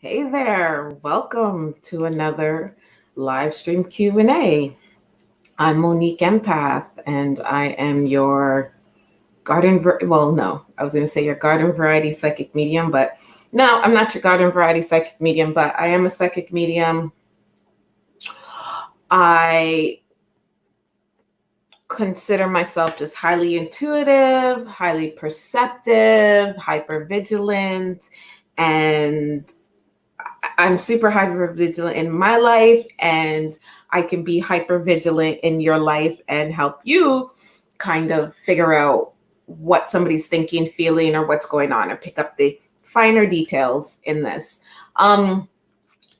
Hey there, welcome to another live stream Q&A. I'm MoniqueEmpath and I am your your garden variety psychic medium, but no, I'm not your garden variety psychic medium, but I am a psychic medium. I consider myself just highly intuitive, highly perceptive, hypervigilant, and I'm super hyper vigilant in my life, and I can be hyper vigilant in your life and help you kind of figure out what somebody's thinking, feeling, or what's going on, and pick up the finer details in this.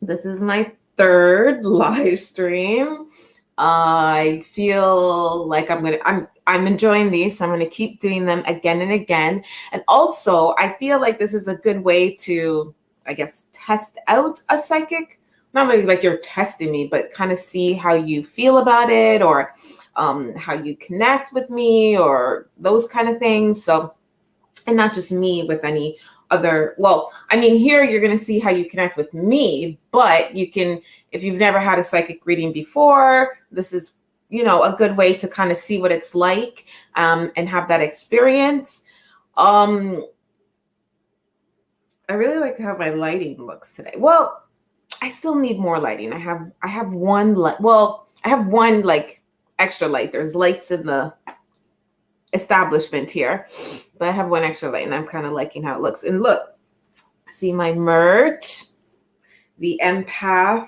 This is my third live stream. I feel like I'm enjoying these, so I'm gonna keep doing them again and again. And also, I feel like this is a good way to, I guess, test out a psychic. Not really like you're testing me, but kind of see how you feel about it, or how you connect with me, or those kind of things. So, and not just me with any other, here you're going to see how you connect with me, but you can, if you've never had a psychic reading before, this is, a good way to kind of see what it's like, and have that experience. I really like how my lighting looks today. Well, I still need more lighting. I have one extra light. There's lights in the establishment here, but I have one extra light and I'm kind of liking how it looks. And look, see my merch, the empath,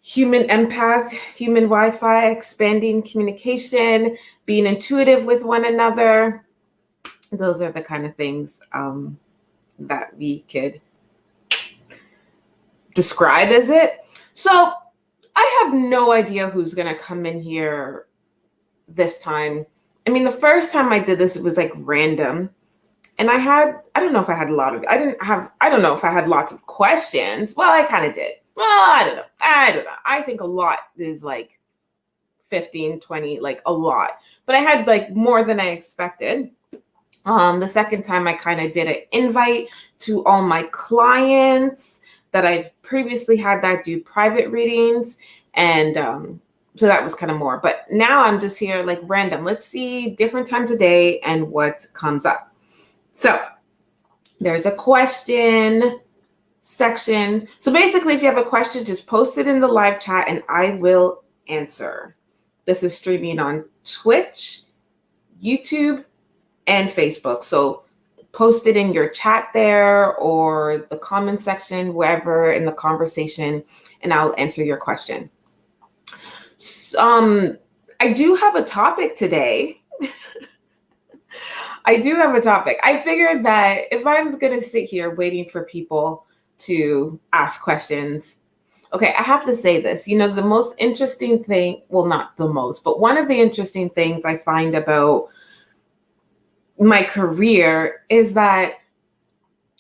human Wi-Fi, expanding communication, being intuitive with one another. Those are the kind of things that we could describe as it. So I have no idea who's going to come in here this time. I mean, the first time I did this, it was like random. And I don't know if I had lots of questions. Well, I kind of did. Well, I don't know. I think a lot is like 15, 20, like a lot. But I had like more than I expected. The second time I kind of did an invite to all my clients that I've previously had that do private readings. And so that was kind of more. But now I'm just here like random. Let's see different times of day and what comes up. So there's a question section. So basically, if you have a question, just post it in the live chat and I will answer. This is streaming on Twitch, YouTube, and Facebook. So post it in your chat there or the comment section, wherever in the conversation, and I'll answer your question. I do have a topic today. I figured that if I'm going to sit here waiting for people to ask questions, okay, I have to say this. The most interesting thing, well, not the most, but one of the interesting things I find about my career is that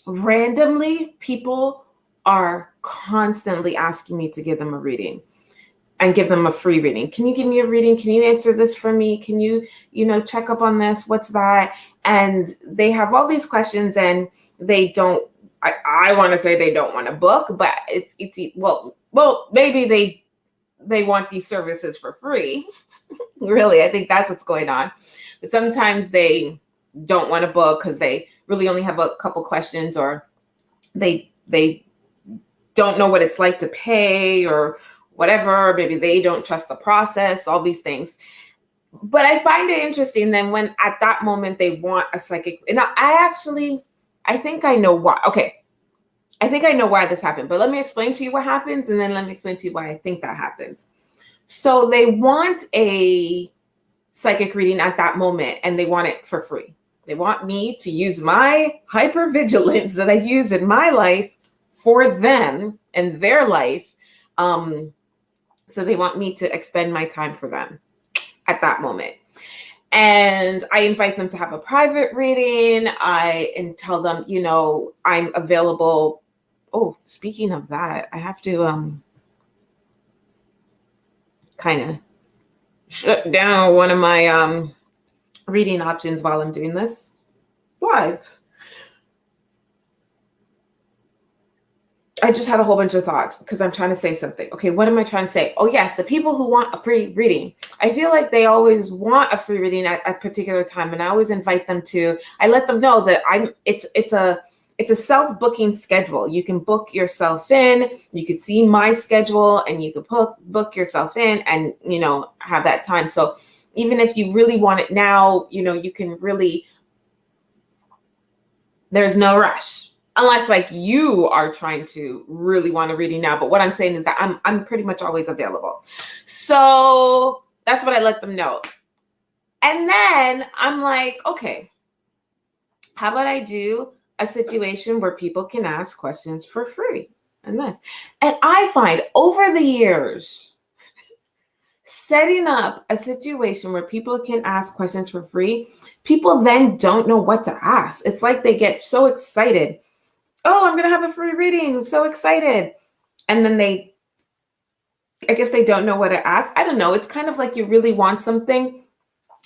randomly people are constantly asking me to give them a reading and give them a free reading. Can you give me a reading? Can you answer this for me? Can you, check up on this? What's that? And they have all these questions and they don't, I want to say they don't want to book, but maybe they want these services for free. Really, I think that's what's going on. But sometimes they don't want to book because they really only have a couple questions, or they don't know what it's like to pay or whatever. Maybe they don't trust the process, all these things. But I find it interesting then when at that moment they want a psychic. And I think I know why. Okay. I think I know why this happened, but let me explain to you what happens. And then let me explain to you why I think that happens. So they want a psychic reading at that moment and they want it for free. They want me to use my hypervigilance that I use in my life for them and their life. So they want me to expend my time for them at that moment. And I invite them to have a private reading. And tell them, I'm available. Oh, speaking of that, I have to kind of shut down one of my reading options while I'm doing this live. I just had a whole bunch of thoughts because I'm trying to say something. Okay, what am I trying to say? Oh yes, the people who want a free reading. I feel like they always want a free reading at a particular time, and I always invite them to. I let them know that it's a self-booking schedule. You can book yourself in. You could see my schedule, and you could book yourself in, and have that time. So even if you really want it now, you can really. There's no rush. Unless like you are trying to really want a reading now. But what I'm saying is that I'm pretty much always available. So that's what I let them know. And then I'm like, okay, how about I do a situation where people can ask questions for free? And I find over the years, setting up a situation where people can ask questions for free, people then don't know what to ask. It's like they get so excited. Oh, I'm going to have a free reading. I'm so excited. And then I guess they don't know what to ask. I don't know. It's kind of like you really want something.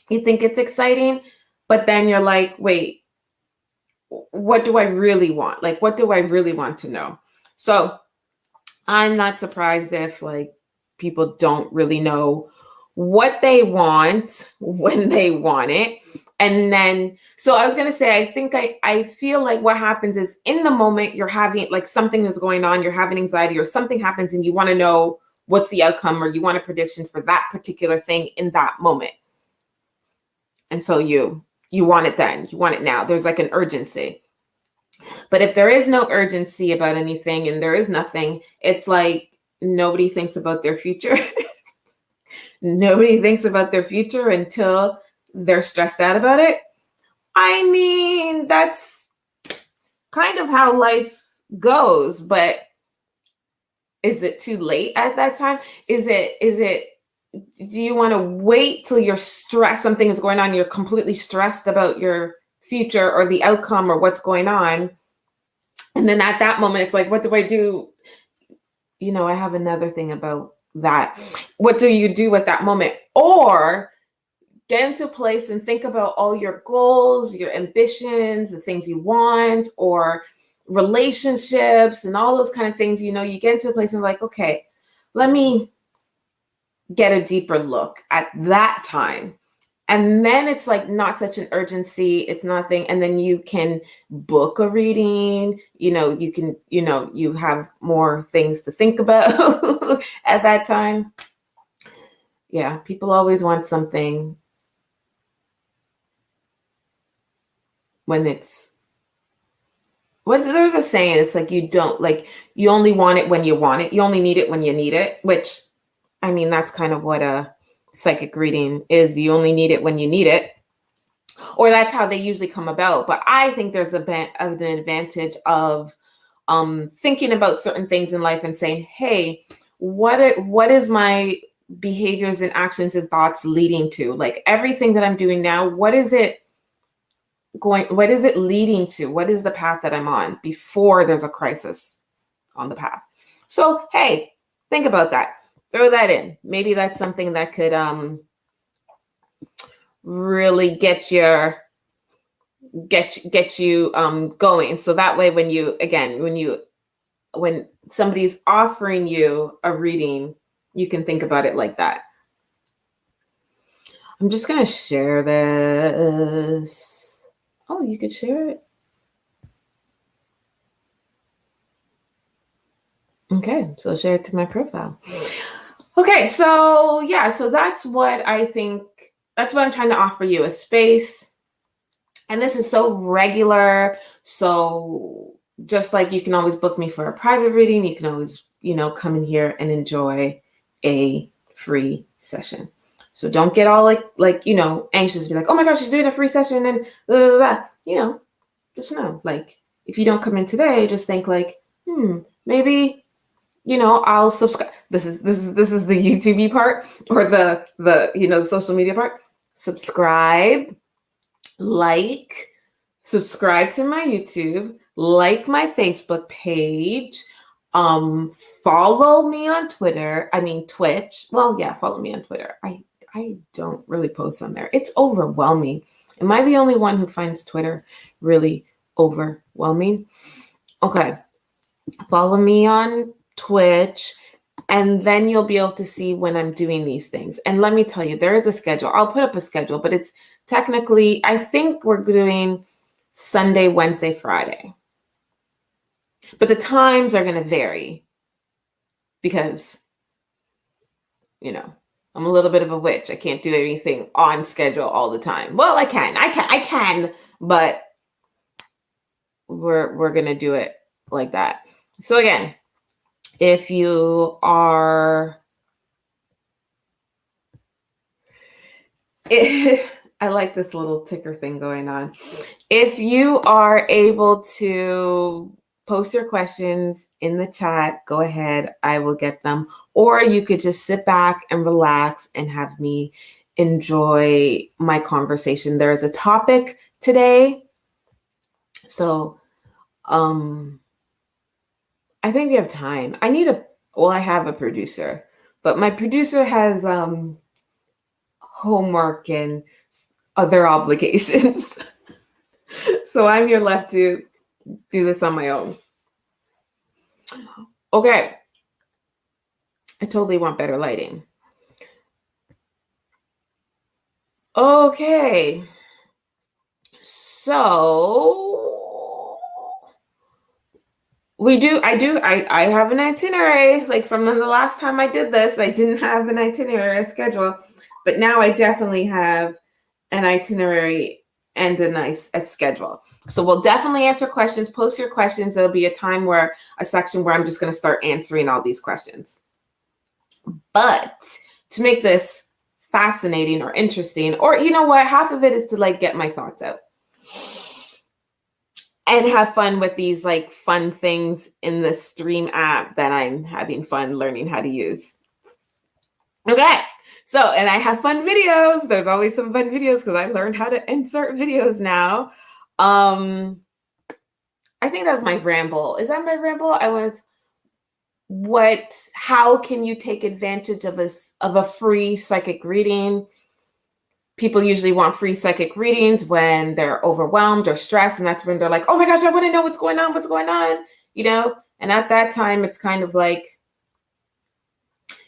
You think it's exciting, but then you're like, wait, what do I really want? Like, what do I really want to know? So I'm not surprised if like people don't really know what they want when they want it. And then, so I was going to say, I think I feel like what happens is in the moment you're having like something is going on, you're having anxiety or something happens and you want to know what's the outcome or you want a prediction for that particular thing in that moment. And so you want it then, you want it now. There's like an urgency. But if there is no urgency about anything and there is nothing, it's like nobody thinks about their future. Nobody thinks about their future until they're stressed out about it. I mean, that's kind of how life goes, but is it too late at that time? Do you want to wait till you're stressed, something is going on, you're completely stressed about your future or the outcome or what's going on? And then at that moment, it's like, what do I do? I have another thing about that. What do you do at that moment? Or get into a place and think about all your goals, your ambitions, the things you want, or relationships and all those kind of things. You get into a place and like, okay, let me get a deeper look at that time. And then it's like not such an urgency. It's nothing. And then you can book a reading, you can, you have more things to think about at that time. Yeah. People always want something when there's a saying, it's like you only want it when you want it. You only need it when you need it, which, I mean, that's kind of what a psychic reading is. You only need it when you need it, or that's how they usually come about. But I think there's an advantage of thinking about certain things in life and saying, hey, what is my behaviors and actions and thoughts leading to? Like everything that I'm doing now, what is it leading to? What is the path that I'm on before there's a crisis on the path? So, hey, think about that. Throw that in. Maybe that's something that could really get you going. So that way, when somebody's offering you a reading, you can think about it like that. I'm just going to share this. Oh, you could share it. Okay, so share it to my profile. Okay, so yeah, so that's what I think, that's what I'm trying to offer you, a space. And this is so regular. So just like you can always book me for a private reading, you can always, come in here and enjoy a free session. So don't get all anxious, be like, oh my gosh, she's doing a free session and blah, blah, blah. Just know, like, if you don't come in today, just think like, maybe, I'll subscribe. This is the YouTube part or the social media part. Subscribe to my YouTube, like my Facebook page, follow me on Twitch. Well, yeah, follow me on Twitter. I don't really post on there. It's overwhelming. Am I the only one who finds Twitter really overwhelming? Okay. follow me on Twitch, and then you'll be able to see when I'm doing these things. And let me tell you, there is a schedule. I'll put up a schedule, but it's technically, I think we're doing Sunday, Wednesday, Friday. But the times are going to vary because, you know, I'm a little bit of a witch. I can't do anything on schedule all the time. Well, I can, but we're going to do it like that. So again, if you are, I like this little ticker thing going on. If you are able to post your questions in the chat, go ahead, I will get them. Or you could just sit back and relax and have me enjoy my conversation. There is a topic today. So I think we have time. I have a producer, but my producer has homework and other obligations. So I'm here left to do this on my own. Okay. I totally want better lighting. Okay. So I have an itinerary. Like from the last time I did this, I didn't have an itinerary schedule, but now I definitely have an itinerary and a schedule. So we'll definitely answer questions, post your questions. There'll be a section where I'm just going to start answering all these questions. But to make this fascinating or interesting, or you know what, half of it is to like get my thoughts out and have fun with these like fun things in the stream app that I'm having fun learning how to use. Okay. So, and I have fun videos. There's always some fun videos because I learned how to insert videos now. I think that's my ramble. Is that my ramble? How can you take advantage of a free psychic reading? People usually want free psychic readings when they're overwhelmed or stressed. And that's when they're like, oh my gosh, I want to know what's going on, you know? And at that time, it's kind of like,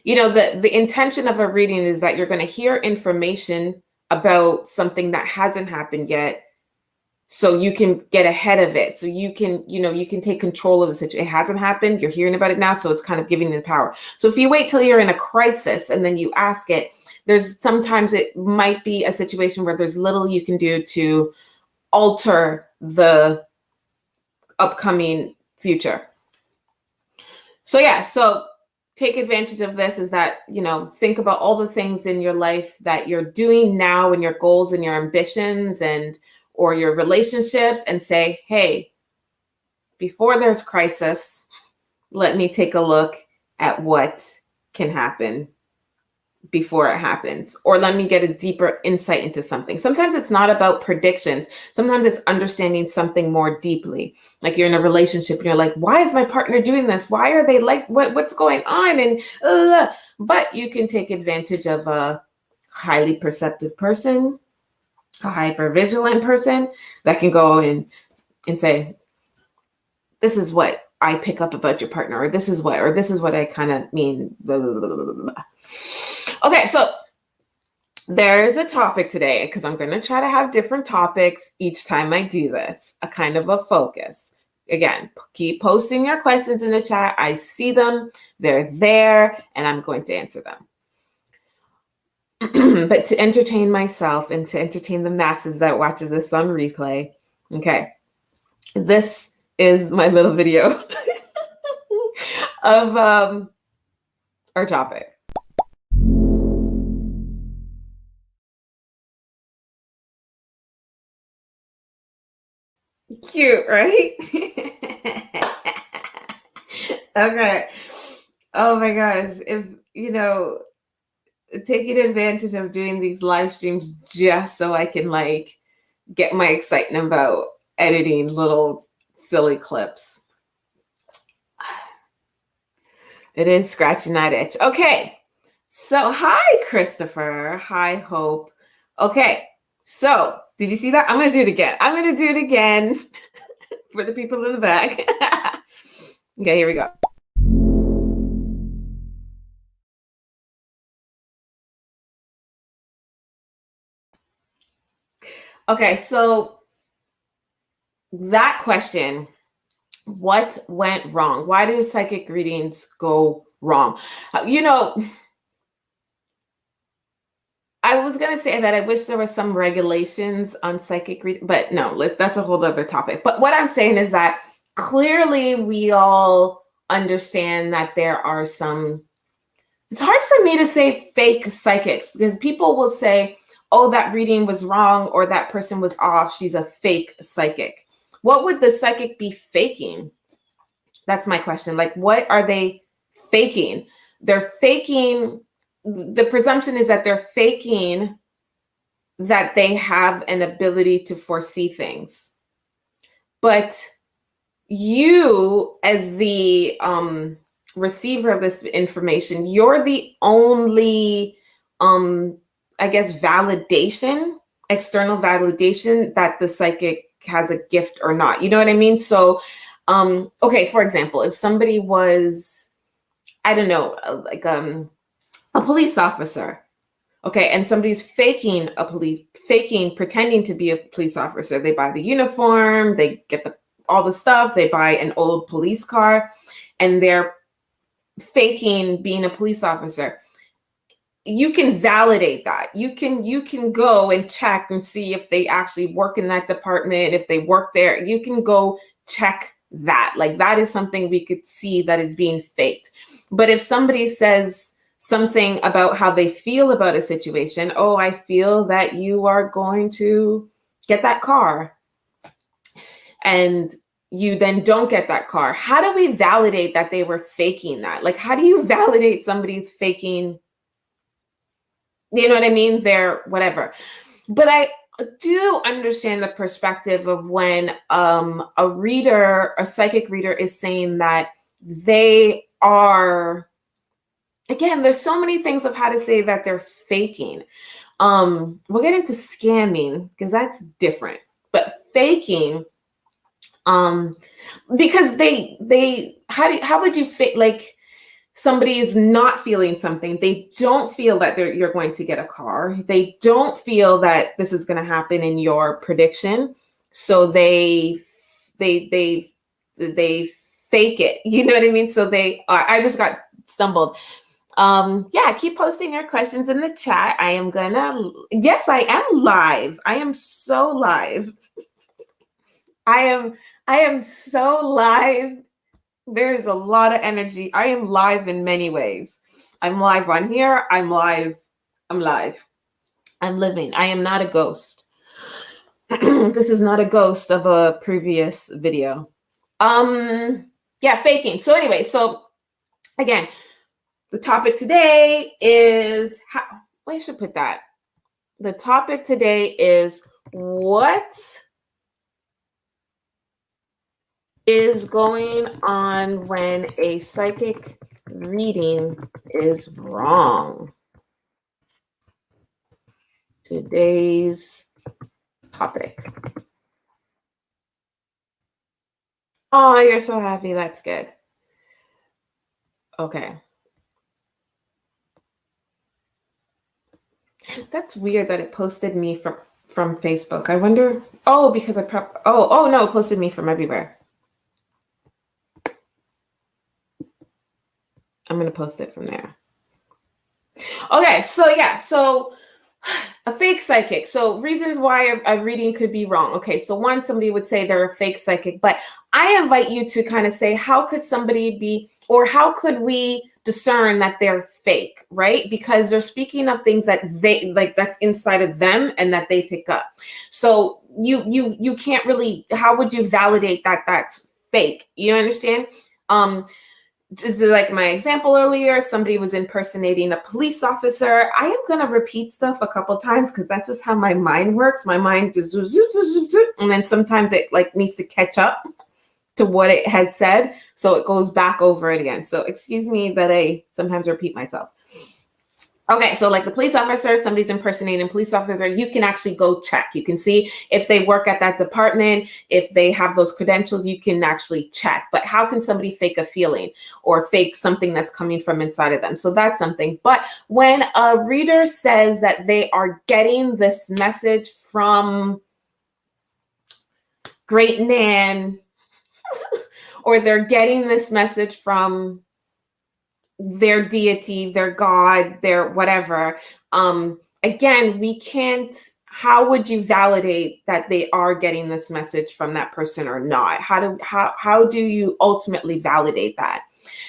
you know, the intention of a reading is that you're going to hear information about something that hasn't happened yet, so you can get ahead of it. So you can take control of the situation. It hasn't happened. You're hearing about it now. So it's kind of giving you the power. So if you wait till you're in a crisis and then you ask it, sometimes it might be a situation where there's little you can do to alter the upcoming future. So yeah, so take advantage of this is that, you know, think about all the things in your life that you're doing now and your goals and your ambitions or your relationships, and say, hey, before there's crisis, let me take a look at what can happen before it happens, or let me get a deeper insight into something. Sometimes it's not about predictions. Sometimes it's understanding something more deeply. Like you're in a relationship and you're like, why is my partner doing this? Why are they like, what's going on? And but you can take advantage of a highly perceptive person, a hypervigilant person that can go in and say, this is what I pick up about your partner, or this is what I kind of mean. Blah, blah, blah, blah, blah. Okay, so there's a topic today because I'm going to try to have different topics each time I do this, a kind of a focus. Again, keep posting your questions in the chat. I see them, they're there, and I'm going to answer them. But to entertain myself and to entertain the masses that watches this on replay, okay, this is my little video of our topic. Cute, right? Okay. Oh my gosh. If, you know, taking advantage of doing these live streams just so I can like get my excitement about editing little silly clips. It is scratching that itch. Okay. So hi, Christopher. Hi, Hope. Okay. So did you see that? I'm going to do it again. For the people in the back. Okay, here we go. Okay, so that question, what went wrong? Why do psychic readings go wrong? You know, I was going to say that I wish there were some regulations on psychic reading, but no, that's a whole other topic. But what I'm saying is that clearly we all understand that there are some, it's hard for me to say fake psychics because people will say, oh, that reading was wrong or that person was off. She's a fake psychic. What would the psychic be faking? That's my question. Like, what are they faking? They're faking. The presumption is that they're faking that they have an ability to foresee things. But you, as the receiver of this information, you're the only, I guess, validation, external validation that the psychic has a gift or not. You know what I mean? So, okay, for example, if somebody was, I don't know, like a police officer, okay, and somebody's faking pretending to be a police officer. They buy the uniform, they get all the stuff, they buy an old police car, and they're faking being a police officer. You can validate that. You can go and check and see if they actually work in that department, if they work there. You can go check that. Like, that is something we could see that is being faked. But if somebody says something about how they feel about a situation, oh, I feel that you are going to get that car, and you then don't get that car, how do we validate that they were faking that? Like, how do you validate somebody's faking, you know what I mean? They're whatever. But I do understand the perspective of when a psychic reader is saying that they are, again, there's so many things of how to say that they're faking. We'll get into scamming because that's different, but faking, because how would you fake, like, somebody is not feeling something. They don't feel that you're going to get a car. They don't feel that this is going to happen in your prediction. So they fake it. You know what I mean? So I just got stumbled. Yeah, keep posting your questions in the chat. Yes, I am live. I am so live. I am so live. There is a lot of energy. I am live in many ways. I'm live on here. I'm live. I'm living. I am not a ghost. This is not a ghost of a previous video. Yeah, faking. So anyway, again, the topic today is I should put that. The topic today is what is going on when a psychic reading is wrong. Today's topic. Oh, you're so happy. That's good. Okay. That's weird that it posted me from Facebook. I wonder. Oh, because oh no, it posted me from everywhere. I'm going to post it from there. Okay, so yeah, a fake psychic. So reasons why a reading could be wrong. Okay, so one, somebody would say they're a fake psychic, but I invite you to kind of say, how could somebody be, or how could we discern that they're fake, right? Because they're speaking of things that they like, that's inside of them and that they pick up. So you can't really, how would you validate that that's fake? You understand? Just like my example earlier, somebody was impersonating a police officer. I am going to repeat stuff a couple times because that's just how my mind works. My mind just, and then sometimes it like needs to catch up to what it has said. So it goes back over it again. So excuse me that I sometimes repeat myself. Okay, so like the police officer, somebody's impersonating a police officer, you can actually go check. You can see if they work at that department, if they have those credentials, you can actually check. But how can somebody fake a feeling or fake something that's coming from inside of them? So that's something. But when a reader says that they are getting this message from Great Nan, or they're getting this message from their deity, their God, their whatever. Again, we can't, how would you validate that they are getting this message from that person or not? How do you ultimately validate that?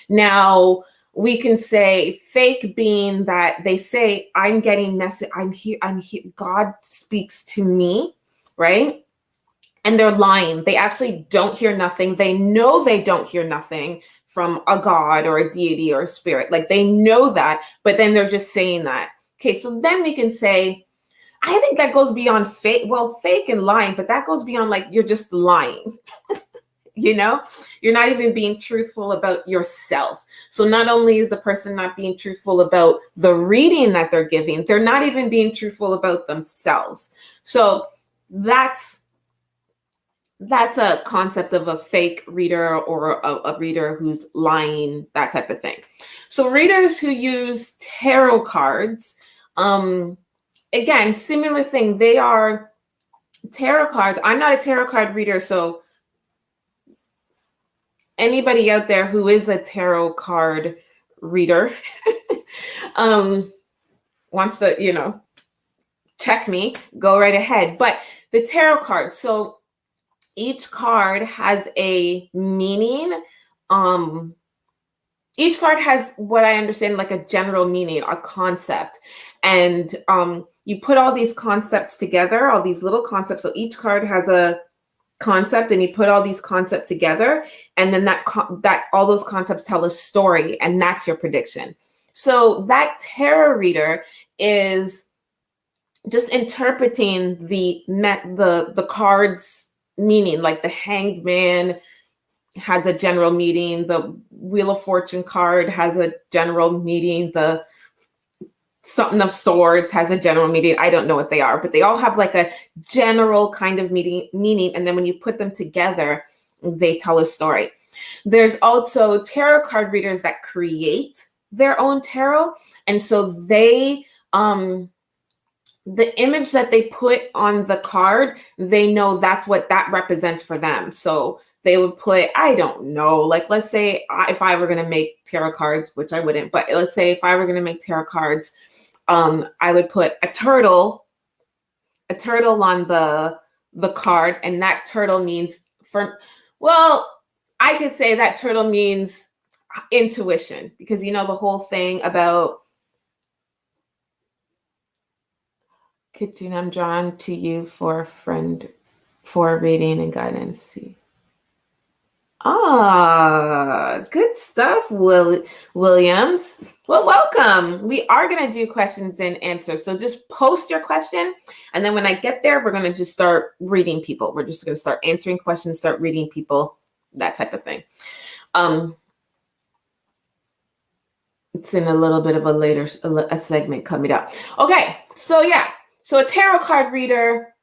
Now, we can say fake being that they say, I'm getting message, I'm here, God speaks to me, right? And they're lying. They actually don't hear nothing. They know they don't hear nothing from a God or a deity or a spirit. Like they know that, but then they're just saying that. Okay, so then we can say, I think that goes beyond fake. Well, fake and lying, but that goes beyond like you're just lying. You know, you're not even being truthful about yourself. So not only is the person not being truthful about the reading that they're giving, they're not even being truthful about themselves. So that's a concept of a fake reader or a reader who's lying, that type of thing. So readers who use tarot cards, again, similar thing. They are tarot cards. I'm not a tarot card reader, so anybody out there who is a tarot card reader wants to, check me, go right ahead. But the tarot cards, so each card has a meaning. Each card has what I understand like a general meaning, a concept. And you put all these concepts together, all these little concepts. So each card has a concept and you put all these concepts together. And then that all those concepts tell a story, and that's your prediction. So that tarot reader is just interpreting the cards meaning, like the Hanged Man has a general meaning, the Wheel of Fortune card has a general meaning, the Something of Swords has a general meaning. I don't know what they are, but they all have like a general kind of meaning. And then when you put them together, they tell a story. There's also tarot card readers that create their own tarot. And so they, the image that they put on the card, they know that's what that represents for them. So they would put, I don't know, like let's say if I were going to make tarot cards, which I wouldn't, but let's say if I were going to make tarot cards, I would put a turtle on the card, and that turtle means I could say that turtle means intuition, because the whole thing about Kitchen, I'm drawn to you for a friend, for reading and guidance. Good stuff, Williams. Well, welcome. We are going to do questions and answers. So just post your question. And then when I get there, we're going to just start reading people. We're just going to start answering questions, start reading people, that type of thing. It's in a little bit of a later a segment coming up. Okay. So yeah. So a tarot card reader,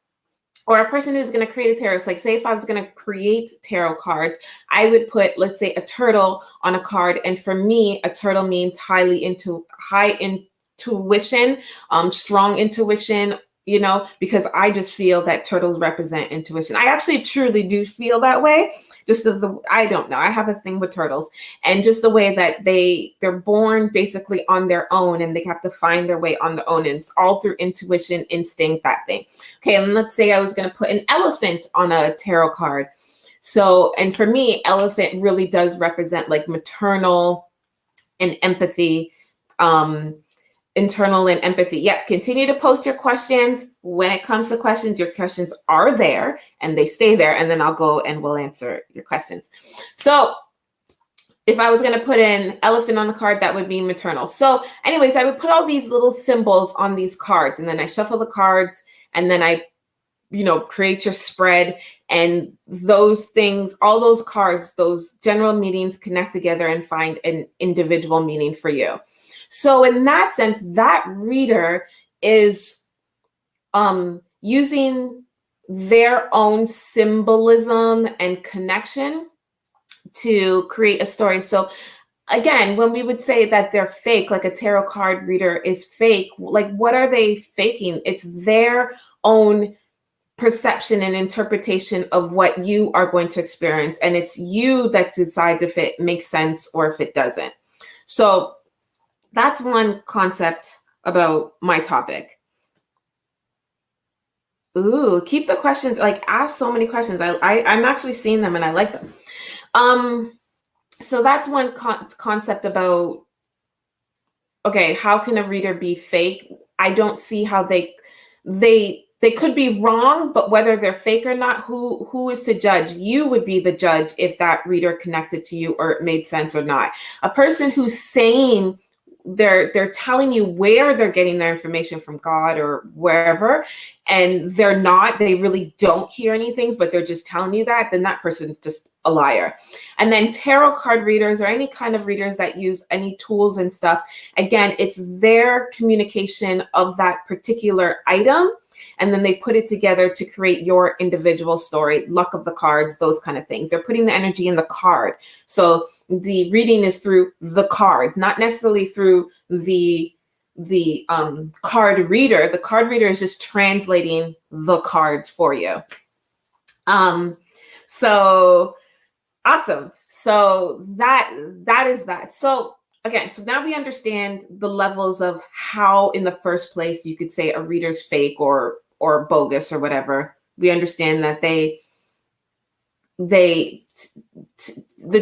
or a person who's going to create a tarot, like say if I was going to create tarot cards, I would put, let's say, a turtle on a card. And for me, a turtle means high intuition, strong intuition, because I just feel that turtles represent intuition. I actually truly do feel that way. I don't know. I have a thing with turtles, and just the way that they're born basically on their own, and they have to find their way on their own, and it's all through intuition, instinct, that thing. Okay, and let's say I was going to put an elephant on a tarot card. So, and for me, elephant really does represent like maternal and empathy, internal and empathy. Yep. Continue to post your questions. When it comes to questions, your questions are there and they stay there, and then I'll go and we'll answer your questions. So if I was going to put an elephant on the card, that would be maternal. So anyways, I would put all these little symbols on these cards, and then I shuffle the cards, and then I, create your spread, and those things, all those cards, those general meanings connect together and find an individual meaning for you. So in that sense, that reader is using their own symbolism and connection to create a story. So again, when we would say that they're fake, like a tarot card reader is fake, like what are they faking? It's their own perception and interpretation of what you are going to experience. And it's you that decides if it makes sense or if it doesn't. So that's one concept about my topic. Ooh, keep the questions, like ask so many questions. I'm actually seeing them and I like them. So that's one concept about, okay, how can a reader be fake? I don't see how they could be wrong, but whether they're fake or not, who is to judge? You would be the judge if that reader connected to you or it made sense or not. A person who's saying they're telling you where they're getting their information from, God or wherever, and they really don't hear anything, but they're just telling you that, then that person's just a liar. And then tarot card readers or any kind of readers that use any tools and stuff, again, it's their communication of that particular item, and then they put it together to create your individual story, luck of the cards, those kind of things. They're putting the energy in the card. So the reading is through the cards, not necessarily through the card reader. The card reader is just translating the cards for you. So awesome. So that is that. So again, so now we understand the levels of how in the first place you could say a reader's fake or bogus or whatever. We understand that the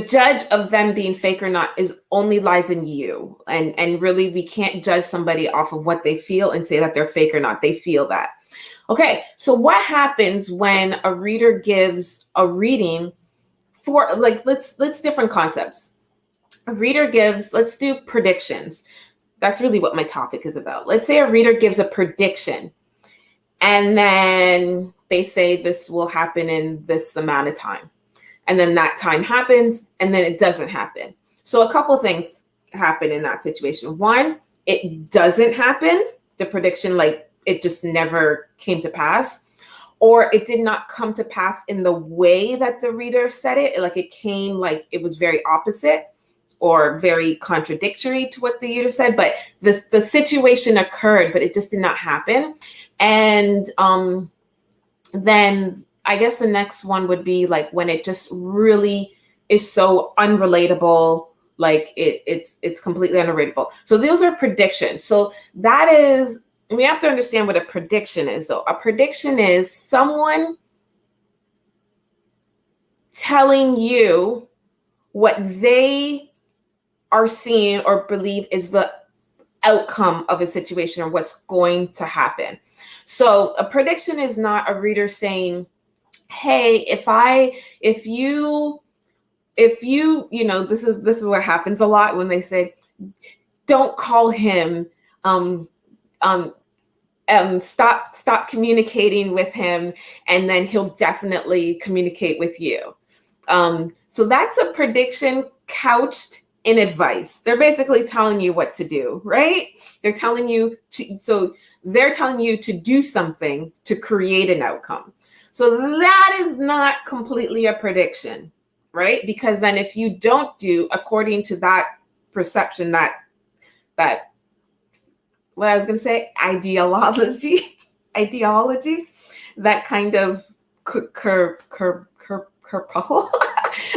judge of them being fake or not is only lies in you. And really we can't judge somebody off of what they feel and say that they're fake or not. They feel that. Okay, so what happens when a reader gives a reading for, like, let's different concepts. A reader gives, let's do predictions. That's really what my topic is about. Let's say a reader gives a prediction and then they say this will happen in this amount of time. And then that time happens and then it doesn't happen. So a couple things happen in that situation. One, it doesn't happen. The prediction, like it just never came to pass. Or it did not come to pass in the way that the reader said it. Like it came, like it was very opposite or very contradictory to what the reader said, but the situation occurred, but it just did not happen. And then I guess the next one would be like when it just really is so unrelatable, like it's completely unrelatable. So those are predictions. So that is, we have to understand what a prediction is though. A prediction is someone telling you what they are seeing or believe is the outcome of a situation or what's going to happen. So a prediction is not a reader saying, hey, if you, this is what happens a lot when they say, don't call him, stop communicating with him, and then he'll definitely communicate with you. So that's a prediction couched in advice. They're basically telling you what to do, right? They're telling you to do something to create an outcome. So that is not completely a prediction, right? Because then if you don't do according to that perception, that what I was going to say, ideology, that kind of kerfuffle,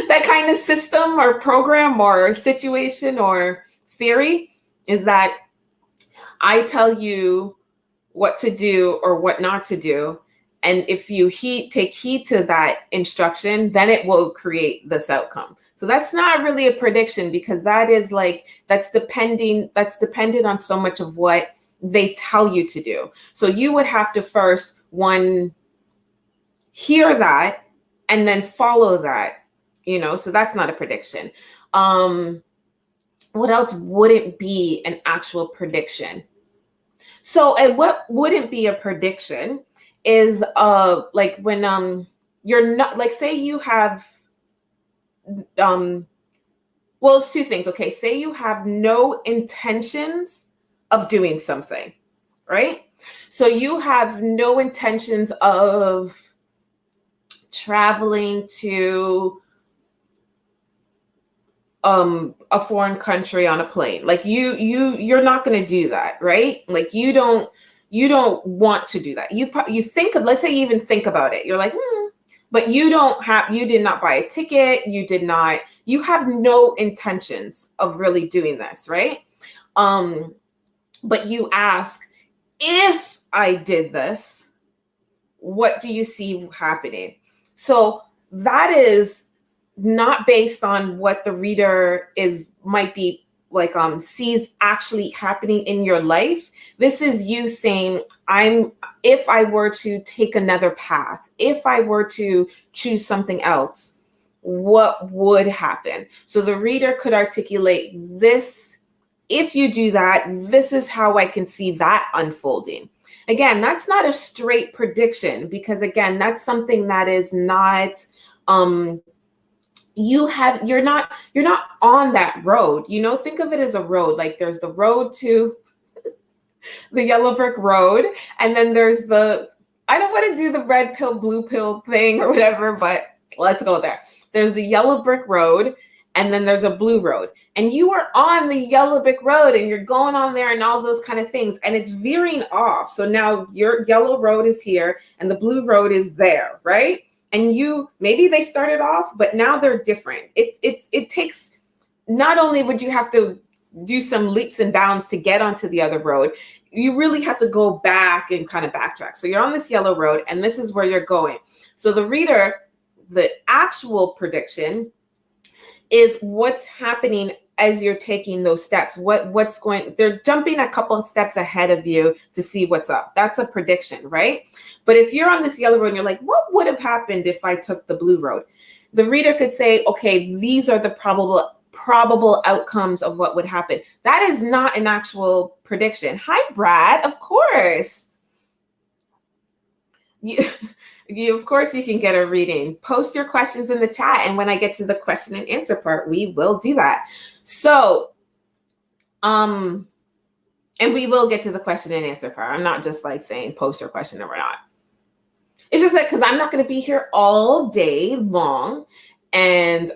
that kind of system or program or situation or theory is that I tell you what to do or what not to do. And if you take heed to that instruction, then it will create this outcome. So that's not really a prediction because that is like, that's dependent on so much of what they tell you to do. So you would have to first, one, hear that and then follow that, so that's not a prediction. What else wouldn't be an actual prediction? So, and what wouldn't be a prediction is like when you're not, like say you have Well, it's two things. Okay, say you have no intentions of doing something, right? So you have no intentions of traveling to a foreign country on a plane. Like you're not going to do that, right? Like you don't want to do that. You think of, let's say you even think about it. You're like, but you did not buy a ticket. You have no intentions of really doing this, right? But you ask, if I did this, what do you see happening? So that is not based on what the reader might be like sees actually happening in your life. This is you saying, if I were to take another path, if I were to choose something else, what would happen? So the reader could articulate this. If you do that, this is how I can see that unfolding. Again, that's not a straight prediction, because again, that's something that is not you're not on that road. Think of it as a road. Like there's the road to the yellow brick road, and then there's I don't want to do the red pill blue pill thing or whatever, but let's go there. There's the yellow brick road, and then there's a blue road, and you are on the yellow brick road and you're going on there and all those kind of things, and it's veering off. So now your yellow road is here and the blue road is there, right? And maybe they started off, but now they're different. It takes, not only would you have to do some leaps and bounds to get onto the other road, you really have to go back and kind of backtrack. So you're on this yellow road and this is where you're going. So the reader, the actual prediction is what's happening as you're taking those steps. They're jumping a couple of steps ahead of you to see what's up. That's a prediction, right? But if you're on this yellow road and you're like, what would have happened if I took the blue road? The reader could say, okay, these are the probable outcomes of what would happen. That is not an actual prediction. Hi, Brad. Of course. Of course you can get a reading. Post your questions in the chat, and when I get to the question and answer part, we will do that. So, and we will get to the question and answer part. I'm not just like saying post your question and we're not. It's just that because I'm not going to be here all day long, and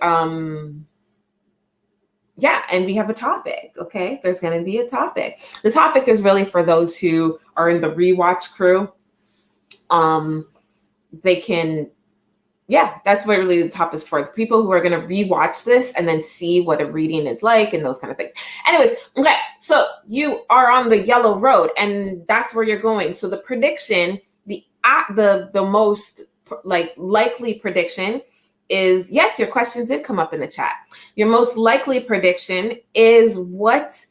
yeah, and we have a topic. Okay, there's going to be a topic. The topic is really for those who are in the rewatch crew. They can, that's what really the top is for. People who are going to rewatch this and then see what a reading is like and those kind of things. Anyways, okay, so you are on the yellow road and that's where you're going. So the prediction, the most likely prediction is, yes, your questions did come up in the chat. Your most likely prediction is what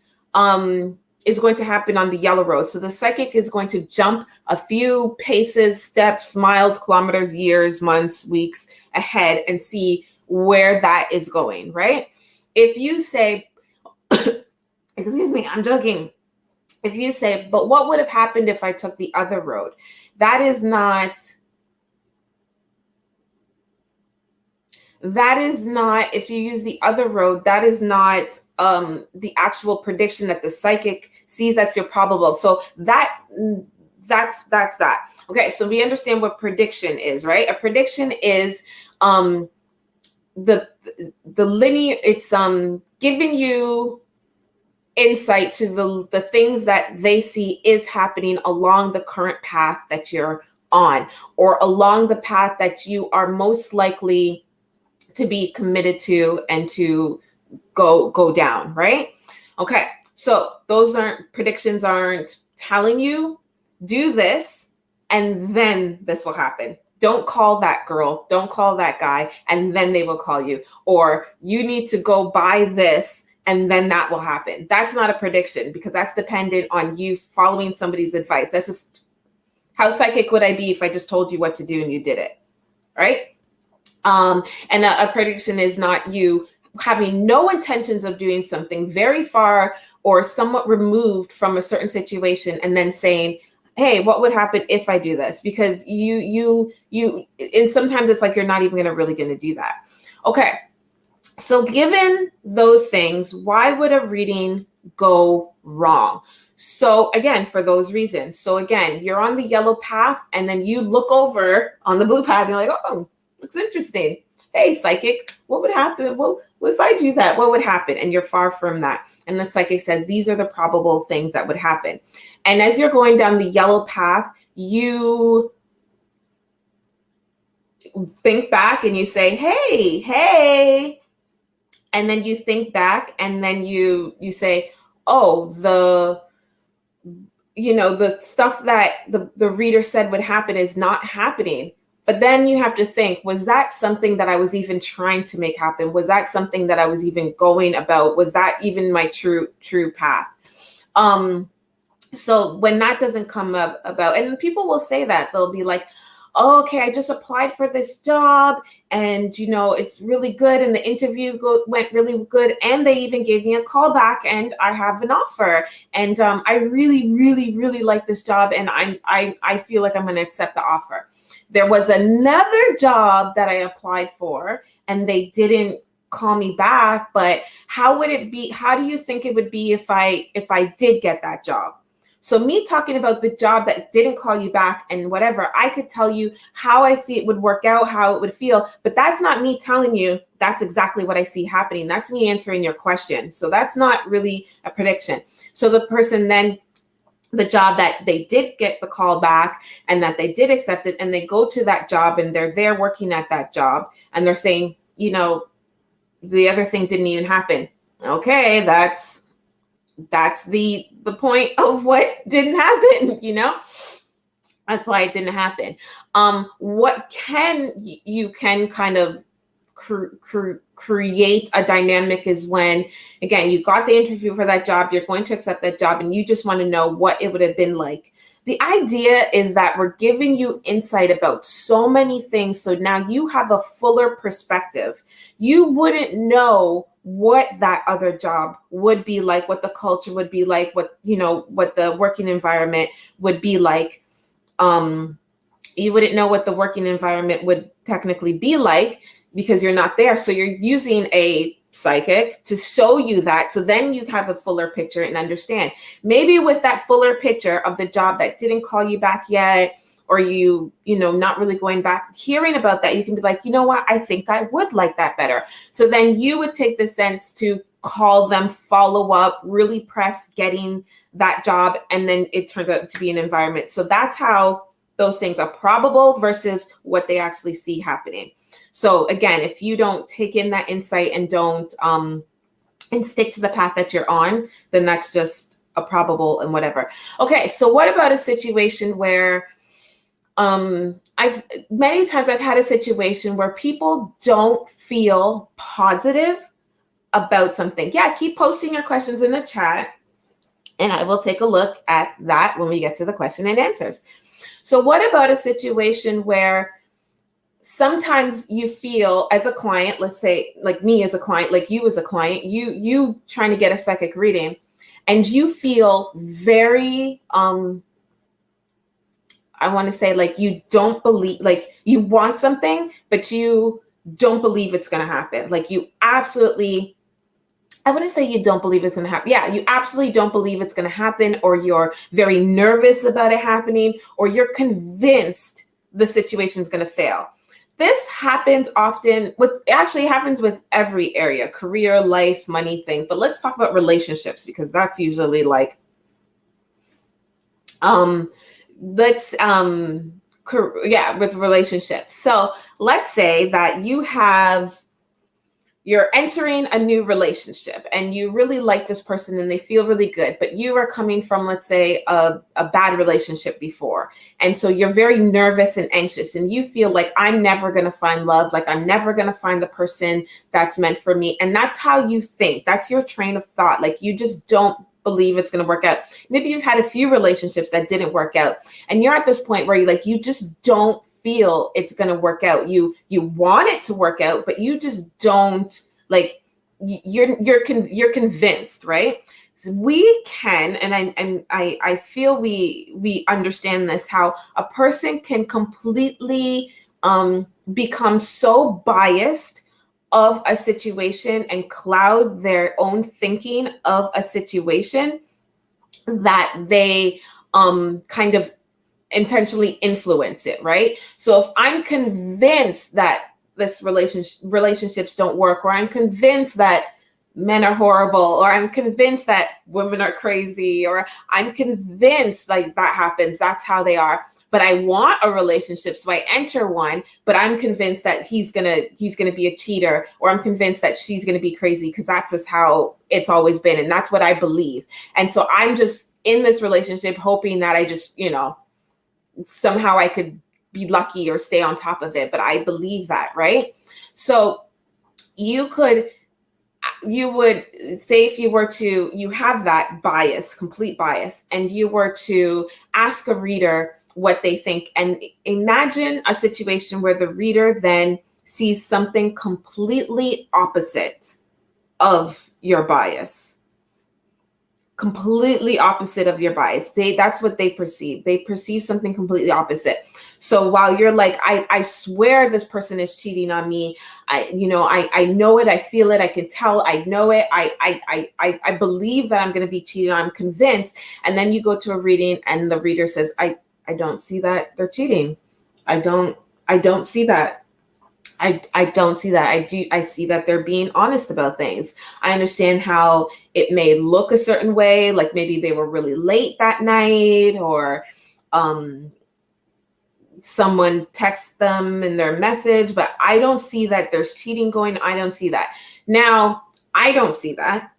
is going to happen on the yellow road. So the psychic is going to jump a few paces, steps, miles, kilometers, years, months, weeks ahead and see where that is going, right? If you say, excuse me, I'm joking. If you say, but what would have happened if I took the other road? That is not, if you use the other road, that is not the actual prediction that the psychic sees. That's your probable. So that's that. Okay, so we understand what prediction is, right? A prediction is the linear. It's giving you insight to the things that they see is happening along the current path that you're on, or along the path that you are most likely to be committed to and to go down, right? Okay, so predictions aren't telling you do this and then this will happen. Don't call that girl, don't call that guy, and then they will call you. Or you need to go buy this and then that will happen. That's not a prediction, because that's dependent on you following somebody's advice. That's just, how psychic would I be if I just told you what to do and you did it, right? And a prediction is not you having no intentions of doing something, very far or somewhat removed from a certain situation, and then saying, hey, what would happen if I do this? Because you and sometimes it's like you're not even really going to do that. Okay, So given those things, why would a reading go wrong? So again, for those reasons. So again, you're on the yellow path and then you look over on the blue path and you're like, oh, looks interesting. Hey, psychic, what would happen? Well, if I do that, what would happen? And you're far from that. And the psychic says, these are the probable things that would happen. And as you're going down the yellow path, you think back and you say, hey, and then you think back and then you say, oh, the stuff that the reader said would happen is not happening. But then you have to think, was that something that I was even trying to make happen? Was that something that I was even going about? Was that even my true path? So when that doesn't come up about, and people will say that, they'll be like, oh, okay, I just applied for this job and, it's really good. And the interview went really good. And they even gave me a call back and I have an offer. And I really, really, really like this job. And I feel like I'm going to accept the offer. There was another job that I applied for and they didn't call me back. But how would it be? How do you think it would be if I did get that job? So me talking about the job that didn't call you back and whatever, I could tell you how I see it would work out, how it would feel, but that's not me telling you that's exactly what I see happening. That's me answering your question. So that's not really a prediction. So the person then, the job that they did get the call back and that they did accept it, and they go to that job and they're there working at that job and they're saying, the other thing didn't even happen. Okay, that's the point of what didn't happen, That's why it didn't happen. What you can kind of create a dynamic is when, again, you got the interview for that job, you're going to accept that job, and you just want to know what it would have been like. The idea is that we're giving you insight about so many things. So now you have a fuller perspective. You wouldn't know what that other job would be like, what the culture would be like, what the working environment would be like. You wouldn't know what the working environment would technically be like because you're not there. So you're using a psychic to show you that. So then you have a fuller picture and understand. Maybe with that fuller picture of the job that didn't call you back yet, or not really going back, hearing about that, you can be like, you know what, I think I would like that better. So then you would take the sense to call them, follow up, really press getting that job. And then it turns out to be an environment. So that's how those things are probable versus what they actually see happening. So again, if you don't take in that insight and don't and stick to the path that you're on, then that's just a probable and whatever. Okay, so what about a situation where many times I've had a situation where people don't feel positive about something. Yeah, keep posting your questions in the chat and I will take a look at that when we get to the question and answers. So what about a situation where sometimes you feel as a client, let's say like me as a client, like you as a client, you trying to get a psychic reading and you feel very, I want to say like you don't believe, like you want something, but you don't believe it's going to happen. Like you absolutely, I wouldn't say you don't believe it's going to happen. Yeah, you absolutely don't believe it's going to happen, or you're very nervous about it happening, or you're convinced the situation is going to fail. This happens often. What actually happens with every area, career, life, money, thing. But let's talk about relationships because that's usually like, with relationships. So let's say that you're entering a new relationship and you really like this person and they feel really good, but you are coming from, let's say, a bad relationship before. And so you're very nervous and anxious and you feel like I'm never going to find love. Like I'm never going to find the person that's meant for me. And that's how you think. That's your train of thought. Like you just don't believe it's going to work out. Maybe you've had a few relationships that didn't work out and you're at this point where you just don't feel it's going to work out. You want it to work out, but you just don't, like you're convinced, right? So we can, and I feel we understand this, how a person can completely become so biased of a situation and cloud their own thinking of a situation, that they kind of intentionally influence it, right? So if I'm convinced that this relationships don't work, or I'm convinced that men are horrible, or I'm convinced that women are crazy, or I'm convinced like that happens, that's how they are, but I want a relationship, so I enter one, but I'm convinced that he's gonna be a cheater, or I'm convinced that she's gonna be crazy, because that's just how it's always been, and that's what I believe. And so I'm just in this relationship hoping that I just, somehow I could be lucky or stay on top of it, but I believe that, right? So you would say, if you have that bias, complete bias, and you were to ask a reader what they think, and imagine a situation where the reader then sees something completely opposite of your bias. Completely opposite of your bias. That's what they perceive. They perceive something completely opposite. So while you're like, I swear this person is cheating on me. I know it. I feel it. I can tell. I know it. I believe that I'm going to be cheated on. I'm convinced. And then you go to a reading and the reader says, I don't see that they're cheating. I don't see that. I don't see that. I see that they're being honest about things. I understand how it may look a certain way, like maybe they were really late that night, or someone texts them in their message, but I don't see that there's cheating going. I don't see that. Now, I don't see that.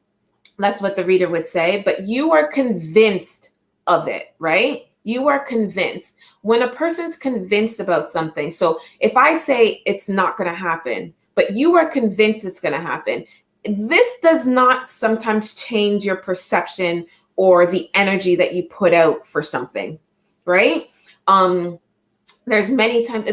That's what the reader would say, but you are convinced of it, right? You are convinced. When a person's convinced about something, so if I say it's not going to happen, but you are convinced it's going to happen, this does not sometimes change your perception or the energy that you put out for something, right? There's many times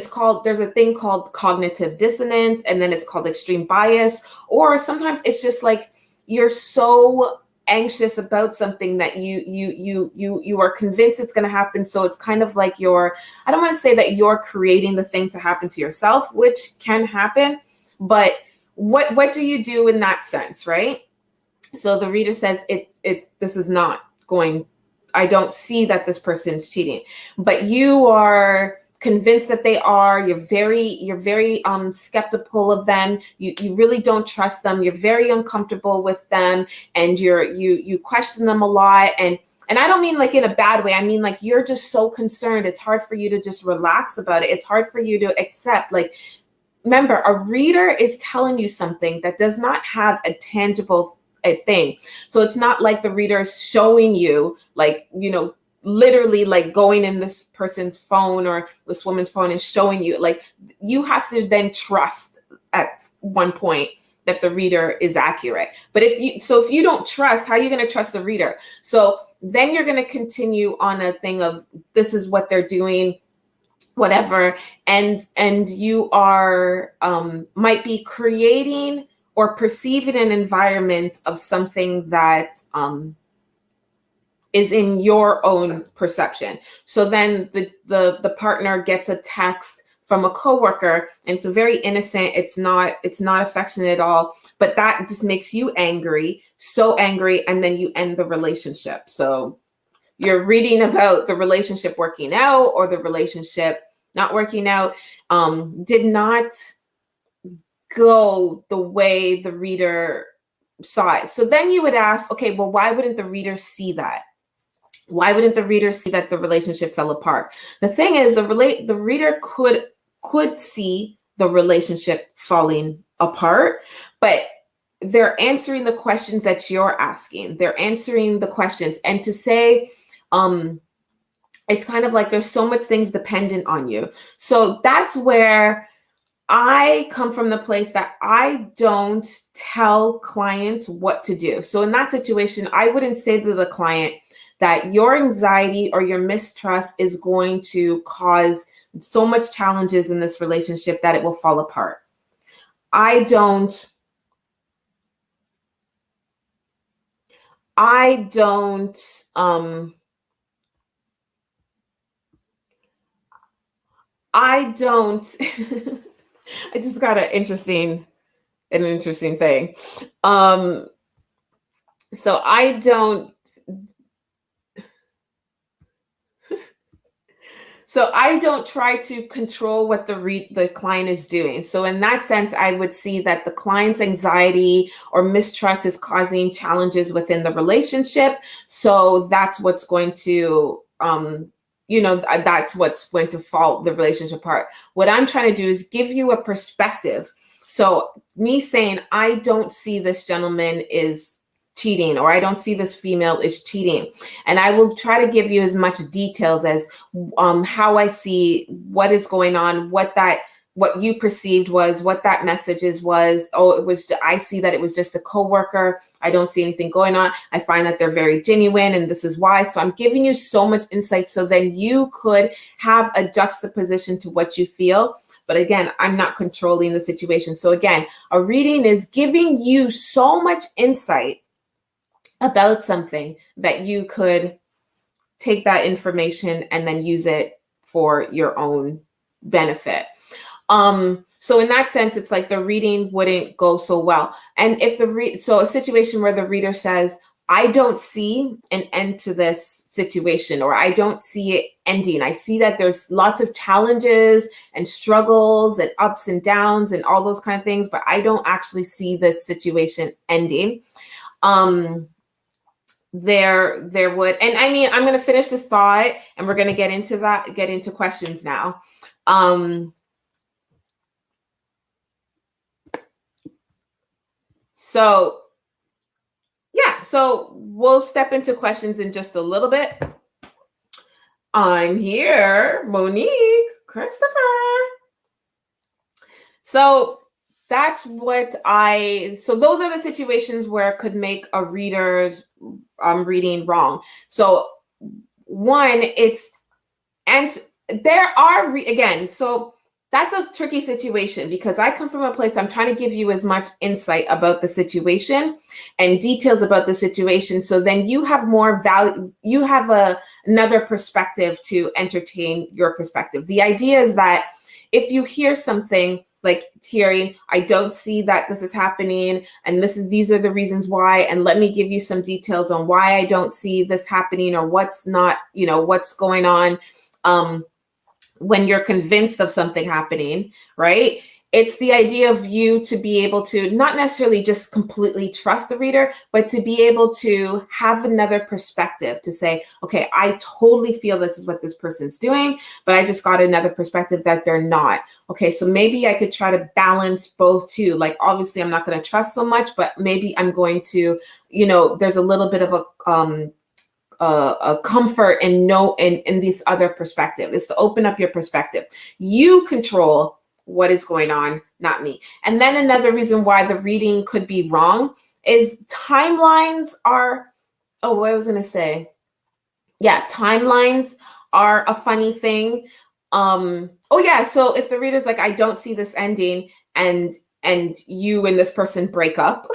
there's a thing called cognitive dissonance, and then it's called extreme bias, or sometimes it's just like you're so anxious about something that you are convinced it's going to happen. So it's kind of like I don't want to say that you're creating the thing to happen to yourself, which can happen, but what do you do in that sense, right? So the reader says this is not going, I don't see that this person's cheating, but you are convinced that they are. You're very skeptical of them. You really don't trust them. You're very uncomfortable with them, and you question them a lot. And I don't mean like in a bad way. I mean like you're just so concerned. It's hard for you to just relax about it. It's hard for you to accept. Like, remember, a reader is telling you something that does not have a tangible thing. So it's not like the reader is showing you, like, literally like going in this person's phone or this woman's phone and showing you. Like, you have to then trust at one point that the reader is accurate. But if you don't trust, how are you going to trust the reader? So then you're going to continue on a thing of, this is what they're doing, whatever, and you are might be creating or perceiving an environment of something that is in your own perception. So then the partner gets a text from a coworker, and it's a very innocent, it's not affectionate at all, but that just makes you angry, so angry, and then you end the relationship. So you're reading about the relationship working out or the relationship not working out, did not go the way the reader saw it. So then you would ask, okay, well, why wouldn't the reader see that? Why wouldn't the reader see that the relationship fell apart? The thing is, the reader could see the relationship falling apart, but they're answering the questions that you're asking. They're answering the questions. And to say, it's kind of like there's so much things dependent on you. So that's where I come from, the place that I don't tell clients what to do. So in that situation, I wouldn't say to the client that your anxiety or your mistrust is going to cause so much challenges in this relationship that it will fall apart. I don't I just got an interesting an interesting thing. So I don't try to control what the client is doing. So in that sense, I would see that the client's anxiety or mistrust is causing challenges within the relationship. So that's what's going to, that's what's going to fall the relationship apart. What I'm trying to do is give you a perspective. So me saying, I don't see this gentleman is cheating, or I don't see this female is cheating. And I will try to give you as much details as how I see what is going on, what you perceived was, what that message was. I see that it was just a coworker. I don't see anything going on. I find that they're very genuine, and this is why. So I'm giving you so much insight so then you could have a juxtaposition to what you feel. But again, I'm not controlling the situation. So again, a reading is giving you so much insight about something that you could take that information and then use it for your own benefit. So in that sense, it's like the reading wouldn't go so well. And if so a situation where the reader says, I don't see an end to this situation, or I don't see it ending. I see that there's lots of challenges and struggles and ups and downs and all those kind of things, but I don't actually see this situation ending. There would, and I mean, I'm going to finish this thought and we're going to get into questions now. So yeah, so we'll step into questions in just a little bit. I'm here, Monique, Christopher. So that's what so those are the situations where it could make a reader's reading wrong. So one, so that's a tricky situation because I come from a place, I'm trying to give you as much insight about the situation and details about the situation. So then you have more value, you have another perspective to entertain your perspective. The idea is that if you hear something, like hearing, I don't see that this is happening, and these are the reasons why, and let me give you some details on why I don't see this happening, or what's not, what's going on. When you're convinced of something happening, right? It's the idea of you to be able to not necessarily just completely trust the reader, but to be able to have another perspective to say, okay, I totally feel this is what this person's doing, but I just got another perspective that they're not. Okay, so maybe I could try to balance both too. Like, obviously I'm not going to trust so much, but maybe I'm going to, there's a little bit of a comfort in this other perspective. Is to open up your perspective. You control what is going on, not me. And then another reason why the reading could be wrong is timelines are, timelines are a funny thing. So if the reader's like, I don't see this ending, and you and this person break up,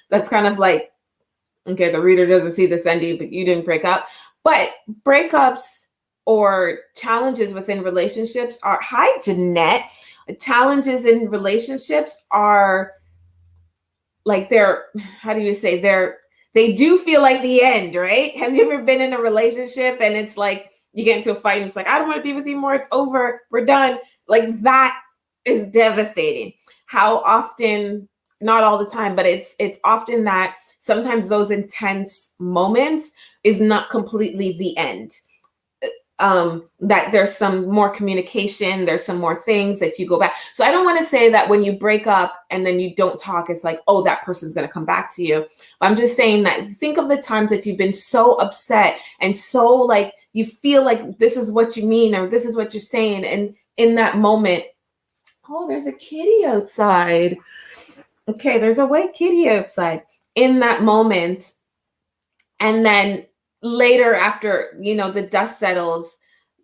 that's kind of like, okay, the reader doesn't see this ending, but you didn't break up. But breakups or challenges within relationships are, hi, Jeanette. Challenges in relationships are like they do feel like the end, right? Have you ever been in a relationship and it's like you get into a fight and it's like, I don't want to be with you more. It's over. We're done. Like, that is devastating. How often, not all the time, but it's often that sometimes those intense moments is not completely the end. That there's some more communication, there's some more things that you go back. So I don't want to say that when you break up and then you don't talk, it's like, oh, that person's going to come back to you. I'm just saying that think of the times that you've been so upset and so like you feel like this is what you mean or this is what you're saying. And in that moment, oh, there's a kitty outside. Okay, there's a white kitty outside. In that moment, and then later after, the dust settles,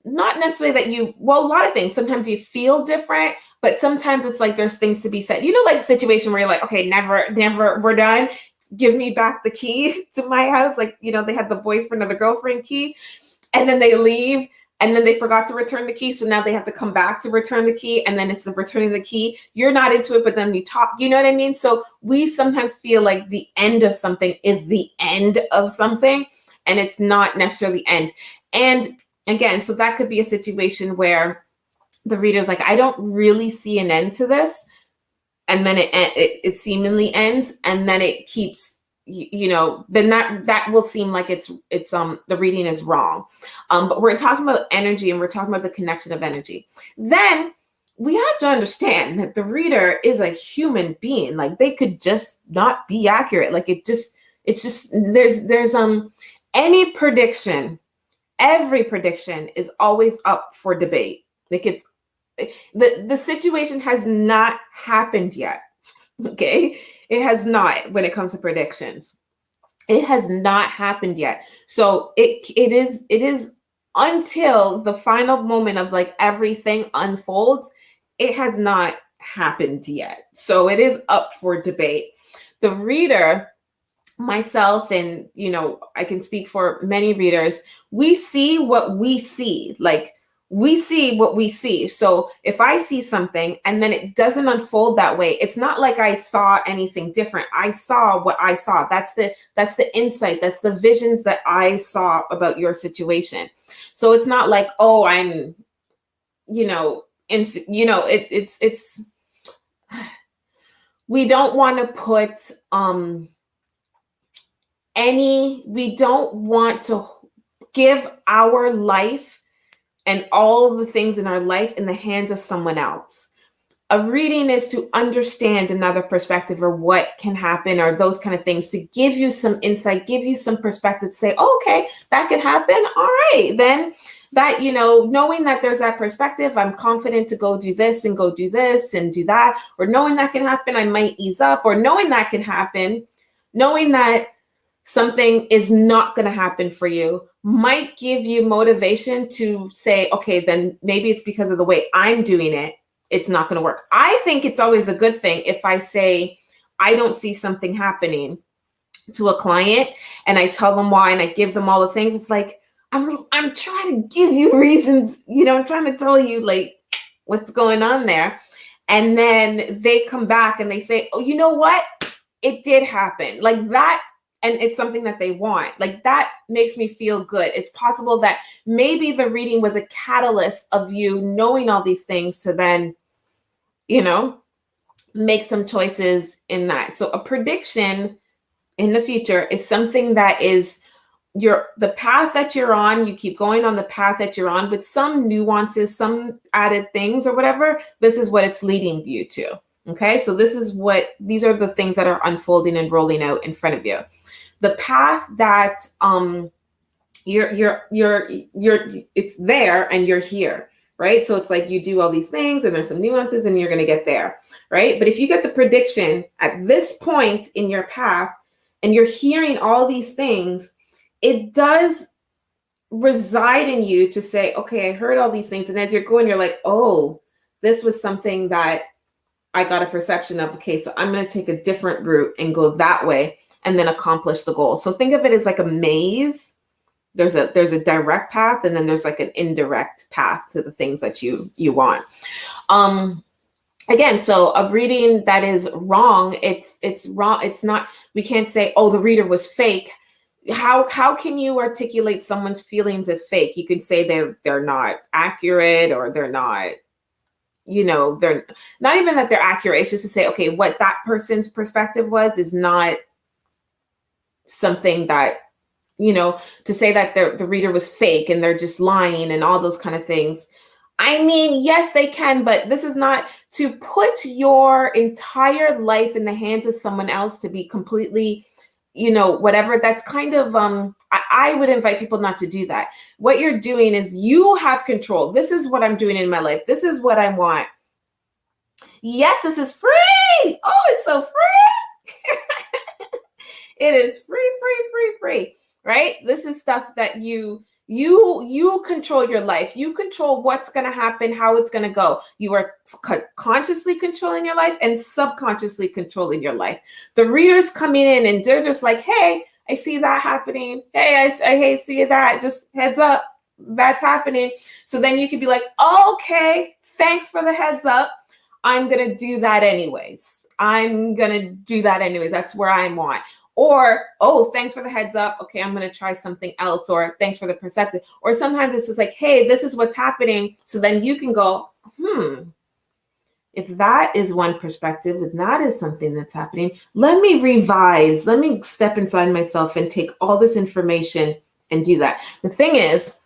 not necessarily that a lot of things, sometimes you feel different, but sometimes it's like there's things to be said. Like the situation where you're like, okay, never, we're done. Give me back the key to my house. Like, they had the boyfriend or the girlfriend key, and then they leave. and then they forgot to return the key. So now they have to come back to return the key. And then it's the returning the key. You're not into it, but then you talk, you know what I mean? So we sometimes feel like the end of something is the end of something, and it's not necessarily end. And again, so that could be a situation where the reader's like, I don't really see an end to this. And then it seemingly ends, and then it keeps, then that will seem like it's the reading is wrong. But we're talking about energy, and we're talking about the connection of energy. Then we have to understand that the reader is a human being. Like, they could just not be accurate. Like, it's just there's any prediction, every prediction is always up for debate. Like, it's the situation has not happened yet. Okay, it has not. When it comes to predictions, it has not happened yet. So it is until the final moment of like everything unfolds, it has not happened yet. So it is up for debate. The reader, myself, and I can speak for many readers, we see what we see. Like, we see what we see. So if I see something and then it doesn't unfold that way, it's not like I saw anything different. I saw what I saw. That's the insight. That's the visions that I saw about your situation. So it's not like, oh, I'm, it's we don't want to put we don't want to give our life and all the things in our life in the hands of someone else. A reading is to understand another perspective, or what can happen, or those kind of things, to give you some insight, give you some perspective, to say, oh, okay, that could happen. All right, then that, knowing that there's that perspective, I'm confident to go do this and go do this and do that. Or knowing that can happen, I might ease up. Or knowing that can happen, knowing that something is not going to happen for you might give you motivation to say, okay, then maybe it's because of the way I'm doing it, it's not going to work. I think it's always a good thing if I say I don't see something happening to a client, and I tell them why, and I give them all the things. It's like, I'm trying to give you reasons, I'm trying to tell you like what's going on there. And then they come back and they say, oh, you know what? It did happen like that. And it's something that they want. Like, that makes me feel good. It's possible that maybe the reading was a catalyst of you knowing all these things to then, make some choices in that. So a prediction in the future is something that is the path that you're on. You keep going on the path that you're on with some nuances, some added things or whatever. This is what it's leading you to. Okay. So these are the things that are unfolding and rolling out in front of you. The path that it's there and you're here, right? So it's like you do all these things and there's some nuances and you're going to get there, right? But if you get the prediction at this point in your path and you're hearing all these things, it does reside in you to say, okay, I heard all these things. And as you're going, you're like, oh, this was something that I got a perception of. Okay, so I'm going to take a different route and go that way, and then accomplish the goal. So think of it as like a maze. There's a direct path, and then there's like an indirect path to the things that you want. Again, so a reading that is wrong, it's wrong. It's not, we can't say, oh, the reader was fake. How can you articulate someone's feelings as fake? You could say they're not accurate, or they're not, they're not even that they're accurate. It's just to say, okay, what that person's perspective was is not something that, to say that the reader was fake and they're just lying and all those kind of things. I mean, yes, they can, but this is not to put your entire life in the hands of someone else to be completely, whatever. That's kind of, I would invite people not to do that. What you're doing is you have control. This is what I'm doing in my life. This is what I want. Yes, this is free. Oh, it's so free. It is free, right? This is stuff that you control your life. You control what's going to happen, how it's going to go. You are consciously controlling your life and subconsciously controlling your life. The readers coming in and they're just like, hey, I see that happening. Hey, I see that. Just heads up. that's happening. So then you could be like, oh, okay, thanks for the heads up. I'm going to do that anyways. That's where I want. Or, oh, thanks for the heads up. Okay, I'm going to try something else. Or thanks for the perspective. Or sometimes it's just like, hey, this is what's happening. So then you can go, if that is one perspective, if that is something that's happening, let me revise. Let me step inside myself and take all this information and do that. The thing is,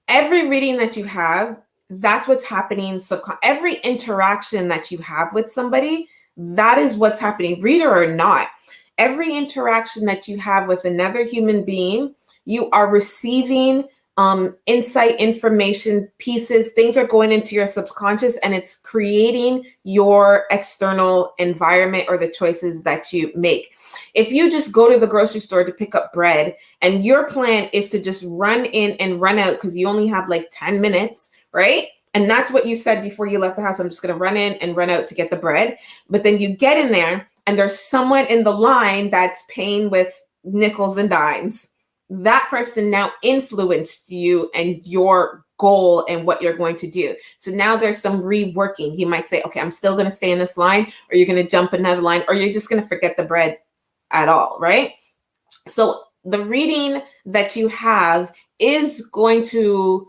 every reading that you have, that's what's happening. Every interaction that you have with somebody, that is what's happening, reader or not. Every interaction that you have with another human being, you are receiving insight, information, pieces, things are going into your subconscious, and it's creating your external environment or the choices that you make. If you just go to the grocery store to pick up bread and your plan is to just run in and run out because you only have like 10 minutes, right? And that's what you said before you left the house. I'm just going to run in and run out to get the bread. But then you get in there and there's someone in the line that's paying with nickels and dimes. That person now influenced you and your goal and what you're going to do. So now there's some reworking. You might say, okay, I'm still going to stay in this line, or you're going to jump another line, or you're just going to forget the bread at all, right? So the reading that you have is going to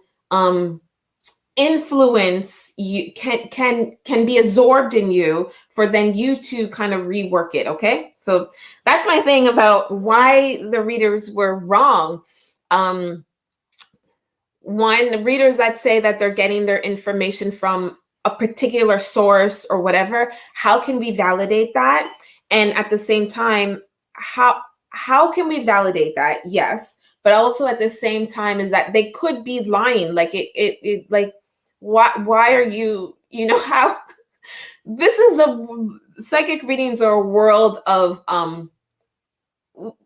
influence you, can be absorbed in you for then you to kind of rework it. Okay, so that's my thing about why the readers were wrong. One, readers that say that they're getting their information from a particular source or whatever, how can we validate that? And at the same time, how can we validate that? Yes, but also at the same time is that they could be lying. Like it like, why are you know how this is psychic readings are a world of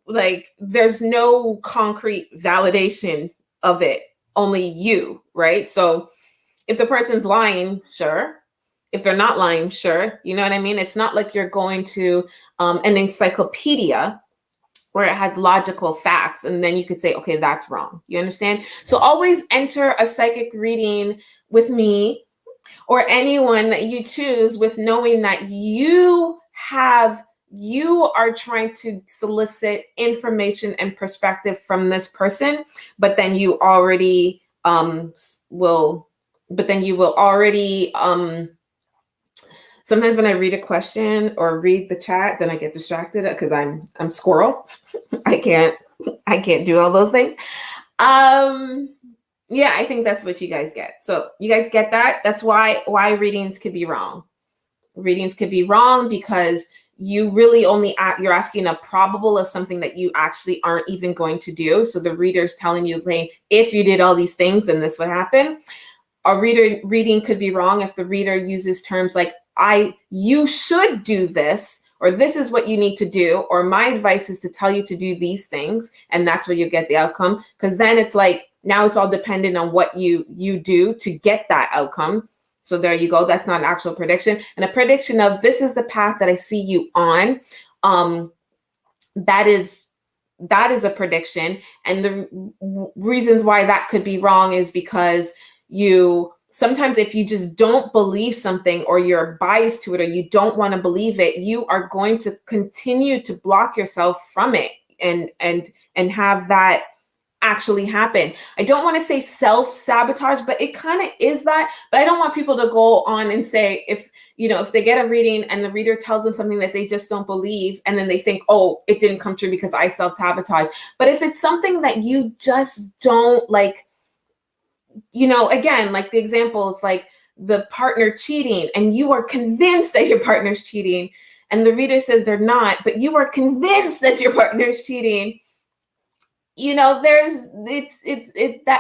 like there's no concrete validation of it, only you, right? So if the person's lying, sure. If they're not lying, sure. You know what I mean? It's not like you're going to an encyclopedia where it has logical facts and then you could say, okay, that's wrong. You understand? So always enter a psychic reading with me or anyone that you choose with knowing that you are trying to solicit information and perspective from this person, but then you already will already sometimes when I read a question or read the chat, then I get distracted because I'm squirrel. I can't do all those things. Yeah, I think that's what you guys get. So you guys get that? That's why readings could be wrong. Readings could be wrong because you really you're asking a probable of something that you actually aren't even going to do. So the reader's telling you, like, if you did all these things, then this would happen. A reading could be wrong if the reader uses terms like, you should do this, or this is what you need to do, or my advice is to tell you to do these things, and that's where you get the outcome. Because then it's like, now it's all dependent on what you do to get that outcome. So there you go. That's not an actual prediction. And a prediction of this is the path that I see you on. That is a prediction. And the reasons why that could be wrong is because sometimes if you just don't believe something or you're biased to it or you don't want to believe it, you are going to continue to block yourself from it and have that actually happen. I don't want to say self-sabotage, but it kind of is that. But I don't want people to go on and say, if they get a reading and the reader tells them something that they just don't believe, and then they think, oh, it didn't come true because I self-sabotage. But if it's something that you just don't like, again, like the example is like the partner cheating and you are convinced that your partner's cheating and the reader says they're not, but you are convinced that your partner's cheating. That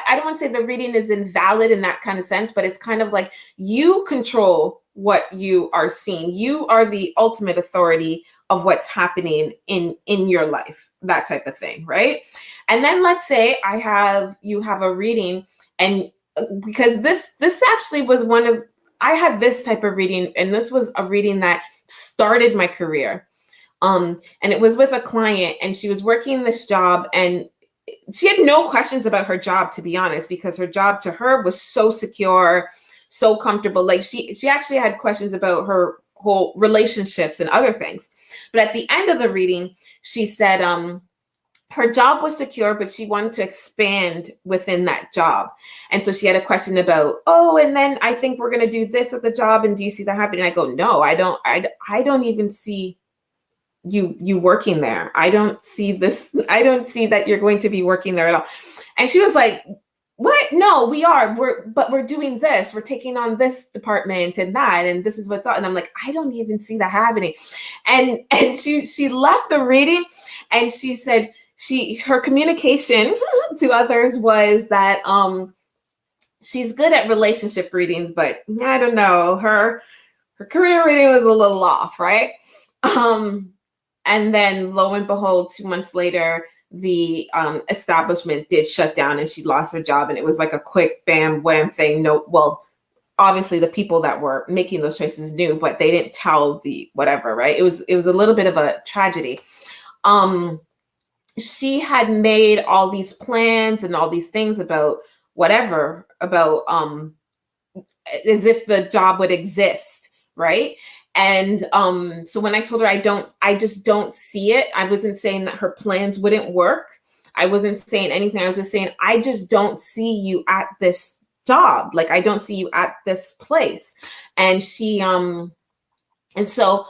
I don't want to say the reading is invalid in that kind of sense, but it's kind of like you control what you are seeing. You are the ultimate authority of what's happening in your life, that type of thing, right? And then let's say you have a reading, and because this actually was I had this type of reading, and this was a reading that started my career. And it was with a client, and she was working this job, and she had no questions about her job, to be honest, because her job to her was so secure, so comfortable. Like she actually had questions about her whole relationships and other things. But at the end of the reading, she said her job was secure, but she wanted to expand within that job. And so she had a question about, oh, and then I think we're going to do this at the job. And do you see that happening? I go, no, I don't even see you working there. I don't see this. I don't see that you're going to be working there at all. And she was like, what? No, we are. We're doing this. We're taking on this department and that, and this is what's up. And I'm like, I don't even see that happening. And she left the reading, and she said her communication to others was that she's good at relationship readings, but I don't know, her career reading was a little off, right? And then lo and behold, 2 months later, the establishment did shut down and she lost her job. And it was like a quick bam, wham thing. No, well, obviously the people that were making those choices knew, but they didn't tell the whatever, right? It was a little bit of a tragedy. She had made all these plans and all these things about whatever, about as if the job would exist, right? And so when I told her I just don't see it. I wasn't saying that her plans wouldn't work. I wasn't saying anything. I was just saying, I just don't see you at this job. Like, I don't see you at this place. And and so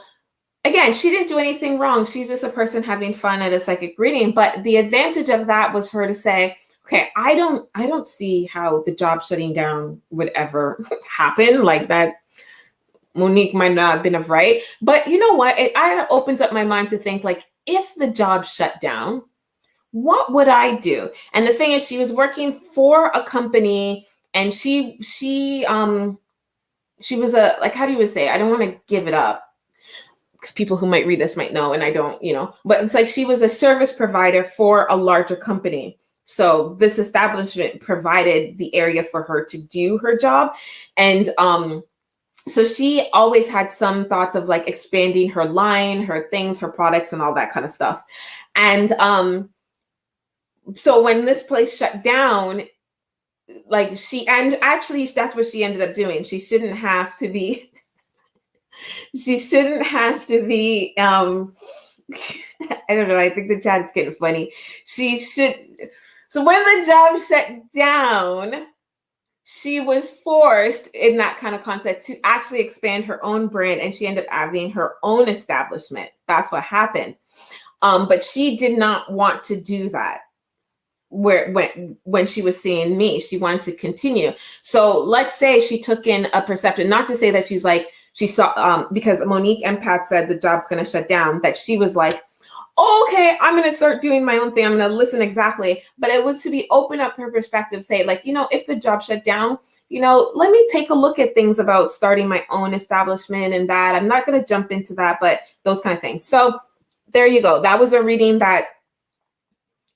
again, she didn't do anything wrong. She's just a person having fun at a psychic reading. But the advantage of that was her to say, okay, I don't see how the job shutting down would ever happen like that. Monique might not have been of right, but you know what? It opens up my mind to think, like, if the job shut down, what would I do? And the thing is, she was working for a company, and she was a, like, how do you say? I don't want to give it up because people who might read this might know, and I don't, but it's like she was a service provider for a larger company. So this establishment provided the area for her to do her job, and so she always had some thoughts of like expanding her line, her things, her products, and all that kind of stuff. And so when this place shut down, like and actually that's what she ended up doing. She shouldn't have to be, I don't know, I think the chat is getting funny. So when the job shut down, she was forced in that kind of concept to actually expand her own brand, and she ended up having her own establishment. That's what happened. But she did not want to do that when she was seeing me. She wanted to continue. So let's say she took in a perception, not to say that she's like, she saw, because MoniqueEmpath said the job's going to shut down, that she was like, okay, I'm going to start doing my own thing. I'm going to listen exactly. But it was to be open up her perspective, say like, if the job shut down, let me take a look at things about starting my own establishment and that. I'm not going to jump into that, but those kind of things. So there you go. That was a reading that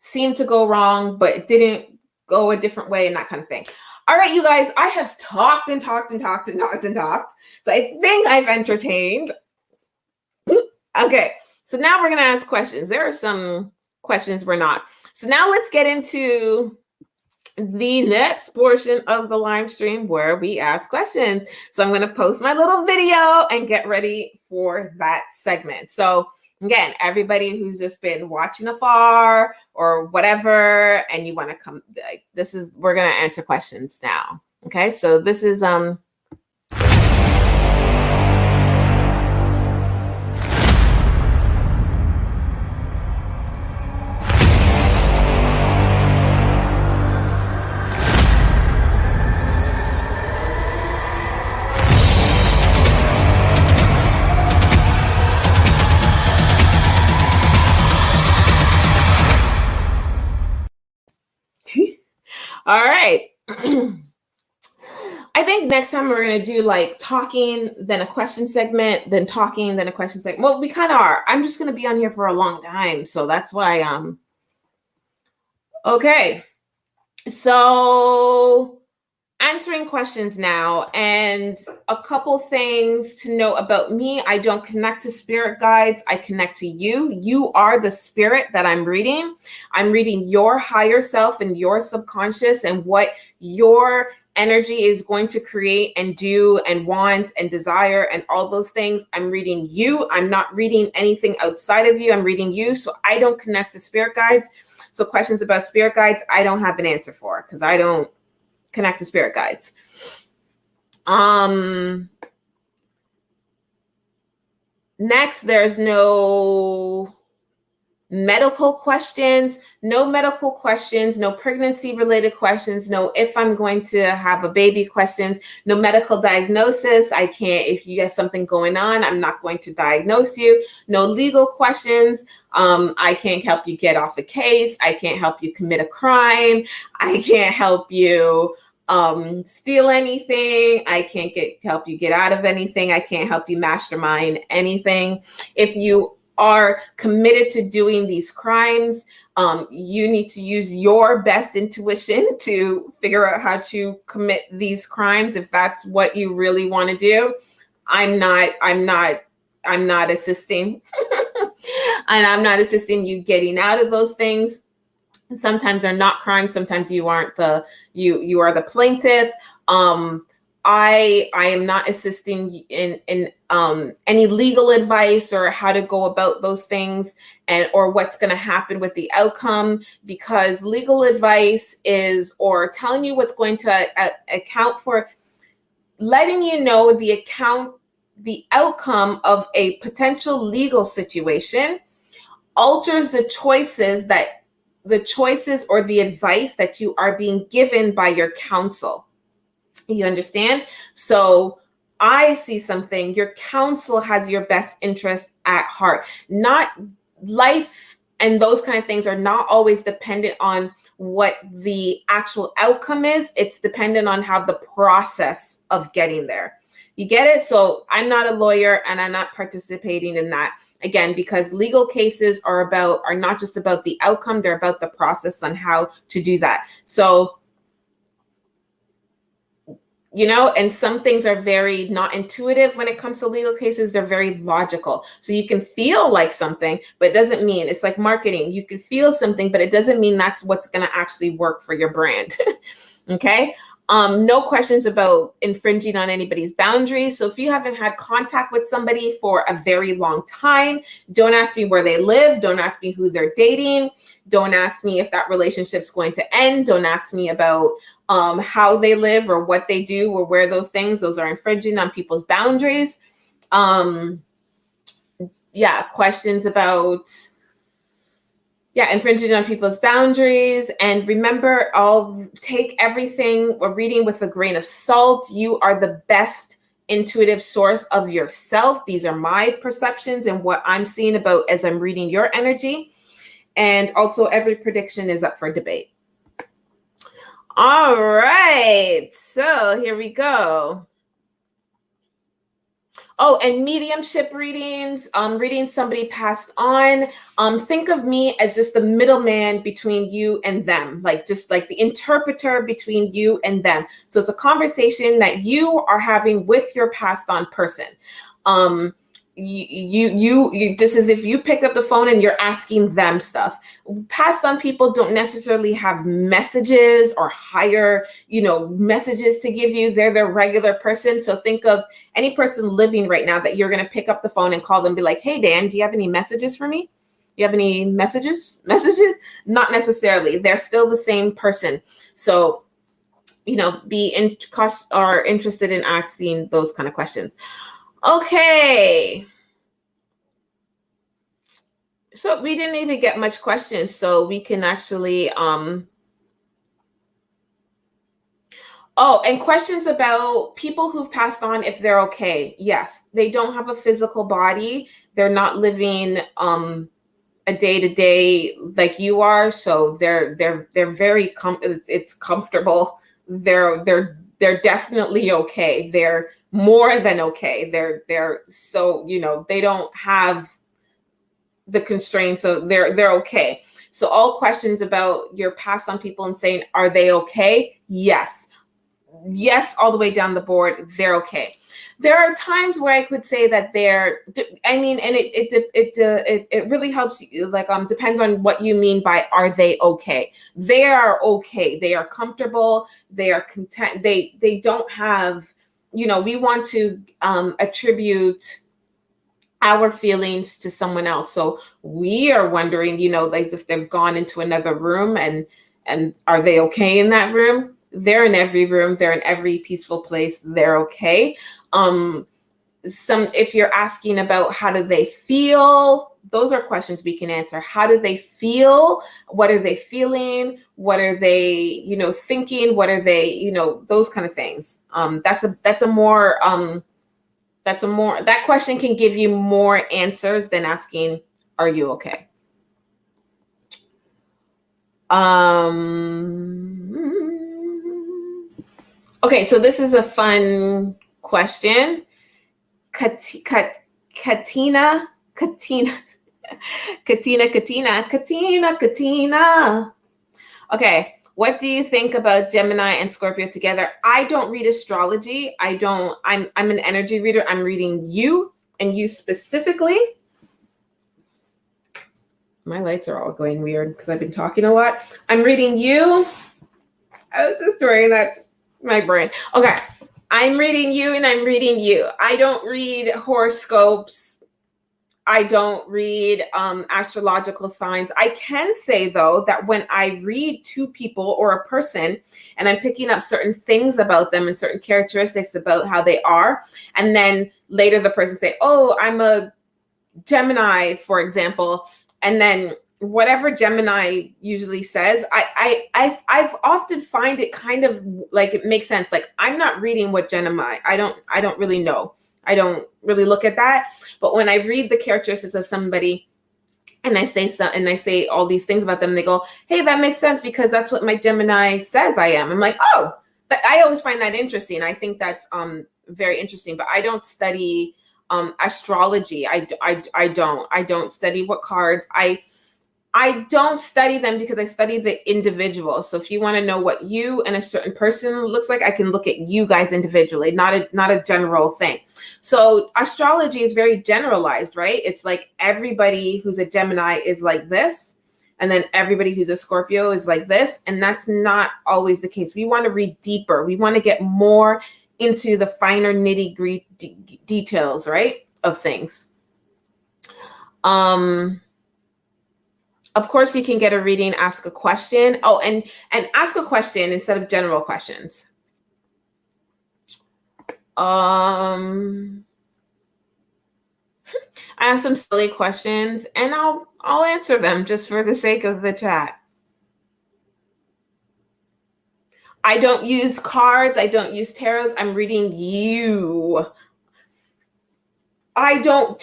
seemed to go wrong, but it didn't go a different way and that kind of thing. All right, you guys, I have talked and talked and talked and talked and talked. So I think I've entertained. Okay. So now we're going to ask questions. There are some questions we're not. So now let's get into the next portion of the live stream where we ask questions. So I'm going to post my little video and get ready for that segment. So again, everybody who's just been watching afar or whatever, and you want to come, like, we're going to answer questions now. Okay. So this is, all right. I think next time we're going to do like talking, then a question segment, then talking, then a question segment. Well, we kind of are. I'm just going to be on here for a long time. So that's why, okay. So answering questions now, and a couple things to know about me. I don't connect to spirit guides. I connect to you. You are the spirit that I'm reading. I'm reading your higher self and your subconscious and what your energy is going to create and do and want and desire and all those things. I'm reading you. I'm not reading anything outside of you. I'm reading you. So I don't connect to spirit guides. So questions about spirit guides, I don't have an answer for, because I don't connect to spirit guides. Next, there's no medical questions, no pregnancy related questions, no if I'm going to have a baby questions, no medical diagnosis. I can't, if you have something going on, I'm not going to diagnose you. No legal questions. I can't help you get off a case. I can't help you commit a crime. I can't help you steal anything. I can't help you get out of anything. I can't help you mastermind anything. If you are committed to doing these crimes, you need to use your best intuition to figure out how to commit these crimes. If that's what you really want to do, I'm not assisting and I'm not assisting you getting out of those things. Sometimes they're not crimes. Sometimes you aren't you are the plaintiff. I am not assisting in any legal advice or how to go about those things or what's going to happen with the outcome, because legal advice is, or telling you what's going to account for, letting you know the outcome of a potential legal situation alters the choices or the advice that you are being given by your counsel. You understand? So I see something, your counsel has your best interest at heart. Not life and those kind of things are not always dependent on what the actual outcome is. It's dependent on how the process of getting there. You get it? So I'm not a lawyer and I'm not participating in that. Again, because legal cases are not just about the outcome, they're about the process on how to do that. So, and some things are very not intuitive when it comes to legal cases. They're very logical. So you can feel like something, but it doesn't mean, it's like marketing. You can feel something, but it doesn't mean that's what's going to actually work for your brand. Okay. No questions about infringing on anybody's boundaries. So if you haven't had contact with somebody for a very long time, don't ask me where they live. Don't ask me who they're dating. Don't ask me if that relationship's going to end. Don't ask me about how they live or what they do or where those things. Those are infringing on people's boundaries. Questions about infringing on people's boundaries. And remember, I'll take everything we're reading with a grain of salt. You are the best intuitive source of yourself. These are my perceptions and what I'm seeing about as I'm reading your energy. And also every prediction is up for debate. All right, so here we go. Oh, and mediumship readings, reading somebody passed on. Think of me as just the middleman between you and them, just like the interpreter between you and them. So it's a conversation that you are having with your passed on person. You just as if you picked up the phone and you're asking them stuff. Passed on people don't necessarily have messages or higher, messages to give you. They're their regular person. So think of any person living right now that you're going to pick up the phone and call them, be like, hey, Dan, do you have any messages for me? Do you have any messages? Not necessarily. They're still the same person. So, be interested in asking those kind of questions. Okay. So we didn't even get much questions, so we can actually and questions about people who've passed on, if they're okay. Yes, they don't have a physical body. They're not living a day-to-day like you are, so they're very it's comfortable. They're definitely okay. They're more than okay. They're so, they don't have the constraints, so they're okay. So all questions about your passed on people and saying, are they okay? Yes. yes, all the way down the board, they're okay. There are times where I could say that it really helps you, like, depends on what you mean by are they okay. They are okay. They are comfortable. They are content. They don't have, we want to attribute our feelings to someone else. So we are wondering, like if they've gone into another room and are they okay in that room? They're in every room. They're in every peaceful place. They're okay. If you're asking about how do they feel, those are questions we can answer. How do they feel? What are they feeling? What are they, thinking? What are they, those kind of things. That question can give you more answers than asking, are you okay? Okay, so this is a fun question. Katina. Okay, what do you think about Gemini and Scorpio together? I don't read astrology. I'm an energy reader. I'm reading you and you specifically. My lights are all going weird because I've been talking a lot. I'm reading you. I was just doing that. My brain. Okay. I'm reading you and I'm reading you. I don't read horoscopes. I don't read astrological signs. I can say, though, that when I read to people or a person and I'm picking up certain things about them and certain characteristics about how they are, and then later the person say, oh, I'm a Gemini, for example, and then whatever Gemini usually says, I've often find it kind of like it makes sense. Like I'm not reading what Gemini. I don't really know. I don't really look at that. But when I read the characteristics of somebody and I say all these things about them, they go, hey, that makes sense because that's what my Gemini says I am. I'm like, oh, but I always find that interesting. I think that's very interesting, but I don't study astrology. I don't study what cards. I don't study them because I study the individual. So if you want to know what you and a certain person looks like, I can look at you guys individually, not a general thing. So astrology is very generalized, right? It's like everybody who's a Gemini is like this, and then everybody who's a Scorpio is like this, and that's not always the case. We want to read deeper. We want to get more into the finer nitty-gritty details, right, of things. Of course, you can get a reading, ask a question. Oh, and ask a question instead of general questions. I have some silly questions, and I'll answer them just for the sake of the chat. I don't use cards. I don't use tarots. I'm reading you. I don't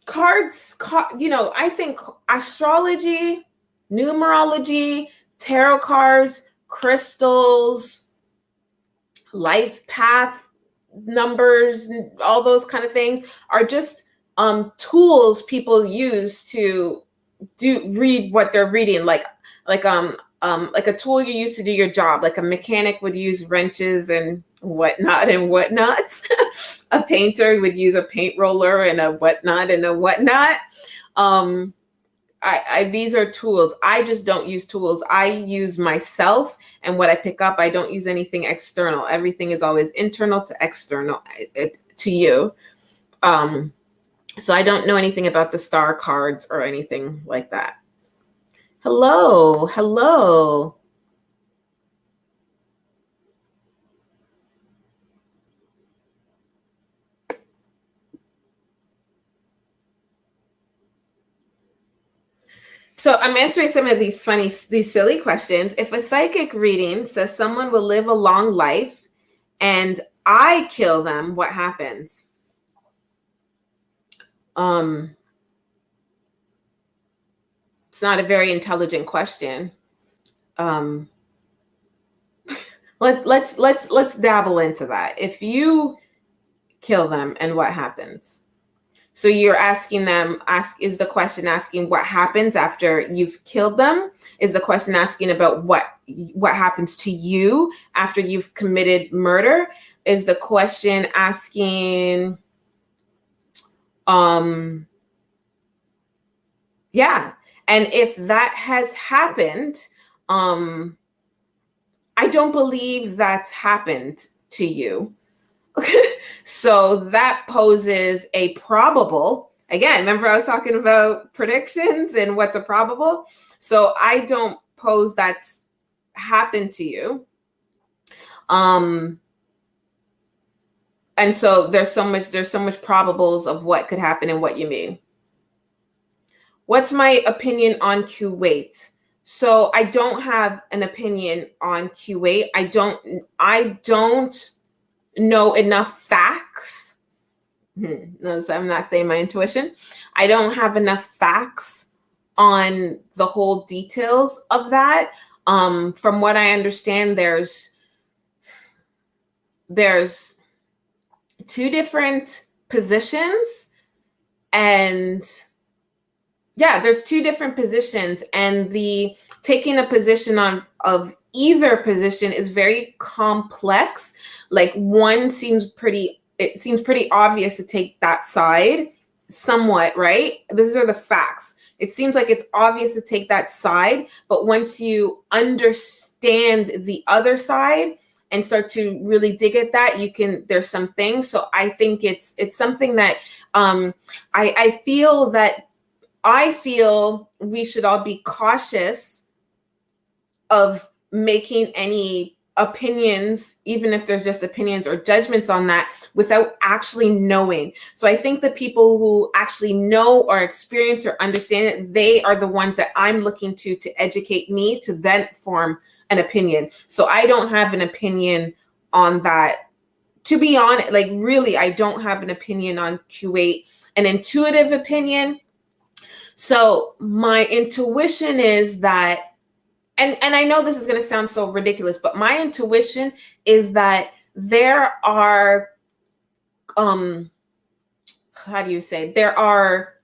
cards, I think astrology, numerology, tarot cards, crystals, life path numbers, all those kind of things are just tools people use to read what they're reading, like a tool you use to do your job. Like a mechanic would use wrenches and whatnot and whatnots. A painter would use a paint roller and a whatnot and a whatnot. These are tools. I just don't use tools. I use myself and what I pick up. I don't use anything external. Everything is always internal to external to you. So I don't know anything about the star cards or anything like that. Hello. So I'm answering some of these silly questions. If a psychic reading says someone will live a long life and I kill them, what happens? It's not a very intelligent question. Let's dabble into that. If you kill them, and what happens? So you're asking them, is the question asking what happens after you've killed them? Is the question asking about what happens to you after you've committed murder? Is the question asking, yeah. And if that has happened, I don't believe that's happened to you. So that poses a probable, again, remember I was talking about predictions and what's a probable? So I don't pose that's happened to you. And so there's so much probables of what could happen and what you mean. What's my opinion on Kuwait? So I don't have an opinion on Kuwait. I don't know enough facts. Notice I'm not saying my intuition. I don't have enough facts on the whole details of that. From what I understand, there's two different positions, and there's two different positions, and the taking a position of either position is very complex. Like one seems pretty obvious to take that side somewhat, right? These are the facts. It seems like it's obvious to take that side, but once you understand the other side and start to really dig at that, there's some things. So I think it's something that I feel we should all be cautious of making any opinions, even if they're just opinions or judgments on that, without actually knowing. So I think the people who actually know or experience or understand it, they are the ones that I'm looking to educate me to then form an opinion. So I don't have an opinion on that. To be honest, like really, I don't have an opinion on Kuwait, an intuitive opinion. So my intuition is that, and I know this is going to sound so ridiculous, but my intuition is that there are, how do you say? There are,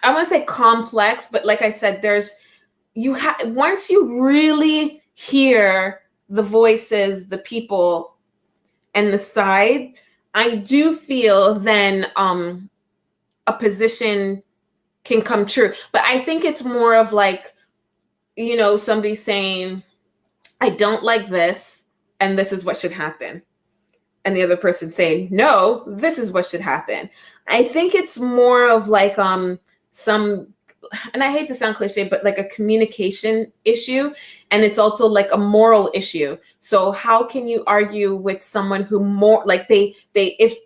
I want to say complex, but like I said, once you really hear the voices, the people, and the side, I do feel then a position can come true. But I think it's more of like, somebody saying, I don't like this, and this is what should happen. And the other person saying, no, this is what should happen. I think it's more of like some, and I hate to sound cliche, but like a communication issue. And it's also like a moral issue. So how can you argue with someone who more like if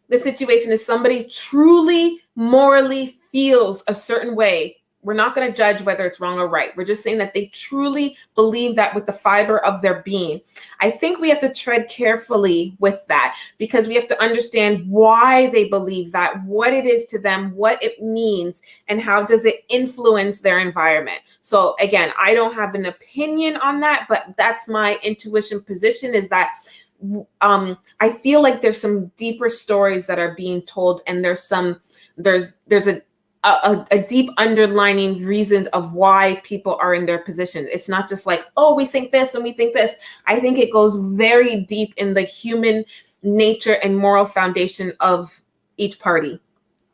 the situation is somebody truly morally feels a certain way, we're not going to judge whether it's wrong or right. We're just saying that they truly believe that with the fiber of their being. I think we have to tread carefully with that, because we have to understand why they believe that, what it is to them, what it means, and how does it influence their environment. So again, I don't have an opinion on that, but that's my intuition position, is that I feel like there's some deeper stories that are being told, and there's a deep underlining reason of why people are in their position. It's not just like, oh, we think this and we think this. I think it goes very deep in the human nature and moral foundation of each party.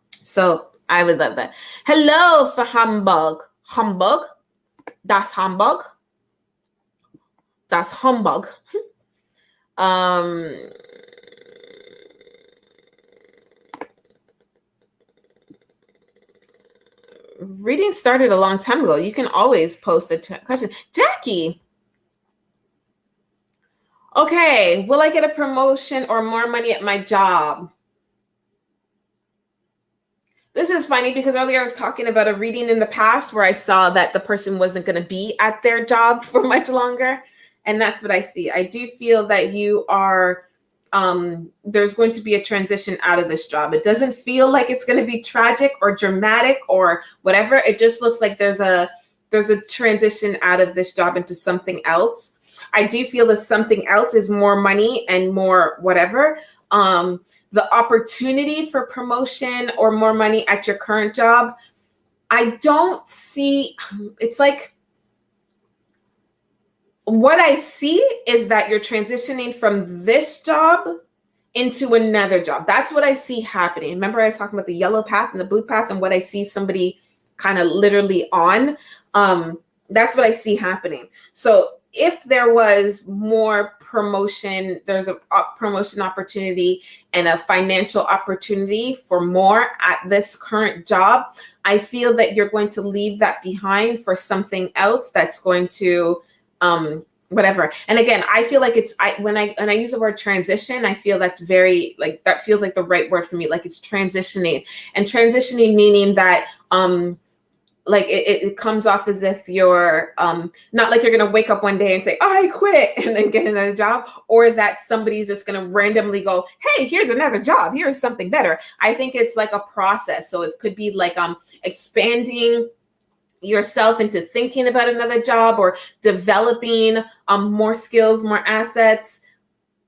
So I would love that. Hello for Hamburg. Hamburg. Das Hamburg. Das Humbug. Reading started a long time ago. You can always post a question. Jackie. Okay, will I get a promotion or more money at my job? This is funny because earlier I was talking about a reading in the past where I saw that the person wasn't going to be at their job for much longer. And that's what I see. I do feel that you are, there's going to be a transition out of this job. It doesn't feel like it's going to be tragic or dramatic or whatever. It just looks like there's a transition out of this job into something else. I do feel that something else is more money and more whatever. the opportunity for promotion or more money at your current job, I don't see, it's like, what I see is that you're transitioning from this job into another job. That's what I see happening. Remember I was talking about the yellow path and the blue path and what I see somebody kind of literally on? That's what I see happening. So if there was more promotion, there's a promotion opportunity and a financial opportunity for more at this current job, I feel that you're going to leave that behind for something else that's going to whatever. And again, I feel like when I use the word transition, I feel that's very, like, that feels like the right word for me. Like, it's transitioning, and transitioning meaning that like it comes off as if you're not like you're gonna wake up one day and say, oh, I quit, and then get another job, or that somebody's just gonna randomly go, hey, here's another job, here's something better. I think it's like a process. So it could be like expanding yourself into thinking about another job, or developing more skills, more assets,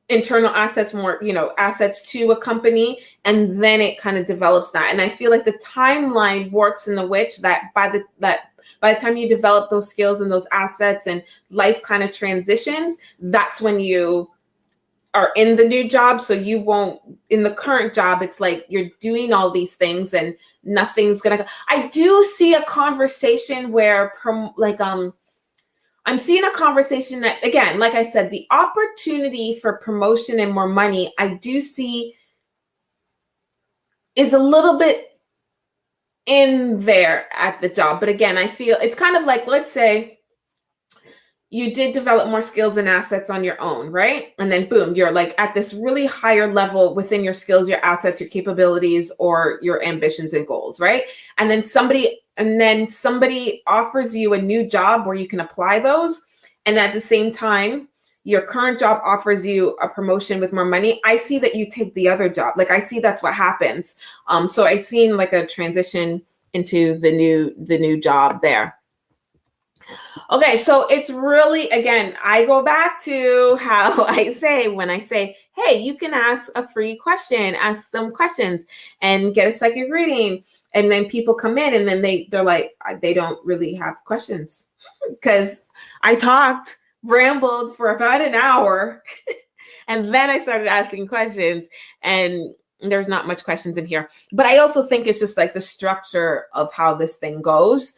internal assets, more, assets to a company, and then it kind of develops that. And I feel like the timeline works in the which that by the time you develop those skills and those assets and life kind of transitions, that's when you are in the new job. So you won't, in the current job, it's like you're doing all these things and nothing's gonna go. I do see a conversation where I'm seeing a conversation that, again, like I said, the opportunity for promotion and more money, I do see is a little bit in there at the job. But again, I feel it's kind of like, let's say you did develop more skills and assets on your own, right? And then boom, you're like at this really higher level within your skills, your assets, your capabilities, or your ambitions and goals, right? And then somebody offers you a new job where you can apply those. And at the same time, your current job offers you a promotion with more money. I see that you take the other job. Like, I see that's what happens. So I've seen like a transition into the new job there. Okay, so it's really, again, I go back to how I say, when I say, hey, you can ask a free question, ask some questions and get a psychic reading. And then people come in and then they're like, they don't really have questions because I rambled for about an hour and then I started asking questions, and there's not much questions in here. But I also think it's just like the structure of how this thing goes.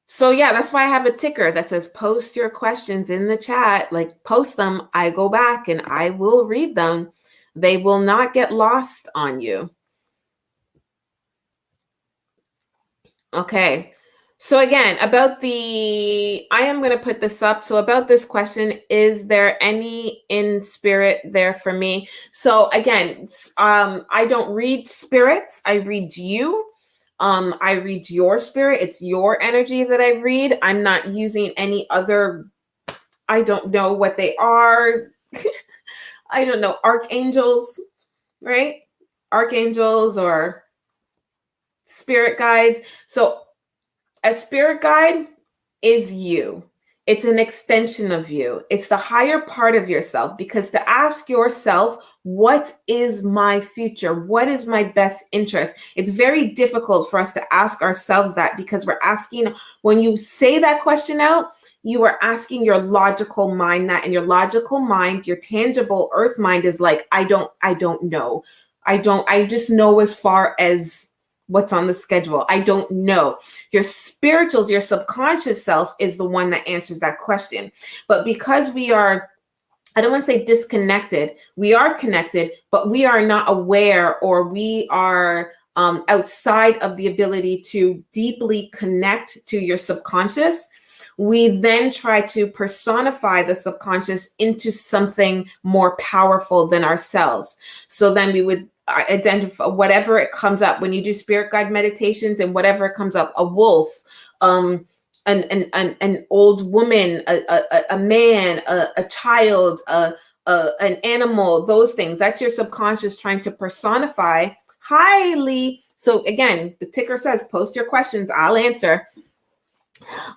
So yeah, that's why I have a ticker that says post your questions in the chat. Like, post them. I go back and I will read them. They will not get lost on you. Okay. So again, I am going to put this up. So about this question, is there any in spirit there for me? So again, I don't read spirits. I read you. I read your spirit. It's your energy that I read. I'm not using any other, I don't know what they are. I don't know, archangels, right? Archangels or spirit guides. So a spirit guide is you. It's an extension of you. It's the higher part of yourself, because to ask yourself, what is my future? What is my best interest? It's very difficult for us to ask ourselves that, because we're asking, when you say that question out, you are asking your logical mind that, and your logical mind, your tangible earth mind is like, I don't know. I just know as far as what's on the schedule. I don't know. Your spirituals, your subconscious self is the one that answers that question. But because we are, I don't want to say disconnected, we are connected, but we are not aware, or we are outside of the ability to deeply connect to your subconscious. We then try to personify the subconscious into something more powerful than ourselves. So then we would identify whatever it comes up when you do spirit guide meditations, and whatever it comes up, a wolf, an old woman, a man, a child, an animal, those things. That's your subconscious trying to personify highly. So again, the ticker says, post your questions, I'll answer.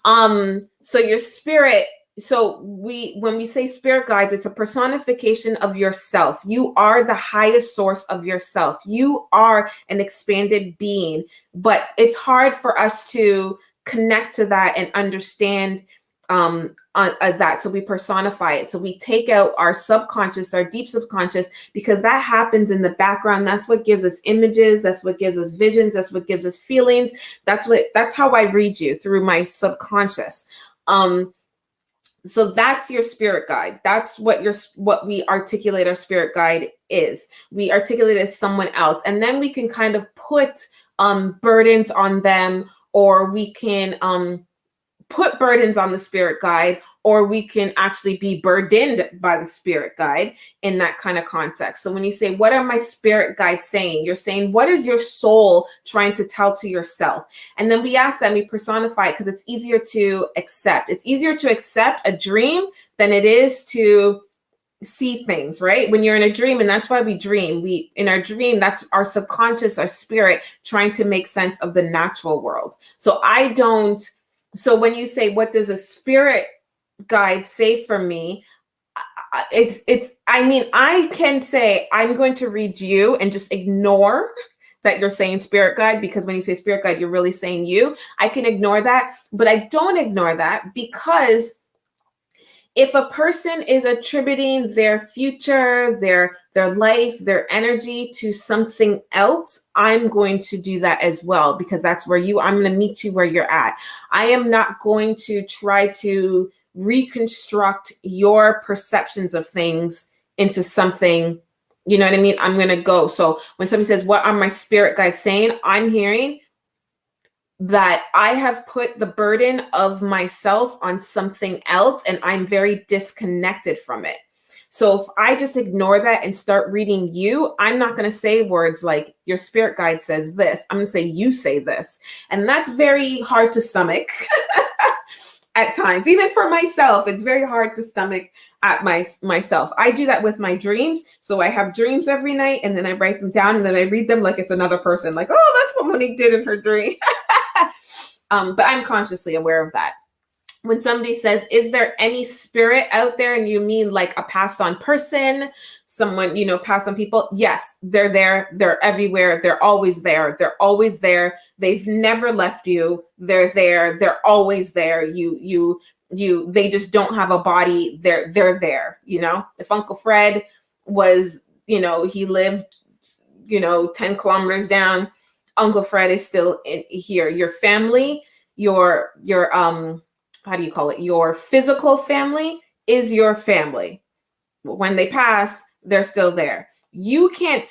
So your spirit so when we say spirit guides, it's a personification of yourself. You are the highest source of yourself. You are an expanded being, but it's hard for us to connect to that and understand that. So we personify it. So we take out our subconscious, our deep subconscious, because that happens in the background. That's what gives us images. That's what gives us visions. That's what gives us feelings. That's how I read you, through my subconscious. So that's your spirit guide. That's what we articulate our spirit guide is. We articulate it as someone else, and then we can kind of put burdens on them, or we can put burdens on the spirit guide, or we can actually be burdened by the spirit guide in that kind of context. So when you say, what are my spirit guides saying? You're saying, what is your soul trying to tell to yourself? And then we ask that, we personify it, because it's easier to accept. It's easier to accept a dream than it is to see things, right? When you're in a dream, and that's why we dream. In our dream, that's our subconscious, our spirit trying to make sense of the natural world. So when you say, what does a spirit guide say for me? I can say, I'm going to read you and just ignore that you're saying spirit guide, because when you say spirit guide, you're really saying you. I can ignore that, but I don't ignore that, because if a person is attributing their future, their life, their energy to something else, I'm going to do that as well, because that's where I'm going to meet you where you're at. I am not going to try to reconstruct your perceptions of things into something, you know what I mean? I'm going to go. So when somebody says, what are my spirit guides saying? I'm hearing that I have put the burden of myself on something else, and I'm very disconnected from it. So if I just ignore that and start reading you, I'm not going to say words like, your spirit guide says this. I'm going to say, you say this. And that's very hard to stomach at times. Even for myself, it's very hard to stomach at myself. I do that with my dreams. So I have dreams every night, and then I write them down, and then I read them like it's another person. Like, oh, that's what Monique did in her dream. But I'm consciously aware of that. When somebody says, is there any spirit out there? And you mean like a passed on person, someone, passed on people? Yes, they're there. They're everywhere. They're always there. They're always there. They've never left you. They're there. They're always there. They just don't have a body. They're there. If Uncle Fred was, he lived, 10 kilometers down, Uncle Fred is still here. Your family, your how do you call it? Your physical family is your family. When they pass, they're still there. We can't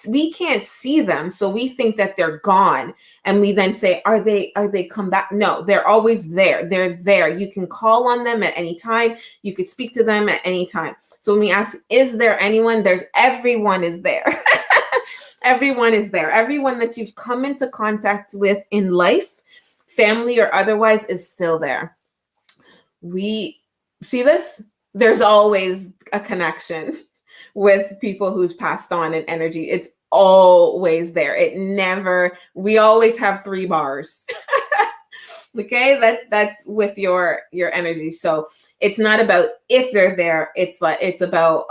see them, so we think that they're gone, and we then say, are they come back? No, they're always there. They're there. You can call on them at any time. You could speak to them at any time. So when we ask, is there anyone? Everyone is there. Everyone is there. Everyone that you've come into contact with in life, family or otherwise, is still there. We see this. There's always a connection with people who's passed on in energy. It's always there. We always have 3 bars. Okay, that's with your energy. So it's not about if they're there. It's about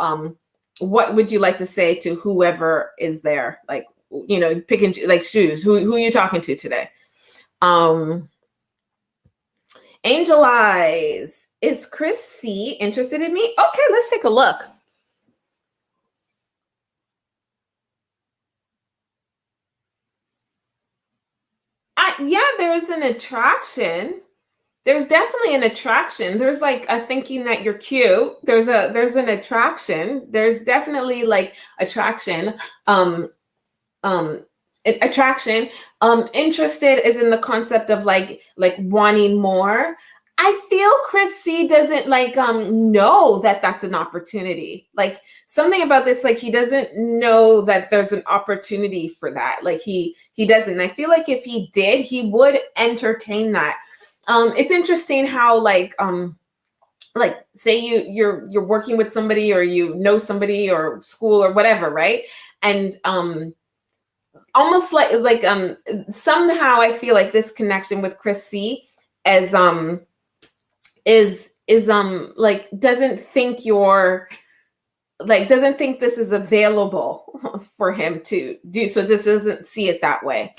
what would you like to say to whoever is there? Like, picking like shoes. Who are you talking to today? Angel Eyes. Is Chris C interested in me? Okay, let's take a look. Yeah, there's an attraction. There's definitely an attraction. There's like a thinking that you're cute. There's an attraction. There's definitely like attraction. Attraction. Interested is in the concept of like wanting more. I feel Chris C doesn't know that that's an opportunity. Like something about this, like he doesn't know that there's an opportunity for that. Like he doesn't. I feel like if he did, he would entertain that. It's interesting how say you're working with somebody, or somebody, or school or whatever, right? And almost like somehow I feel like this connection with Chris C is like doesn't think this is available for him to do. So this doesn't see it that way.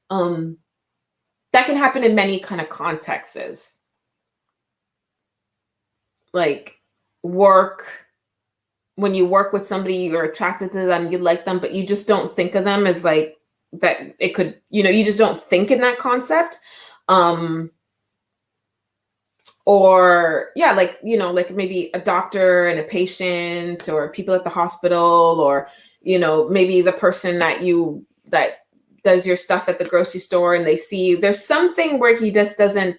That can happen in many kind of contexts. Like work, when you work with somebody, you're attracted to them, you like them, but you just don't think of them as like that. It could, you just don't think in that concept. Or yeah, like, like maybe a doctor and a patient, or people at the hospital, or, maybe the person that does your stuff at the grocery store, and they see you. There's something where he just doesn't,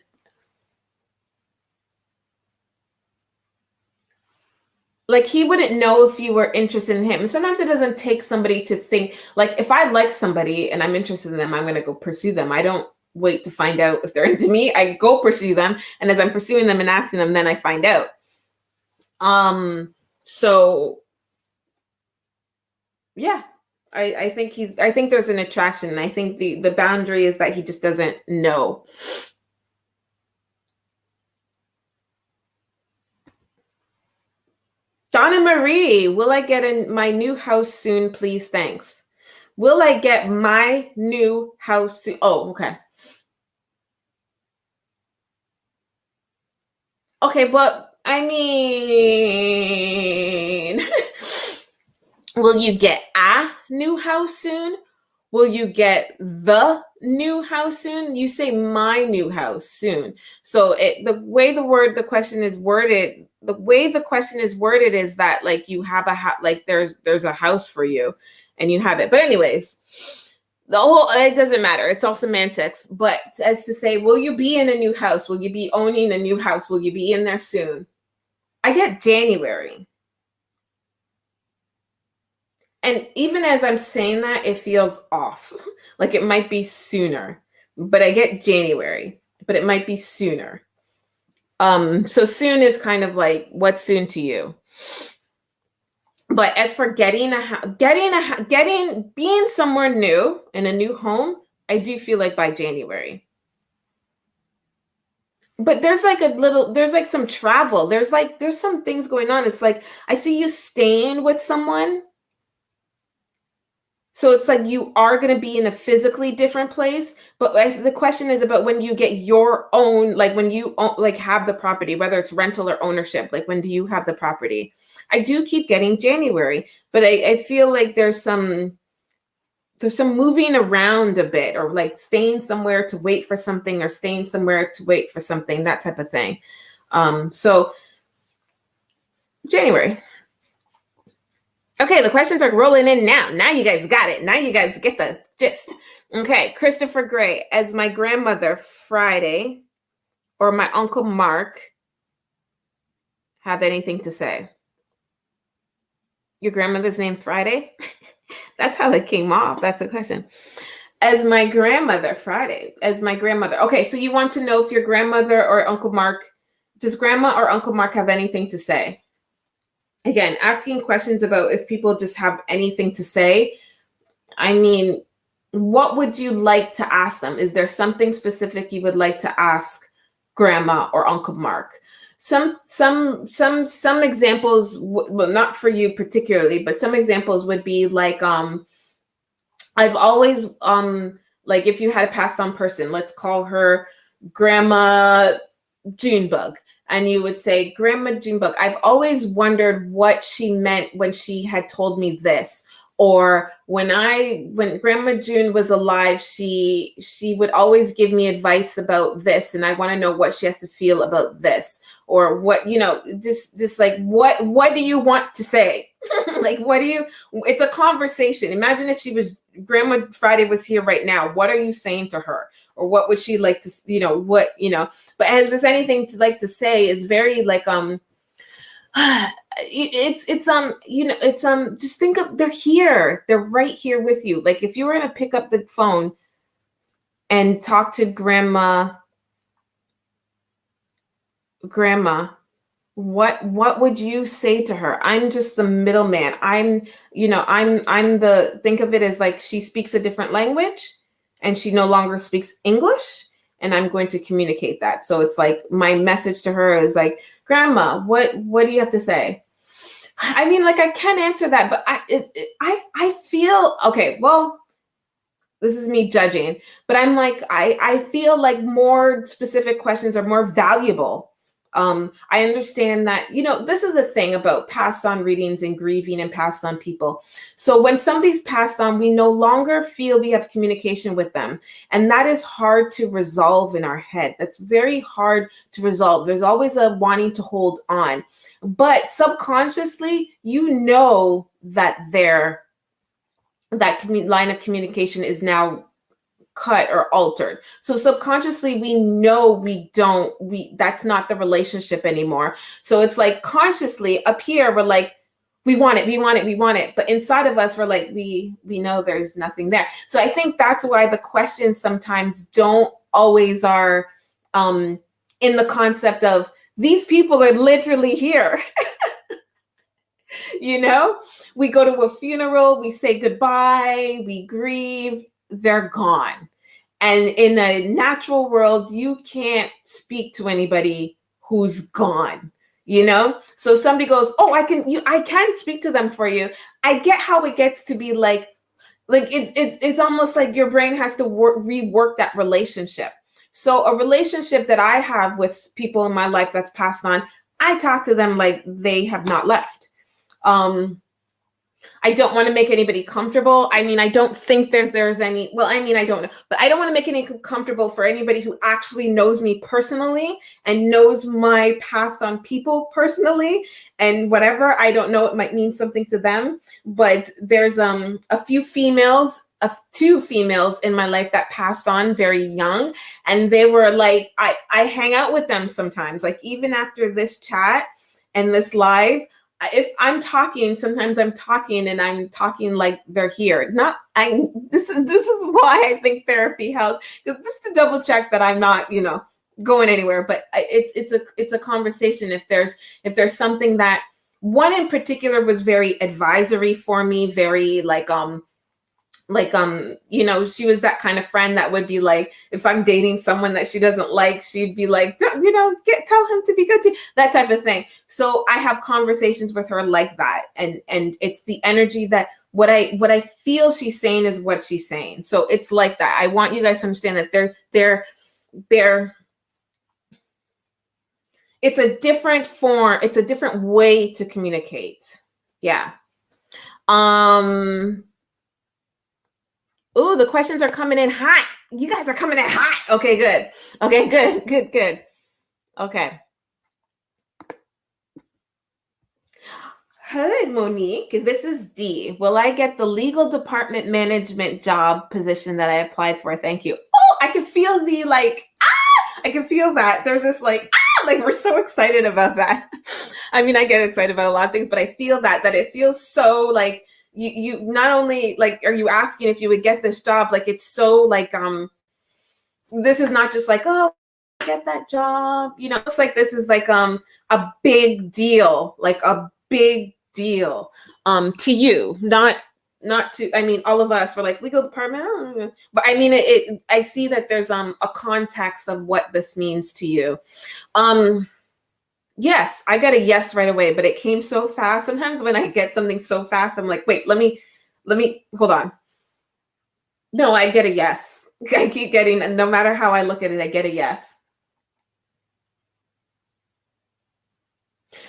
like, he wouldn't know if you were interested in him. And sometimes it doesn't take somebody to think, like, if I like somebody and I'm interested in them, I'm going to go pursue them. I don't wait to find out if they're into me. I go pursue them. And as I'm pursuing them and asking them, then I find out. So yeah, I think there's an attraction. And I think the boundary is that he just doesn't know. Donna Marie, will I get in my new house soon, please? Thanks. Will I get my new house soon? Oh, okay. Okay, but I mean, will you get a new house soon? Will you get the new house soon? You say my new house soon. So the way the question is worded is that like you have like there's a house for you and you have it. But anyways, it doesn't matter. It's all semantics. But as to say, will you be in a new house? Will you be owning a new house? Will you be in there soon? I get January. And even as I'm saying that, it feels off. Like it might be sooner, but I get January, but it might be sooner. So soon is kind of like, what's soon to you? But as for being somewhere new in a new home, I do feel like by January. But there's like some travel. There's some things going on. It's like, I see you staying with someone. So it's like you are going to be in a physically different place. But the question is about when you get your own, like when you like have the property, whether it's rental or ownership, like when do you have the property? I do keep getting January, but I feel like there's some moving around a bit, or like staying somewhere to wait for something, or staying somewhere to wait for something, that type of thing. So January. Okay, the questions are rolling in now. Now you guys got it. Now you guys get the gist. Okay, Christopher Gray, as my grandmother Friday or my Uncle Mark have anything to say? Your grandmother's name Friday? That's how it came off. That's the question. As my grandmother Friday, as my grandmother. Okay, so you want to know if your grandmother or Uncle Mark, does grandma or Uncle Mark have anything to say? Again, asking questions about if people just have anything to say. I mean, what would you like to ask them? Is there something specific you would like to ask grandma or Uncle Mark? Some examples, well, not for you particularly, but some examples would be like, I've always, like if you had a passed on person, let's call her Grandma Junebug. And you would say, Grandma Junebug, I've always wondered what she meant when she had told me this. Or when Grandma June was alive, she would always give me advice about this. And I want to know what she has to feel about this. Or what, just like, what do you want to say? Like, it's a conversation. Imagine if Grandma Friday was here right now. What are you saying to her? Or what would she like to, but has just anything to like to say is very like, just think of, they're here. They're right here with you. Like if you were going to pick up the phone and talk to grandma, what would you say to her? I'm just the middleman. Think of it as like she speaks a different language and she no longer speaks English, and I'm going to communicate that. So it's like my message to her is like, Grandma, what do you have to say? I mean, like, I can answer that, but I feel, okay, well, this is me judging, but I'm like, I feel like more specific questions are more valuable. I understand that, this is a thing about passed on readings and grieving and passed on people. So when somebody's passed on, we no longer feel we have communication with them. And that is hard to resolve in our head. That's very hard to resolve. There's always a wanting to hold on. But subconsciously, that line of communication is now cut or altered. So subconsciously we know that's not the relationship anymore. So it's like consciously up here we're like, we want it. But inside of us we're like, we know there's nothing there. So I think that's why the questions sometimes don't always are in the concept of these people are literally here. We go to a funeral, we say goodbye, we grieve, they're gone. And in a natural world, you can't speak to anybody who's gone, So somebody goes, oh, I can speak to them for you. I get how it gets to be like it's almost like your brain has to rework that relationship. So a relationship that I have with people in my life that's passed on, I talk to them like they have not left. I don't want to make anybody comfortable. I mean, I don't think there's any, well, I mean, I don't know, but I don't want to make any comfortable for anybody who actually knows me personally and knows my past on people personally and whatever. I don't know, it might mean something to them, but there's two females in my life that passed on very young. And they were like, I hang out with them sometimes, like even after this chat and this live, if I'm talking, sometimes I'm talking and I'm talking like they're here. This is why I think therapy helps, because just to double check that I'm not, going anywhere. But it's a conversation. If there's something that one in particular was very advisory for me, very she was that kind of friend that would be like, if I'm dating someone that she doesn't like, she'd be like, tell him to be good to you, that type of thing. So I have conversations with her like that. And it's the energy that what I feel she's saying is what she's saying. So it's like that. I want you guys to understand that they're it's a different form. It's a different way to communicate. Yeah. Oh, the questions are coming in hot. You guys are coming in hot. Okay, good. Okay, good. Okay. Hi, Monique. This is D. Will I get the legal department management job position that I applied for? Thank you. Oh, I can feel I can feel that. There's this like we're so excited about that. I mean, I get excited about a lot of things, but I feel that it feels so like, you not only like, are you asking if you would get this job? Like, it's so like, this is not just like, oh, get that job. It's like, this is like, a big deal, to you, not to, I mean, all of us were like legal department, but I mean, I see that there's, a context of what this means to you. Yes, I got a yes right away, but it came so fast. Sometimes when I get something so fast, I'm like, wait, let me hold on. No, I get a yes. I keep getting, no matter how I look at it, I get a yes.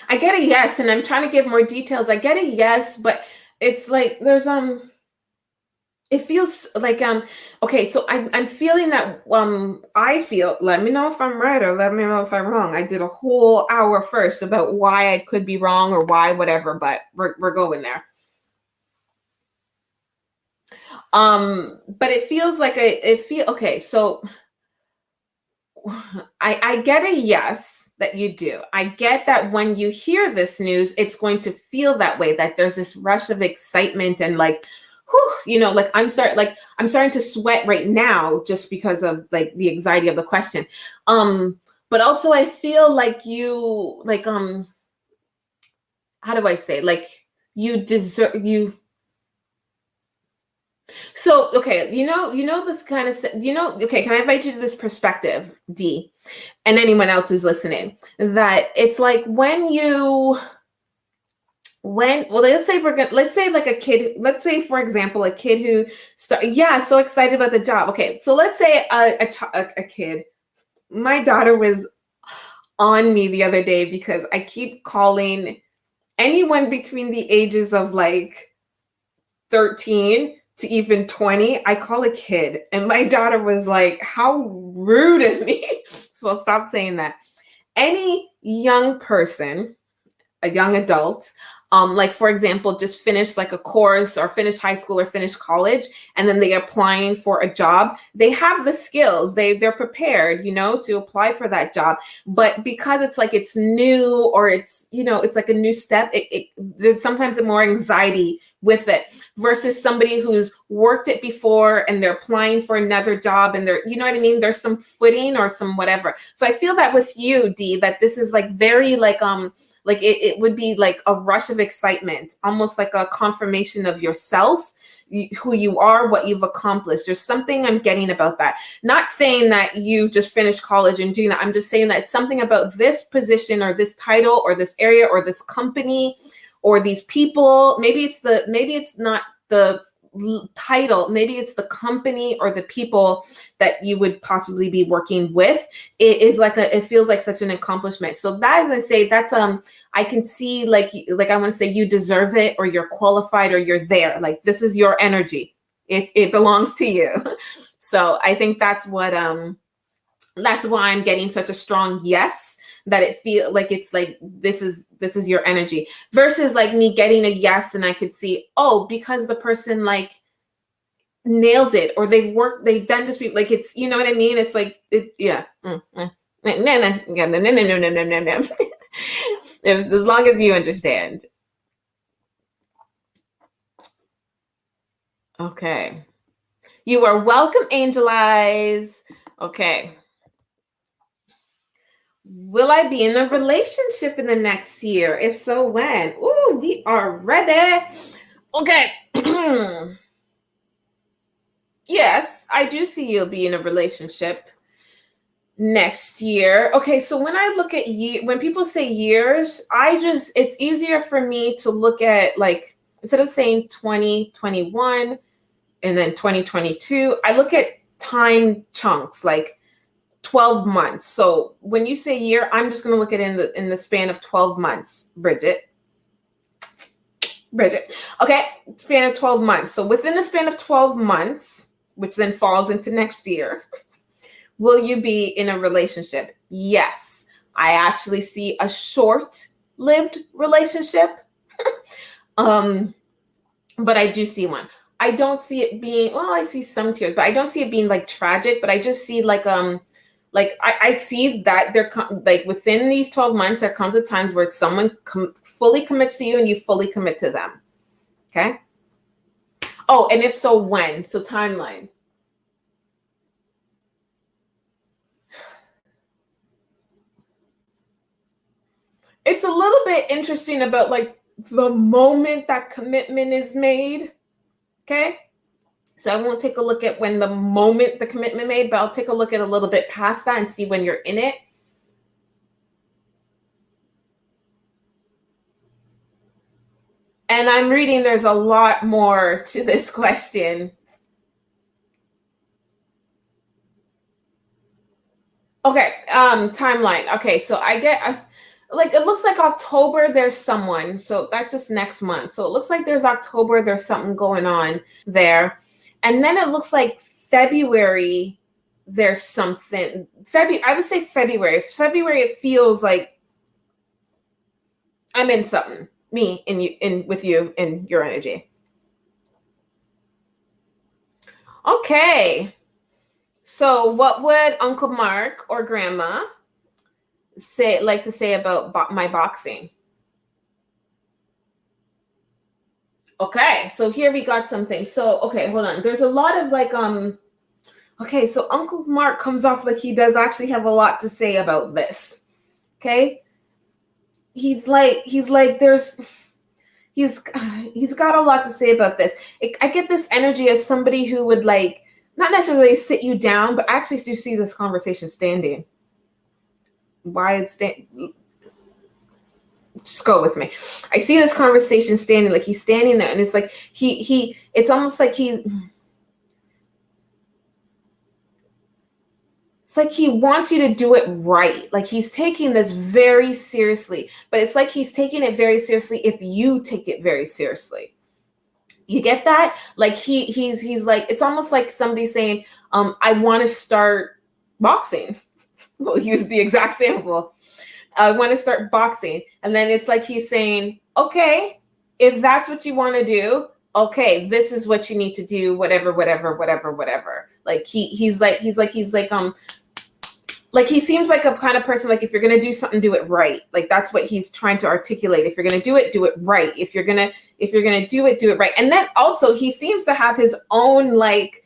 I get a yes, and I'm trying to give more details. I get a yes, but it's like there's it feels like okay, so I'm feeling that I feel, let me know if I'm right or let me know if I'm wrong. I did a whole hour first about why I could be wrong or why whatever, but we're going there. But it feels like okay, so I get a yes that you do. I get that when you hear this news, it's going to feel that way, that there's this rush of excitement and like, whew, like I'm starting to sweat right now just because of like the anxiety of the question. But also I feel like you like, how do I say, like you deserve, So, okay, this kind of, okay, can I invite you to this perspective, D, and anyone else who's listening, that it's like well, let's say like a kid, let's say, for example, a kid who so excited about the job. Okay, so let's say a kid, my daughter was on me the other day because I keep calling anyone between the ages of like 13 to even 20, I call a kid. And my daughter was like, how rude of me. So I'll stop saying that. Any young person, a young adult, like for example, just finished like a course or finished high school or finished college, and then they're applying for a job. They have the skills. They're prepared, to apply for that job. But because it's like it's new, or it's it's like a new step, there's sometimes more anxiety with it versus somebody who's worked it before and they're applying for another job and they're, what I mean? There's some footing or some whatever. So I feel that with you, D, that this is like very like it would be like a rush of excitement, almost like a confirmation of yourself, who you are, what you've accomplished. There's something I'm getting about that. Not saying that you just finished college and doing that. I'm just saying that it's something about this position or this title or this area or this company or these people. Maybe it's not the title, maybe it's the company or the people that you would possibly be working with. It feels like such an accomplishment. So that, as I say, that's I can see like I want to say you deserve it, or you're qualified, or you're there. Like this is your energy. It belongs to you. So I think that's why I'm getting such a strong yes, that it feel like it's like this is your energy, versus like me getting a yes and I could see, oh, because the person like nailed it, or they've done this, like it's, you know what I mean? It's like yeah. No. As long as you understand. Okay. You are welcome, Angel Eyes. Okay. Will I be in a relationship in the next year? If so, when? Ooh, we are ready. Okay. Yes, I do see you'll be in a relationship next year. Okay, so when I look at when people say years, it's easier for me to look at, like, instead of saying 2021 and then 2022, I look at time chunks, like 12 months. So when you say year, I'm just going to look at it in the span of 12 months, Bridget. Okay, span of 12 months. So within the span of 12 months, which then falls into next year, will you be in a relationship? Yes. I actually see a short-lived relationship. But I do see one. I don't see it being, well, I see some tears, but I don't see it being like tragic, but I just see like I see that like within these 12 months, there comes a times where someone fully commits to you and you fully commit to them. Okay. Oh, and if so, when? So timeline. It's a little bit interesting about like the moment that commitment is made. Okay. So I won't take a look at when the moment the commitment made, but I'll take a look at a little bit past that and see when you're in it. And I'm reading there's a lot more to this question. Okay, timeline. Okay, so I get like, it looks like October there's someone. So that's just next month. So it looks like there's October, there's something going on there. And then it looks like February there's something. I would say February. February, it feels like I'm in something. Me and you, with you and your energy. Okay. So what would Uncle Mark or Grandma like to say about my boxing? Okay, so here we got something. So okay, hold on. There's a lot of like okay, so Uncle Mark comes off like he does actually have a lot to say about this. Okay? He's like he's got a lot to say about this. I get this energy as somebody who would like not necessarily sit you down, but actually do see this conversation standing. Why it's just go with me. I see this conversation standing, like he's standing there, and it's like it's almost like it's like he wants you to do it right. Like he's taking this very seriously, but it's like he's taking it very seriously if you take it very seriously. You get that? Like he's like, it's almost like somebody saying, I want to start boxing. We'll use the exact sample. I want to start boxing. And then it's like he's saying, okay, if that's what you want to do, okay, this is what you need to do, whatever. Like he's like he seems like a kind of person, like if you're going to do something, do it right. Like that's what he's trying to articulate. If you're going to do it right. If you're going to do it right. And then also he seems to have his own, like,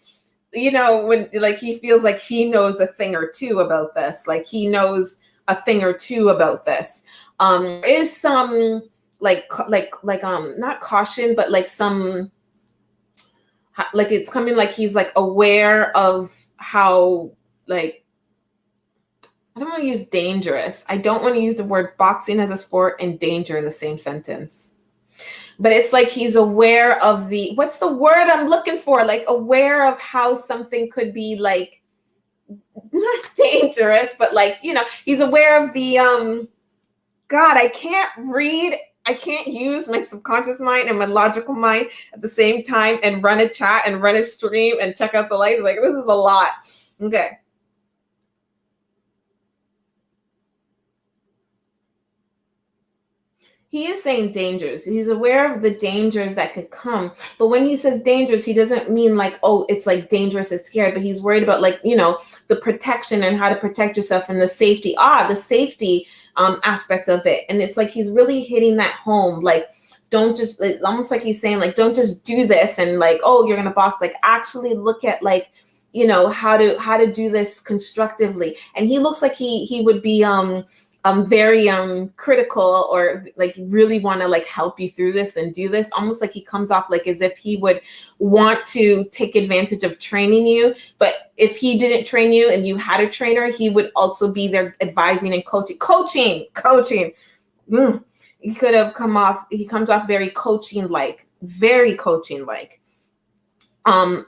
you know, when like he feels like he knows a thing or two about this, like he knows a thing or two about this. Is some like not caution, but like some, like it's coming, like he's like aware of how, like, I don't want to use dangerous. I don't want to use the word boxing as a sport and danger in the same sentence. But it's like he's aware of the, what's the word I'm looking for? Like aware of how something could be like, not dangerous, but like, you know, he's aware of the, God, I can't use my subconscious mind and my logical mind at the same time and run a chat and run a stream and check out the lights. Like, this is a lot. Okay. He is saying dangers. He's aware of the dangers that could come. But when he says dangers, he doesn't mean like, oh, it's like dangerous, it's scary, but he's worried about, like, you know, the protection and how to protect yourself and the safety. The safety aspect of it. And it's like he's really hitting that home. Like, don't just, it's almost like he's saying, like, don't just do this and like, oh, you're gonna box. Like, actually look at, like, you know, how to do this constructively. And he looks like he would be very critical, or like really want to like help you through this and do this. Almost like he comes off like as if he would want to take advantage of training you. But if he didn't train you and you had a trainer, he would also be there advising and coaching. He comes off very coaching like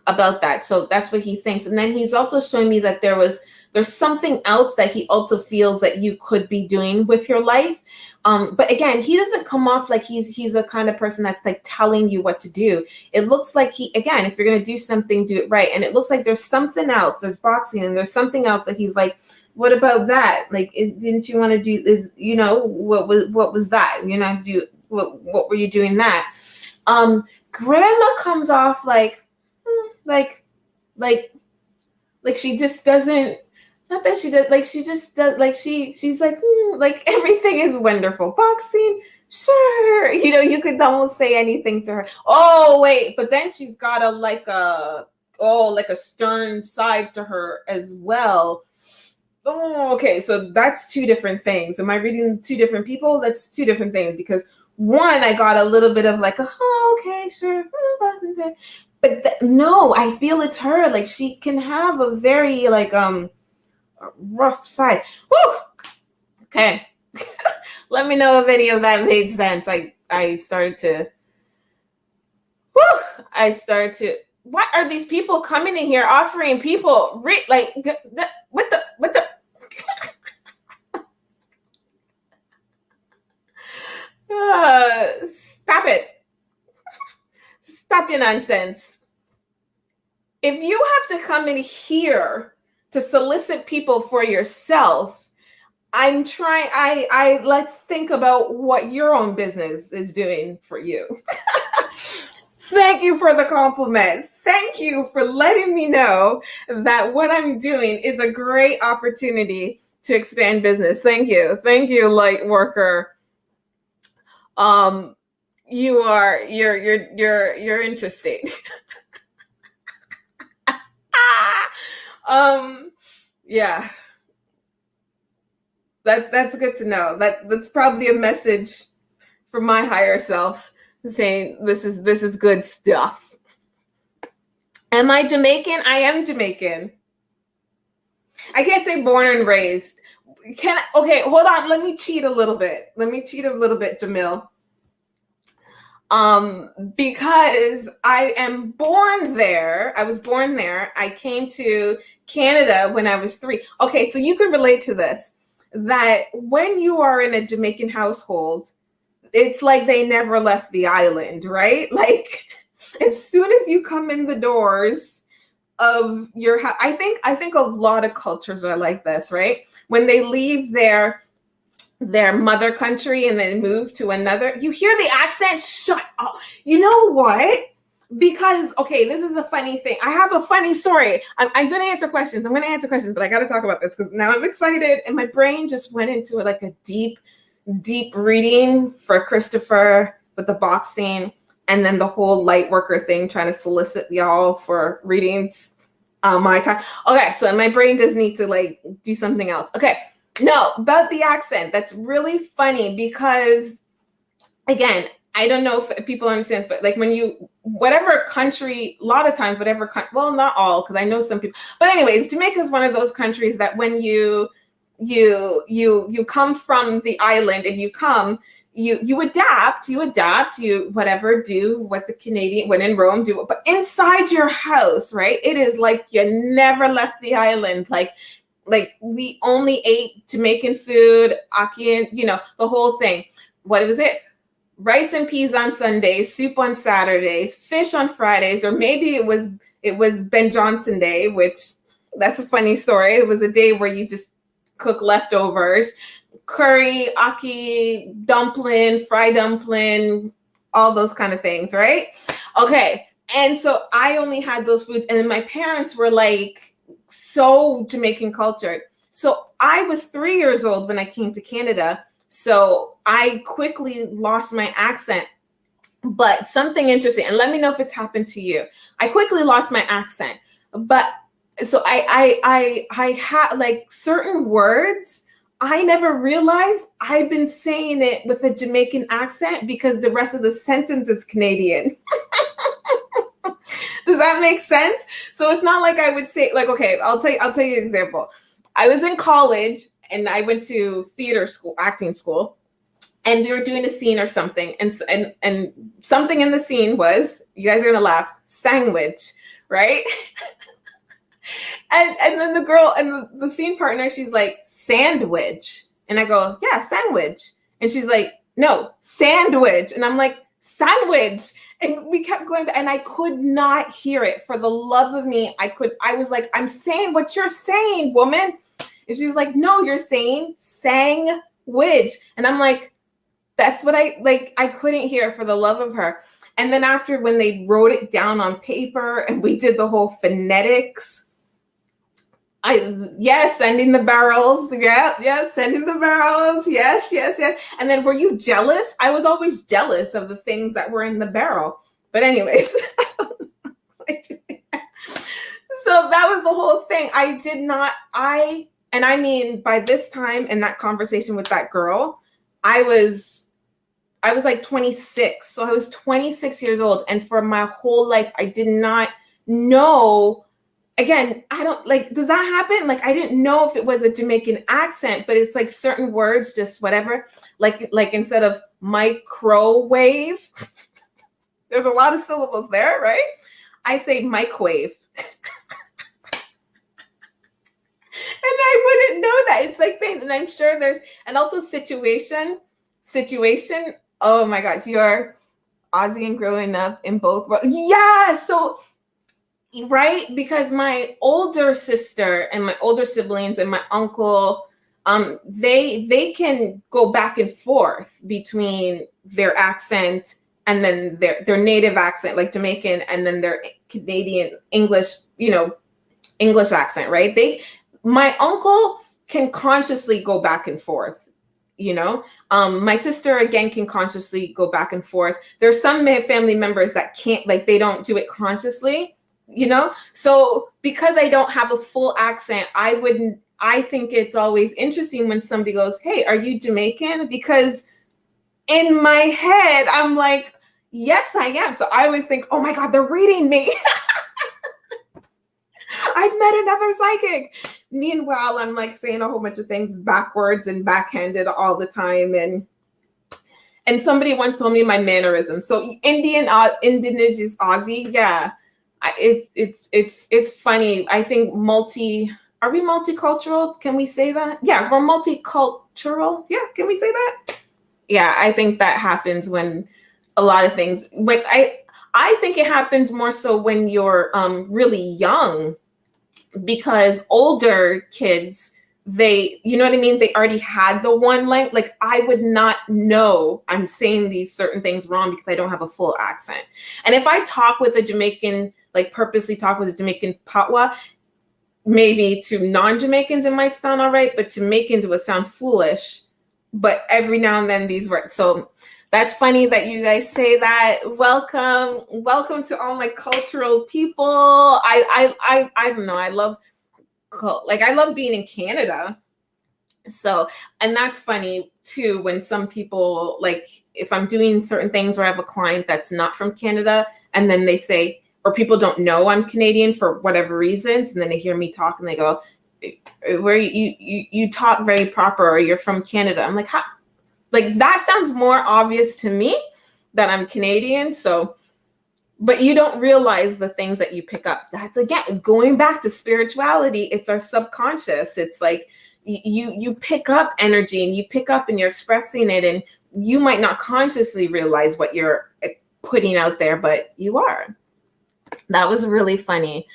about that. So that's what he thinks. And then he's also showing me that there's something else that he also feels that you could be doing with your life. But again, he doesn't come off like he's a kind of person that's like telling you what to do. It looks like again, if you're going to do something, do it right. And it looks like there's something else. There's boxing and there's something else that he's like, what about that? Like, didn't you want to do, you know, what was that? You know, what were you doing that? Grandma comes off like she just doesn't, not that she does, like she just does, like she's like, like everything is wonderful. Boxing, sure. You know, you could almost say anything to her. Oh, wait, but then she's got like a stern side to her as well. Oh, okay, so that's two different things. Am I reading two different people? That's two different things, because one, I got a little bit of like, oh, okay, sure. But no, I feel it's her. Like she can have a very like rough side. Woo! Okay. Let me know if any of that made sense. I started to, what are these people coming in here offering people what the stop it. Stop your nonsense. If you have to come in here to solicit people for yourself, let's think about what your own business is doing for you. Thank you for the compliment. Thank you for letting me know that what I'm doing is a great opportunity to expand business. Thank you. Thank you, light worker. You're interesting. Yeah. That's good to know. That's probably a message from my higher self saying this is good stuff. Am I Jamaican? I am Jamaican. I can't say born and raised. Okay, hold on. Let me cheat a little bit. Jamil. Because I am born there. I was born there. I came to Canada when I was 3. Okay, so you can relate to this. That when you are in a Jamaican household, it's like they never left the island, right? Like as soon as you come in the doors of your house, I think a lot of cultures are like this, right? When they leave their mother country and then move to another, you hear the accent. Shut up. You know what? Because, okay, this is a funny thing. I have a funny story. I'm going to answer questions. But I got to talk about this because now I'm excited. And my brain just went into like a deep reading for Christopher with the boxing and then the whole light worker thing, trying to solicit y'all for readings on my time. Okay, so my brain does need to like do something else. Okay. No, about the accent. That's really funny because, again, I don't know if people understand, but like when you, whatever country, a lot of times, well, not all, because I know some people, but anyways, Jamaica is one of those countries that when you come from the island and you adapt, you whatever, do what the Canadian, when in Rome, do, but inside your house, right? It is like you never left the island. Like we only ate Jamaican food, Ackee, the whole thing. What was it? Rice and peas on Sundays, soup on Saturdays, fish on Fridays, or maybe it was Ben Johnson Day, which that's a funny story. It was a day where you just cook leftovers, curry, Ackee, dumpling, fried dumpling, all those kind of things, right? Okay. And so I only had those foods. And then my parents were like, so Jamaican cultured. So I was 3 years old when I came to Canada. So I quickly lost my accent. But something interesting, and let me know if it's happened to you. I quickly lost my accent. But so I had like certain words, I never realized I've been saying it with a Jamaican accent because the rest of the sentence is Canadian. Does that make sense? So it's not like I would say, like, okay, I'll tell you an example. I was in college and I went to theater school, acting school, and we were doing a scene or something. And something in the scene was, you guys are gonna laugh, sandwich, right? and then the girl and the scene partner, she's like, sandwich. And I go, yeah, sandwich. And she's like, no, sandwich. And I'm like, sandwich. And we kept going, and I could not hear it for the love of me. I was like, I'm saying what you're saying, woman. And she's like, no, you're saying sang-widge. And I'm like, that's what I couldn't hear it for the love of her. And then after, when they wrote it down on paper and we did the whole phonetics, sending the barrels. Yeah, sending the barrels. Yes. And then were you jealous? I was always jealous of the things that were in the barrel. But anyways, so that was the whole thing. I mean, by this time in that conversation with that girl, I was like 26. So I was 26 years old. And for my whole life, I did not know. Again, I don't like, does that happen? Like, I didn't know if it was a Jamaican accent, but it's like certain words, just whatever, like instead of microwave, there's a lot of syllables there, right? I say microwave. And I wouldn't know that. It's like things, and I'm sure and also situation. Oh my gosh, you're Aussie and growing up in both worlds. Yeah, so right, because my older sister and my older siblings and my uncle, they can go back and forth between their accent and then their native accent, like Jamaican, and then their Canadian English, English accent, right? My uncle can consciously go back and forth. My sister again can consciously go back and forth. There's some family members that can't, like, they don't do it consciously. So because I don't have a full accent, I think it's always interesting when somebody goes, hey, are you Jamaican? Because in my head, I'm like, Yes, I am. So I always think, oh my God, they're reading me. I've met another psychic. Meanwhile, I'm like saying a whole bunch of things backwards and backhanded all the time. And somebody once told me my mannerisms. So indigenous Aussie, yeah. It's funny. I think are we multicultural? Can we say that? Yeah, we're multicultural. Yeah, can we say that? Yeah, I think that happens when a lot of things. When I think it happens more so when you're really young, because older kids, they, you know what I mean, they already had the one language. Like, I would not know I'm saying these certain things wrong because I don't have a full accent. And if I talk with a Jamaican, like purposely talk with a Jamaican patois, maybe to non-Jamaicans it might sound all right, but Jamaicans it would sound foolish. But every now and then these words. So that's funny that you guys say that. Welcome to all my cultural people. I don't know. I love being in Canada. So, and that's funny too, when some people, like, if I'm doing certain things or I have a client that's not from Canada, and then they say, or people don't know I'm Canadian for whatever reasons, and then they hear me talk and they go, where you talk very proper, or you're from Canada. I'm like, how? Like, that sounds more obvious to me that I'm Canadian. So, but you don't realize the things that you pick up. That's, again, going back to spirituality. It's our subconscious. It's like you pick up energy, and you pick up and you're expressing it, and you might not consciously realize what you're putting out there, but you are. That was really funny.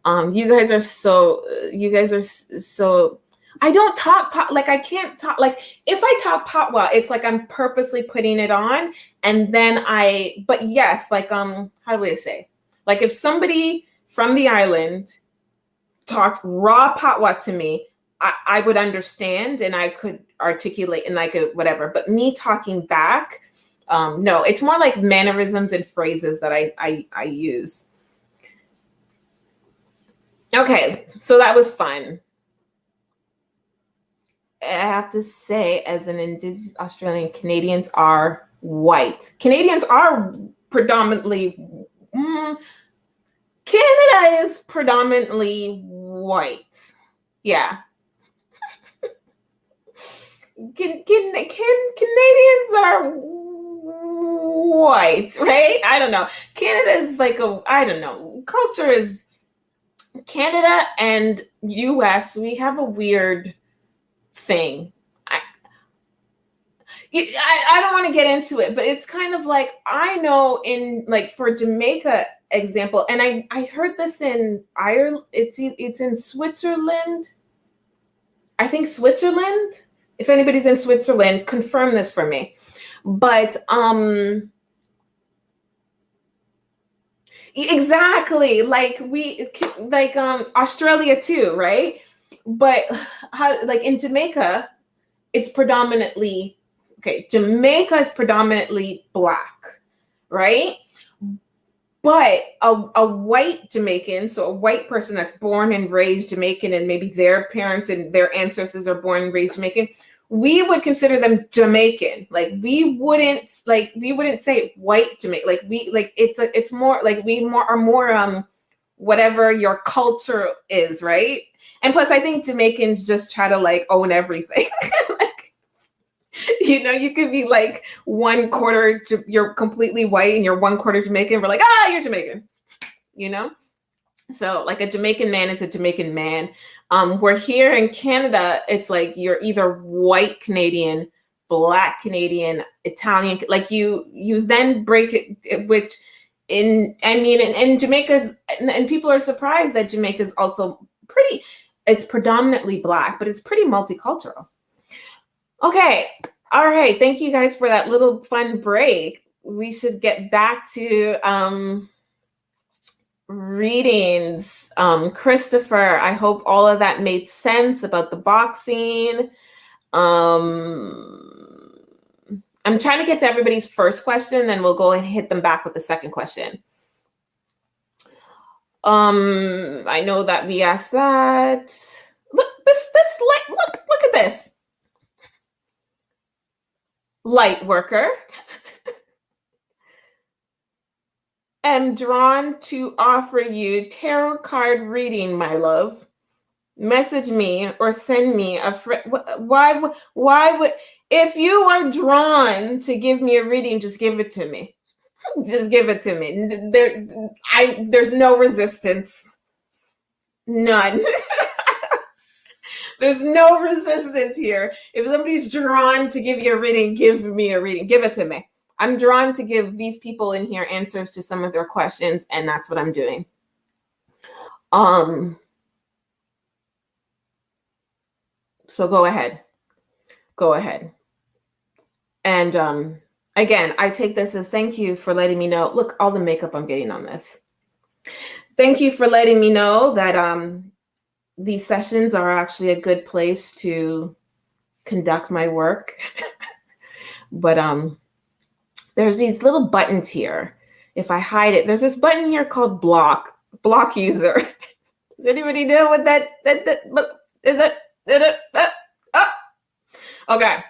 You guys are so I don't talk like, I can't talk, like, if I talk patois, it's like I'm purposely putting it on, and then but yes, like, how do I say? Like, if somebody from the island talked raw patois to me, I would understand, and I could articulate, and I could whatever. But me talking back, no, it's more like mannerisms and phrases that I use. Okay, so that was fun. I have to say, as an Indigenous Australian, Canadians are white. Canadians are predominantly, Canada is predominantly white. Yeah. Canadians are white, right? I don't know. Canada is like I don't know. Culture is Canada and US. We have a weird thing. I don't want to get into it, but it's kind of like, I know in, like, for Jamaica example, and I heard this in Ireland. It's in Switzerland. I think Switzerland. If anybody's in Switzerland, confirm this for me. But exactly, like Australia too, right? But how, like, in Jamaica, it's predominantly, okay, Jamaica is predominantly Black, right? But a white Jamaican, so a white person that's born and raised Jamaican, and maybe their parents and their ancestors are born and raised Jamaican, we would consider them Jamaican. Like, we wouldn't say white Jamaican. Like, it's more like are more whatever your culture is, right? And plus, I think Jamaicans just try to, like, own everything. Like, you could be like one quarter, you're completely white, and you're one quarter Jamaican. We're like, you're Jamaican, So, like, a Jamaican man is a Jamaican man. We're here in Canada, it's like you're either white Canadian, Black Canadian, Italian. Like, you then break it, which in Jamaica, and people are surprised that Jamaica is also it's predominantly Black, but it's pretty multicultural. Okay. All right. Thank you guys for that little fun break. We should get back to readings. Christopher, I hope all of that made sense about the boxing. I'm trying to get to everybody's first question, then we'll go and hit them back with the second question. I know that we asked that. Look, look at this. Light worker. am drawn to offer you tarot card reading, my love. Message me or send me a friend. Why would, if you are drawn to give me a reading, just give it to me. Just give it to me. There's no resistance. None. There's no resistance here. If somebody's drawn to give you a reading, give me a reading. Give it to me. I'm drawn to give these people in here answers to some of their questions, and that's what I'm doing. So go ahead. Go ahead. And again, I take this as thank you for letting me know. Look, all the makeup I'm getting on this. Thank you for letting me know that these sessions are actually a good place to conduct my work. But there's these little buttons here. If I hide it, there's this button here called block user. Does anybody know what that is? Okay.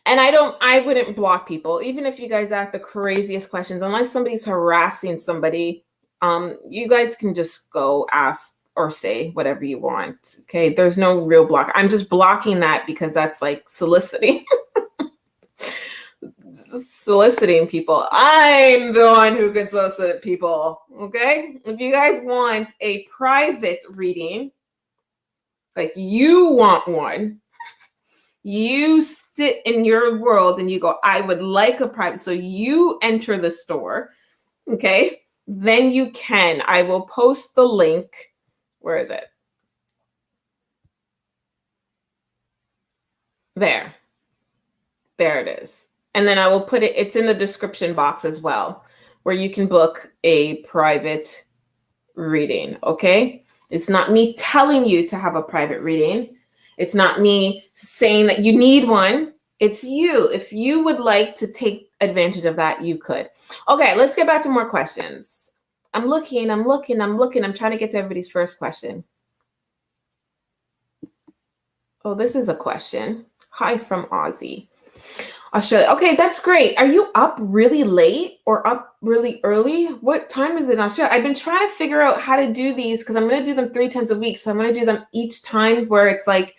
And I wouldn't block people, even if you guys ask the craziest questions, unless somebody's harassing somebody. You guys can just go ask or say whatever you want. Okay. There's no real block. I'm just blocking that because that's like soliciting. Soliciting people. I'm the one who can solicit people. Okay. If you guys want a private reading, like you want one, you sit in your world and you go, I would like a private. So you enter the store. Okay. Then you can. I will post the link. Where is it? There. There it is. And then I will put it, it's in the description box as well, where you can book a private reading. Okay. It's not me telling you to have a private reading. It's not me saying that you need one. It's you. If you would like to take advantage of that, you could. Okay, let's get back to more questions. I'm looking. I'm trying to get to everybody's first question. Oh, this is a question. Hi from Aussie, Australia. Okay, that's great. Are you up really late or up really early? What time is it in Australia? I've been trying to figure out how to do these because I'm going to do them 3 times a week. So I'm going to do them each time where it's like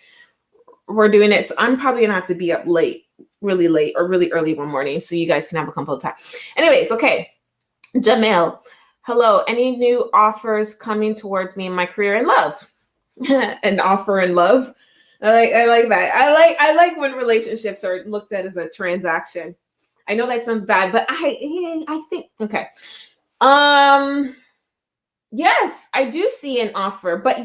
we're doing it. So I'm probably going to have to be up late, really late or really early one morning so you guys can have a couple of time. Anyways, okay. Jamil, hello. Any new offers coming towards me in my career and love? An offer in love? I like that. I like when relationships are looked at as a transaction. I know that sounds bad, but I think okay. Yes, I do see an offer, but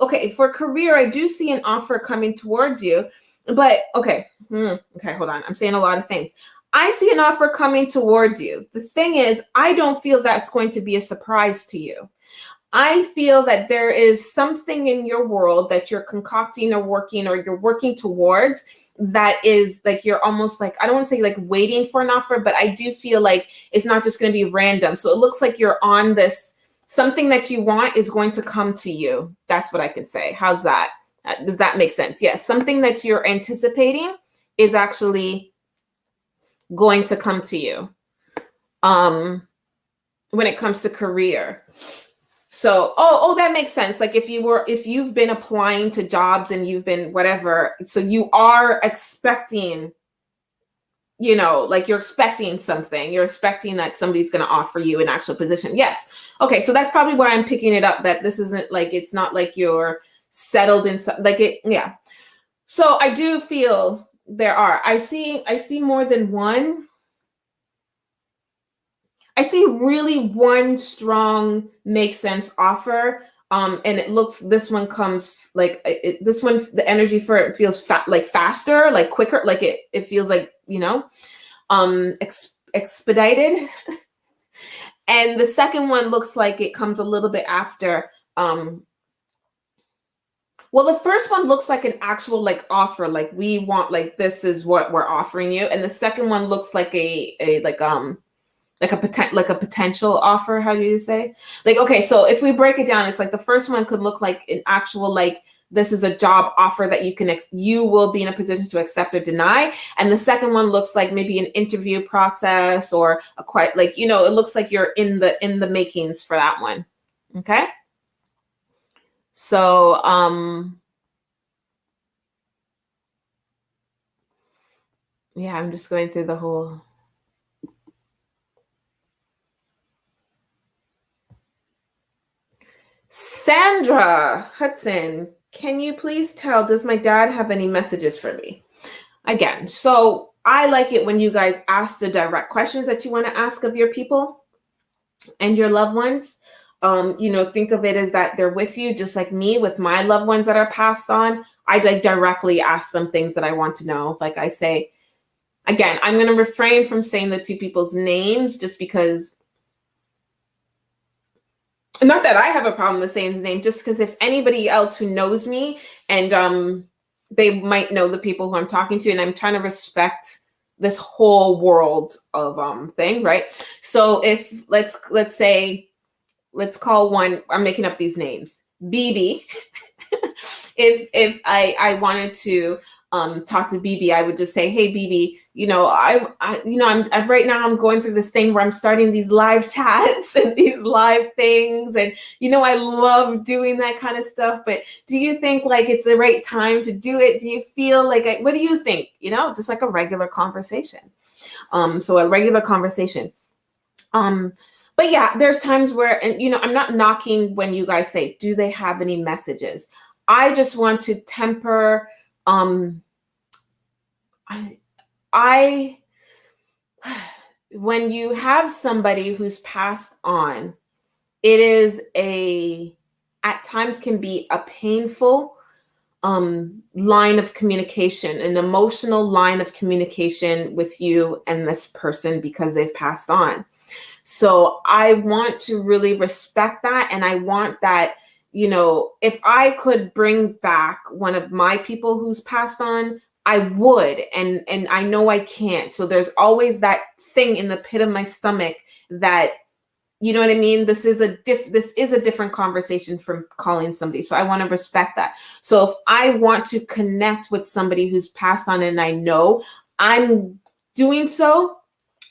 okay, for career, I do see an offer coming towards you, but okay. Okay, hold on. I'm saying a lot of things. I see an offer coming towards you. The thing is, I don't feel that's going to be a surprise to you. I feel that there is something in your world that you're concocting or you're working towards that is like, you're almost like, I don't want to say like waiting for an offer, but I do feel like it's not just going to be random. So it looks like you're on this, something that you want is going to come to you. That's what I can say. How's that? Does that make sense? Yes. Something that you're anticipating is actually going to come to you. When it comes to career. So, that makes sense. Like if you've been applying to jobs and you've been whatever, so you are expecting, like you're expecting something, you're expecting that somebody's going to offer you an actual position. Yes. Okay. So that's probably why I'm picking it up, that this isn't like, it's not like you're settled in something like it. Yeah. So I do feel I see more than one. I see really one strong make sense offer. And it looks, this one comes like this one, the energy for it feels faster, like quicker, like it feels like, expedited. And the second one looks like it comes a little bit after. Well, the first one looks like an actual like offer, like we want, like this is what we're offering you. And the second one looks like a potential offer. How do you say? Like, okay, so if we break it down, it's like the first one could look like an actual, like this is a job offer that you will be in a position to accept or deny. And the second one looks like maybe an interview process or a quite like, it looks like you're in the makings for that one. Okay. So, yeah, I'm just going through the whole. Sandra Hudson, can you please tell, does my dad have any messages for me? Again, so I like it when you guys ask the direct questions that you want to ask of your people and your loved ones. Think of it as that they're with you, just like me with my loved ones that are passed on. I like directly ask them things that I want to know. Like I say, again, I'm going to refrain from saying the two people's names just because, not that I have a problem with saying his name, just because if anybody else who knows me and they might know the people who I'm talking to, and I'm trying to respect this whole world of thing, right? So if let's call one, I'm making up these names, BB. if I wanted to talk to BB, I would just say, hey BB, I'm right now I'm going through this thing where I'm starting these live chats and these live things, and I love doing that kind of stuff, but do you think like it's the right time to do it? Do you feel like what do you think? Just like a regular conversation. So a regular conversation. But yeah, there's times where, and I'm not knocking when you guys say, do they have any messages? I just want to temper I when you have somebody who's passed on, it is at times can be a painful line of communication, an emotional line of communication with you and this person because they've passed on. So I want to really respect that. And I want that, if I could bring back one of my people who's passed on, I would, and I know I can't. So there's always that thing in the pit of my stomach that, you know what I mean? This is a different conversation from calling somebody. So I want to respect that. So if I want to connect with somebody who's passed on and I know I'm doing so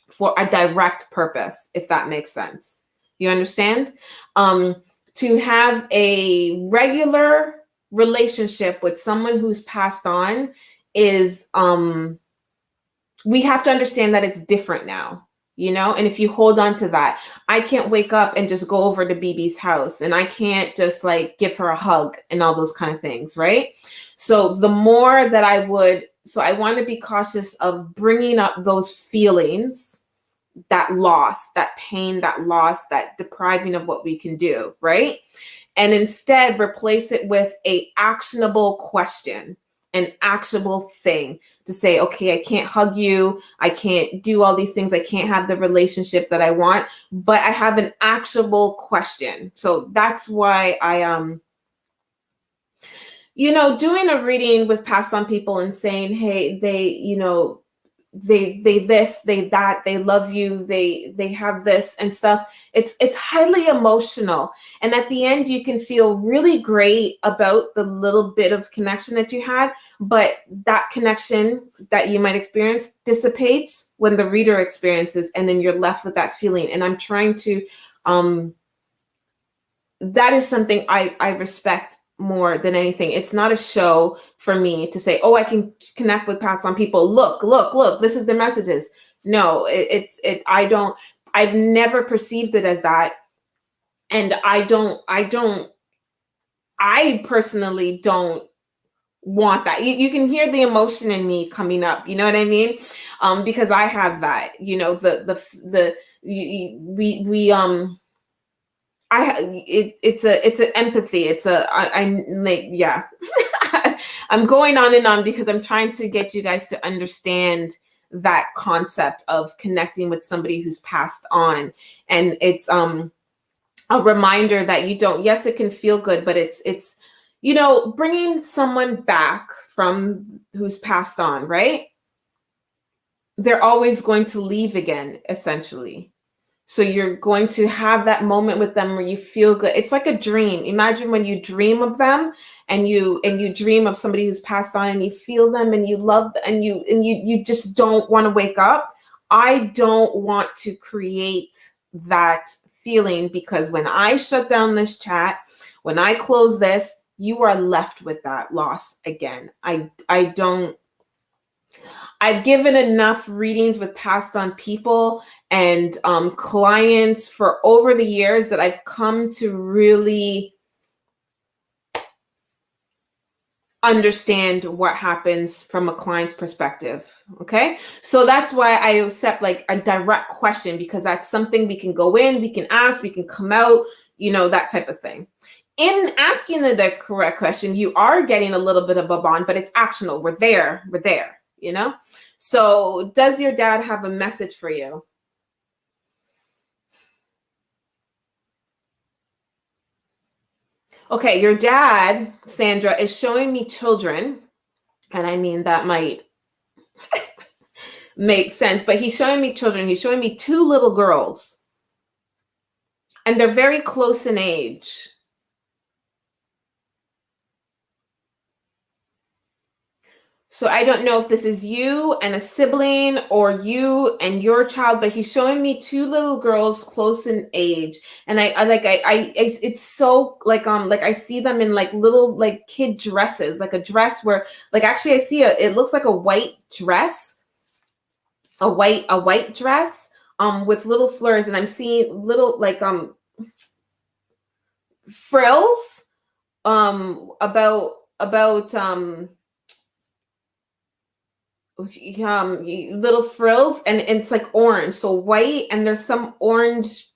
for a direct purpose, if that makes sense. You understand? To have a regular relationship with someone who's passed on is we have to understand that it's different now, and if you hold on to that, I can't wake up and just go over to BB's house, and I can't just like give her a hug and all those kind of things, right? So the more that I want to be cautious of bringing up those feelings, that loss, that pain, that loss, that depriving of what we can do, right? And instead replace it with a actionable question, an actionable thing to say, okay, I can't hug you, I can't do all these things, I can't have the relationship that I want, but I have an actionable question. So that's why I doing a reading with passed on people and saying, hey, they this, they that, they love you, they have this and stuff. It's highly emotional. And at the end, you can feel really great about the little bit of connection that you had, but that connection that you might experience dissipates when the reader experiences, and then you're left with that feeling. And I'm trying to, that is something I respect more than anything. It's not a show for me to say, oh, I can connect with passed on people. Look, this is their messages. No, I've never perceived it as that. And I personally don't want that. You can hear the emotion in me coming up. You know what I mean? Because I have that, it's an empathy. Yeah. I'm going on and on because I'm trying to get you guys to understand that concept of connecting with somebody who's passed on. And it's a reminder that yes, it can feel good, but it's bringing someone back from who's passed on, right? They're always going to leave again, essentially. So you're going to have that moment with them where you feel good. It's like a dream. Imagine when you dream of them and you dream of somebody who's passed on and you feel them and you love and you just don't want to wake up. I don't want to create that feeling, because when I shut down this chat, when I close this, you are left with that loss again. I don't. I've given enough readings with passed on people and clients for over the years that I've come to really understand what happens from a client's perspective. Okay. So that's why I accept like a direct question, because that's something we can go in, we can ask, we can come out, that type of thing. In asking the correct question, you are getting a little bit of a bond, but it's actionable. We're there. So does your dad have a message for you? Okay, your dad, Sandra, is showing me children, and I mean that might make sense, but he's showing me children. He's showing me 2 little girls, and they're very close in age. So I don't know if this is you and a sibling or you and your child, but he's showing me 2 little girls close in age. And it's so like I see them in like little like kid dresses, like a dress where like actually I see it looks like a white dress, a white dress with little fleurs, and I'm seeing little like frills about little frills, and it's like orange, so white, and there's some orange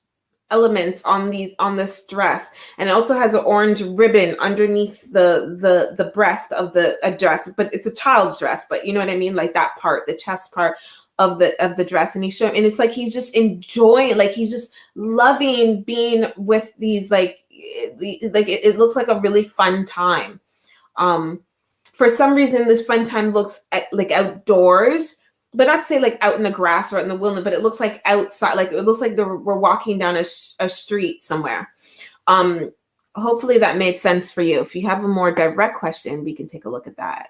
elements on this dress, and it also has an orange ribbon underneath the breast of the dress, but it's a child's dress, but you know what I mean, like that part, the chest part of the dress. And he's showing, and it's like he's just enjoying, like he's just loving being with these like it looks like a really fun time. For some reason, this fun time looks like outdoors, but not to say like out in the grass or in the wilderness, but it looks like outside, like it looks like we're walking down a street somewhere. Hopefully that made sense for you. If you have a more direct question, we can take a look at that.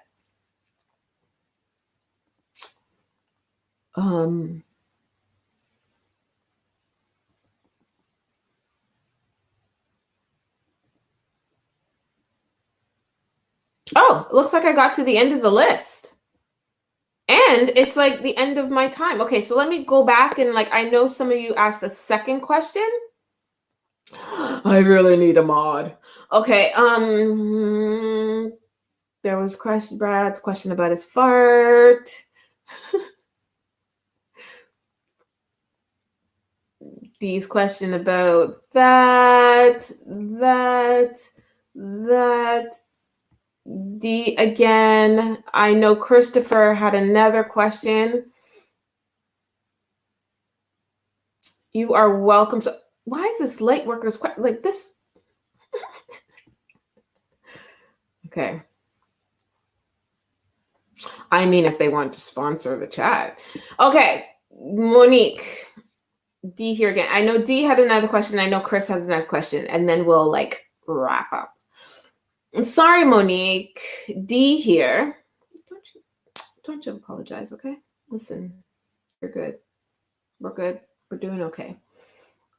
Oh, it looks like I got to the end of the list. And it's like the end of my time. Okay, so let me go back and like, I know some of you asked a second question. I really need a mod. Okay, there was Brad's question about his fart. Dee's question about that. Dee again. I know Christopher had another question. You are welcome. So why is this light workers like this? Okay. I mean, if they want to sponsor the chat. Okay, Monique. Dee here again. I know Dee had another question. I know Chris has another question, and then we'll like wrap up. I'm sorry, Monique. Dee here. Don't you apologize, okay? Listen, you're good. We're good. We're doing okay.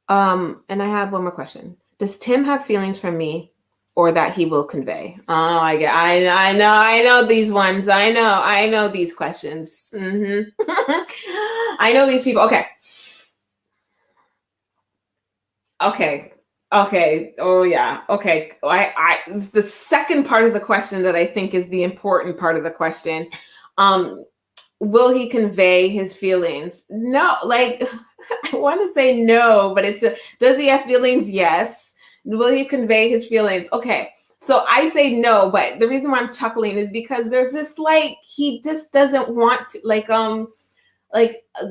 And I have one more question. Does Tim have feelings for me, or that he will convey? Oh, I know these ones. I know these questions. I know these people. Okay. Oh yeah. Okay. I the second part of the question that I think is the important part of the question. Will he convey his feelings? No, like I want to say no, but does he have feelings? Yes. Will he convey his feelings? Okay. So I say no, but the reason why I'm chuckling is because there's this like he just doesn't want to like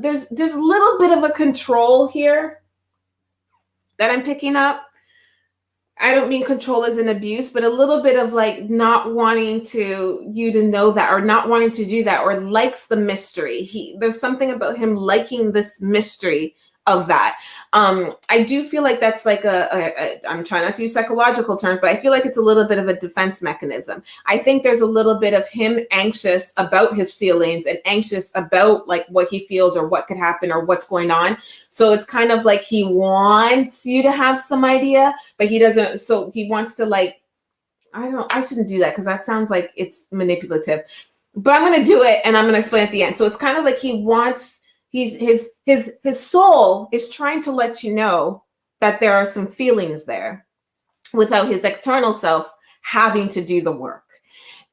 there's a little bit of a control here that I'm picking up. I don't mean control as an abuse, but a little bit of like not wanting you to know that, or not wanting to do that, or likes the mystery. There's something about him liking this mystery of that. I do feel like that's like I'm trying not to use psychological terms, but I feel like it's a little bit of a defense mechanism. I think there's a little bit of him anxious about his feelings and anxious about like what he feels or what could happen or what's going on. So it's kind of like he wants you to have some idea, but he doesn't. So he wants to like, I shouldn't do that because that sounds like it's manipulative, but I'm going to do it and I'm going to explain at the end. So it's kind of like he wants, his soul is trying to let you know that there are some feelings there without his external self having to do the work.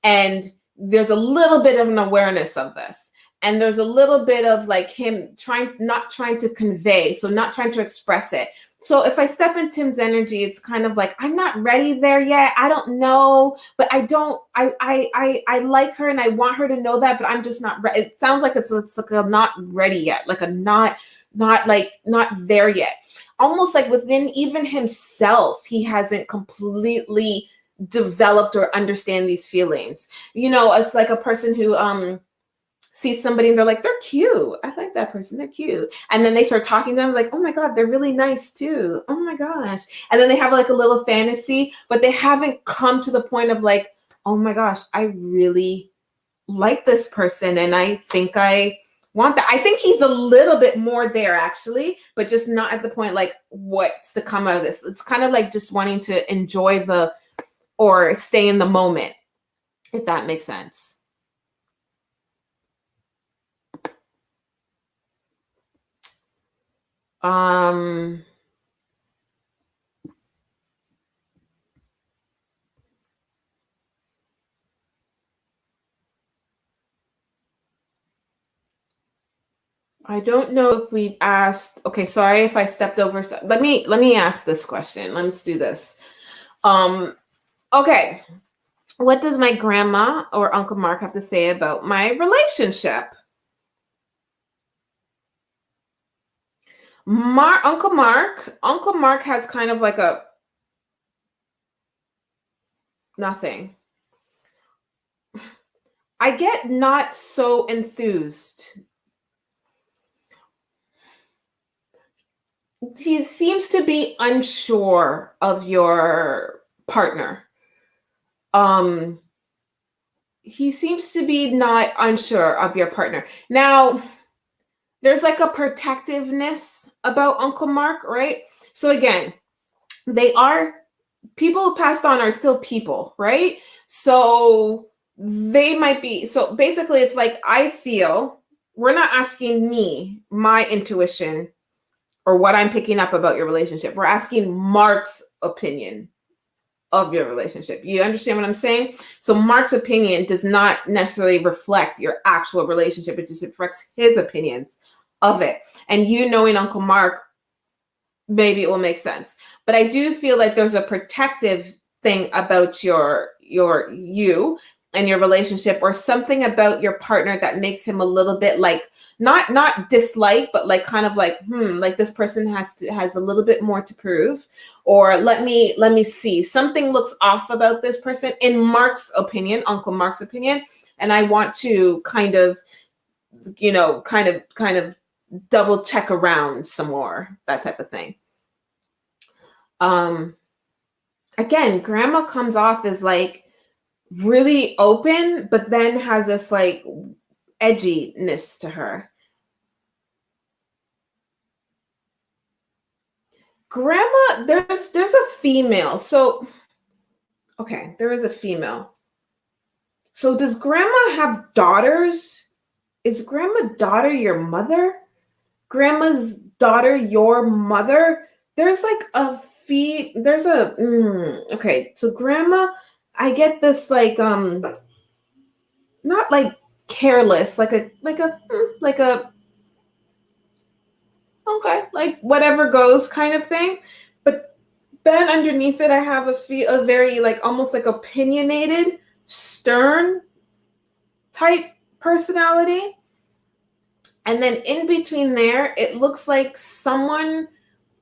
And there's a little bit of an awareness of this. And there's a little bit of like him not trying to convey, so not trying to express it. So if I step in Tim's energy, it's kind of like, I'm not ready there yet. I don't know, but I like her and I want her to know that, but I'm just not ready. It sounds like it's like a not ready yet, like a not there yet. Almost like within even himself, he hasn't completely developed or understand these feelings. You know, it's like a person who see somebody and they're like, they're cute. I like that person. They're cute. And then they start talking to them like, oh my God, they're really nice too. Oh my gosh. And then they have like a little fantasy, but they haven't come to the point of like, oh my gosh, I really like this person. And I think I want that. I think he's a little bit more there actually, but just not at the point like what's to come out of this. It's kind of like just wanting to enjoy or stay in the moment, if that makes sense. I don't know if we've asked. Okay, sorry if I stepped over. Let me ask this question. Let's do this. Okay. What does my grandma or Uncle Mark have to say about my relationship? Uncle Mark has kind of like a nothing. I get not so enthused. He seems to be unsure of your partner. He seems to be not unsure of your partner. Now, there's like a protectiveness about Uncle Mark, right? So again, people who passed on are still people, right? So they might be, so basically it's like, I feel we're not asking me, my intuition, or what I'm picking up about your relationship. We're asking Mark's opinion of your relationship. You understand what I'm saying? So Mark's opinion does not necessarily reflect your actual relationship. It just reflects his opinions of it. And you knowing Uncle Mark, maybe it will make sense. But I do feel like there's a protective thing about you and your relationship, or something about your partner that makes him a little bit like, not dislike, but like kind of like, like this person has a little bit more to prove, or let me see, something looks off about this person in Mark's opinion, Uncle Mark's opinion, and I want to kind of double check around some more, that type of thing. Again, grandma comes off as like really open, but then has this like edginess to her. Grandma, there's a female. So, okay, there is a female. So does grandma have daughters? Is grandma daughter your mother? Grandma's daughter your mother? There's like okay, so grandma, I get this like not like careless, like a okay, like whatever goes kind of thing. But then underneath it, I have a very like almost like opinionated, stern type personality. And then in between there, it looks like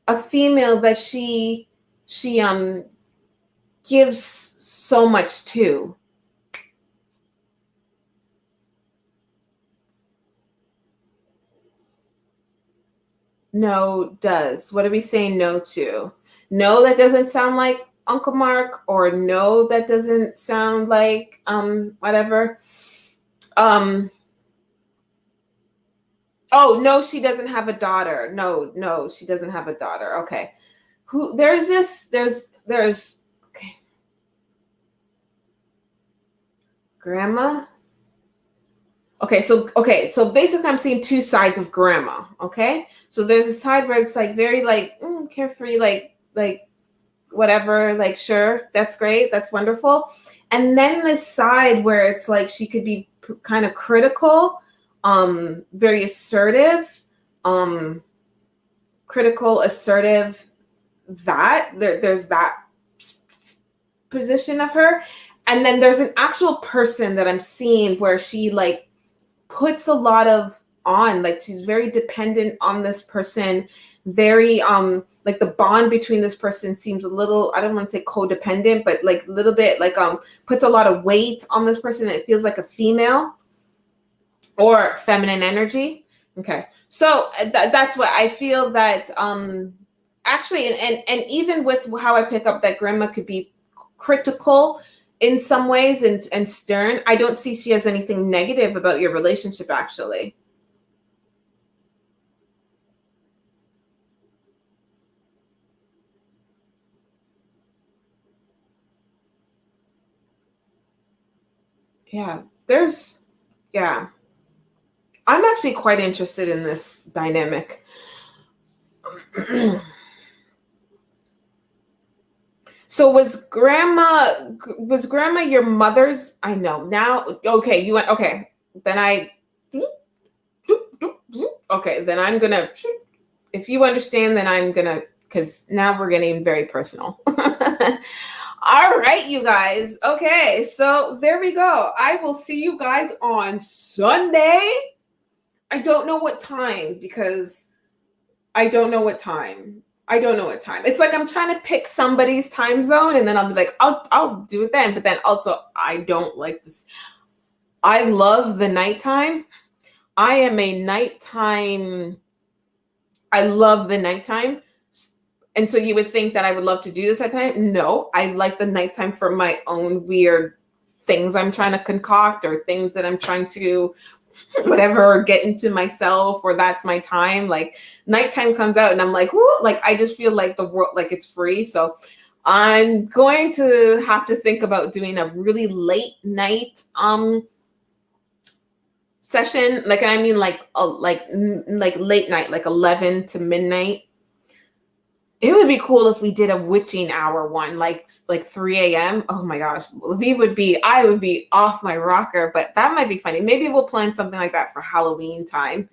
a female that she gives so much to. No does. What are we saying no to? No, that doesn't sound like Uncle Mark, or no, that doesn't sound like whatever. Oh, no, she doesn't have a daughter. No, she doesn't have a daughter. Okay. Who there's okay. Grandma? Okay, so basically I'm seeing two sides of grandma, okay? So there's a side where it's like very like carefree, like whatever, like sure, that's great, that's wonderful. And then this side where it's like she could be kind of critical, very assertive, critical, assertive, there's that position of her. And then there's an actual person that I'm seeing where she like puts a lot of on, like she's very dependent on this person, very like the bond between this person seems a little, I don't want to say codependent, but like a little bit like puts a lot of weight on this person. It feels like a female or feminine energy. Okay, so that's what I feel that actually, and even with how I pick up that grandma could be critical in some ways and stern, I don't see she has anything negative about your relationship, actually. Yeah, yeah. I'm actually quite interested in this dynamic. So was grandma your mother's? I know now. Okay, you went. Okay, then okay, then I'm gonna. If you understand, then I'm gonna, because now we're getting very personal. All right, you guys. Okay, so there we go. I will see you guys on Sunday. I don't know what time, because I don't know what time. I don't know what time. It's like I'm trying to pick somebody's time zone, and then I'll be like, I'll do it then. But then also, I don't like this. I love the nighttime. I am a nighttime. I love the nighttime. And so you would think that I would love to do this at time. No, I like the nighttime for my own weird things I'm trying to concoct, or things that I'm trying to whatever, get into myself, or that's my time. Like nighttime comes out and I'm like, whoo, like I just feel like the world, like it's free. So I'm going to have to think about doing a really late night session. Like I mean like late night, like 11 to midnight. It would be cool if we did a witching hour one, like 3 a.m. Oh my gosh, I would be off my rocker, but that might be funny. Maybe we'll plan something like that for Halloween time.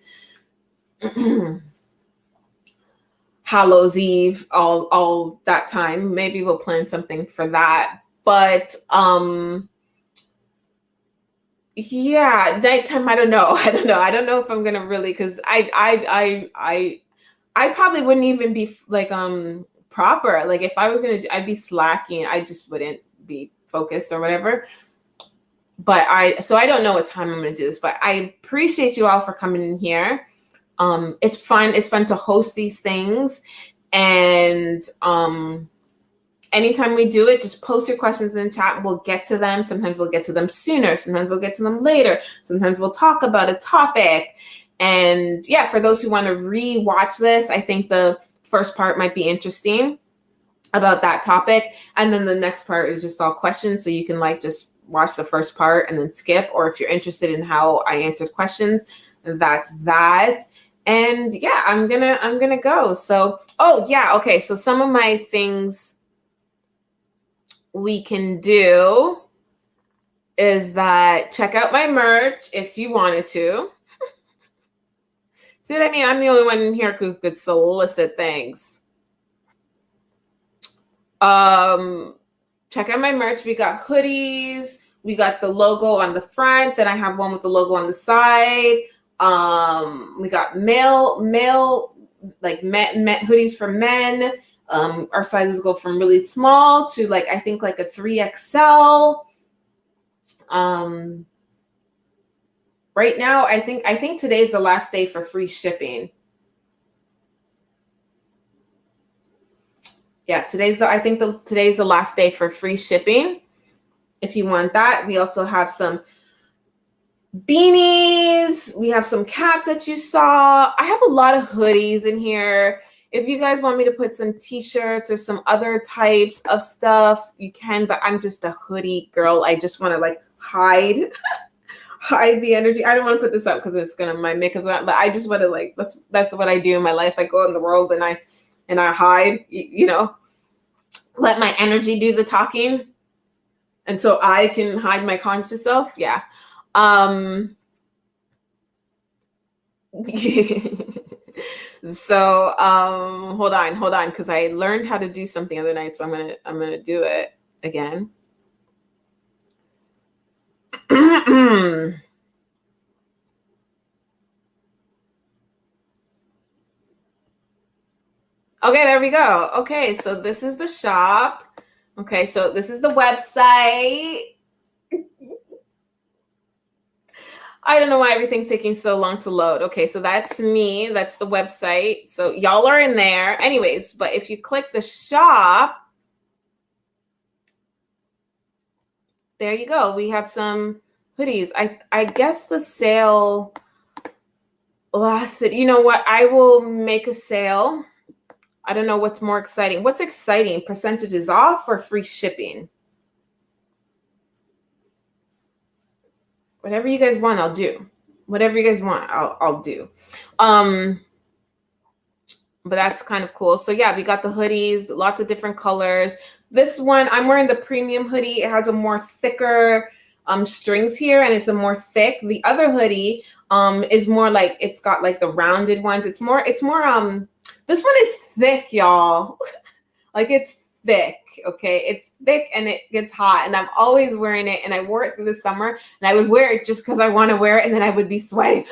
Hallows Eve, all that time. Maybe we'll plan something for that. But yeah, nighttime, I don't know. I don't know if I'm gonna really, because I probably wouldn't even be like proper. Like if I were gonna, I'd be slacking. I just wouldn't be focused or whatever. But I don't know what time I'm gonna do this. But I appreciate you all for coming in here. It's fun. It's fun to host these things, and anytime we do it, just post your questions in the chat. We'll get to them. Sometimes we'll get to them sooner. Sometimes we'll get to them later. Sometimes we'll talk about a topic. And yeah, for those who want to re-watch this, I think the first part might be interesting about that topic. And then the next part is just all questions. So you can like just watch the first part and then skip. Or if you're interested in how I answered questions, that's that. And yeah, I'm gonna go. So, oh yeah, okay. So some of my things we can do is that check out my merch if you wanted to. Dude, I mean, I'm the only one in here who could solicit things. Check out my merch. We got hoodies. We got the logo on the front. Then I have one with the logo on the side. We got male like men hoodies for men. Our sizes go from really small to like I think like a 3XL. Right now, I think today's the last day for free shipping. Yeah, today's the last day for free shipping. If you want that, we also have some beanies. We have some caps that you saw. I have a lot of hoodies in here. If you guys want me to put some t-shirts or some other types of stuff, you can, but I'm just a hoodie girl. I just want to like hide the energy. I don't want to put this up because it's gonna, my makeup's on, but I just want to like, that's what I do in my life. I go in the world and I hide, you know, let my energy do the talking. And so I can hide my conscious self. Yeah. So hold on, because I learned how to do something the other night, so I'm gonna do it again. Okay, there we go. Okay, so this is the shop. Okay, so this is the website. I don't know why everything's taking so long to load. Okay, so that's me. That's the website. So y'all are in there. Anyways, but if you click the shop, there you go. We have some hoodies. I guess the sale lasted. You know what? I will make a sale. I don't know what's more exciting. What's exciting? Percentages off or free shipping? Whatever you guys want, I'll do. Whatever you guys want, I'll do. But that's kind of cool. So yeah, we got the hoodies, lots of different colors. This one, I'm wearing the premium hoodie. It has a more thicker strings here, and it's a more thick. The other hoodie is more like, it's got like the rounded ones. It's more this one is thick, y'all. Like it's thick, okay? It's thick and it gets hot, and I'm always wearing it, and I wore it through the summer, and I would wear it just because I want to wear it, and then I would be sweating.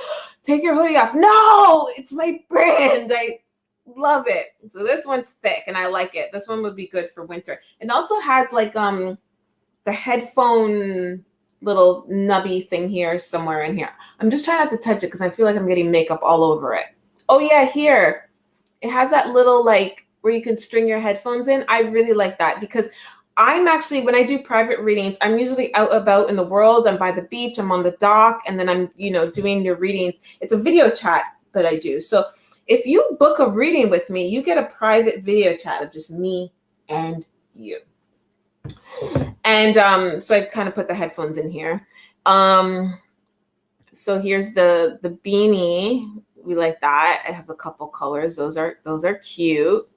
Take your hoodie off. No, it's my brand. I love it. So this one's thick and I like it. This one would be good for winter. It also has like the headphone little nubby thing here somewhere in here. I'm just trying not to touch it because I feel like I'm getting makeup all over it. Oh yeah, here. It has that little like where you can string your headphones in. I really like that because I'm actually, when I do private readings, I'm usually out about in the world. I'm by the beach, I'm on the dock, and then I'm, you know, doing your readings. It's a video chat that I do. So if you book a reading with me, you get a private video chat of just me and you. And so I kind of put the headphones in here. So here's the beanie. We like that. I have a couple colors. Those are cute.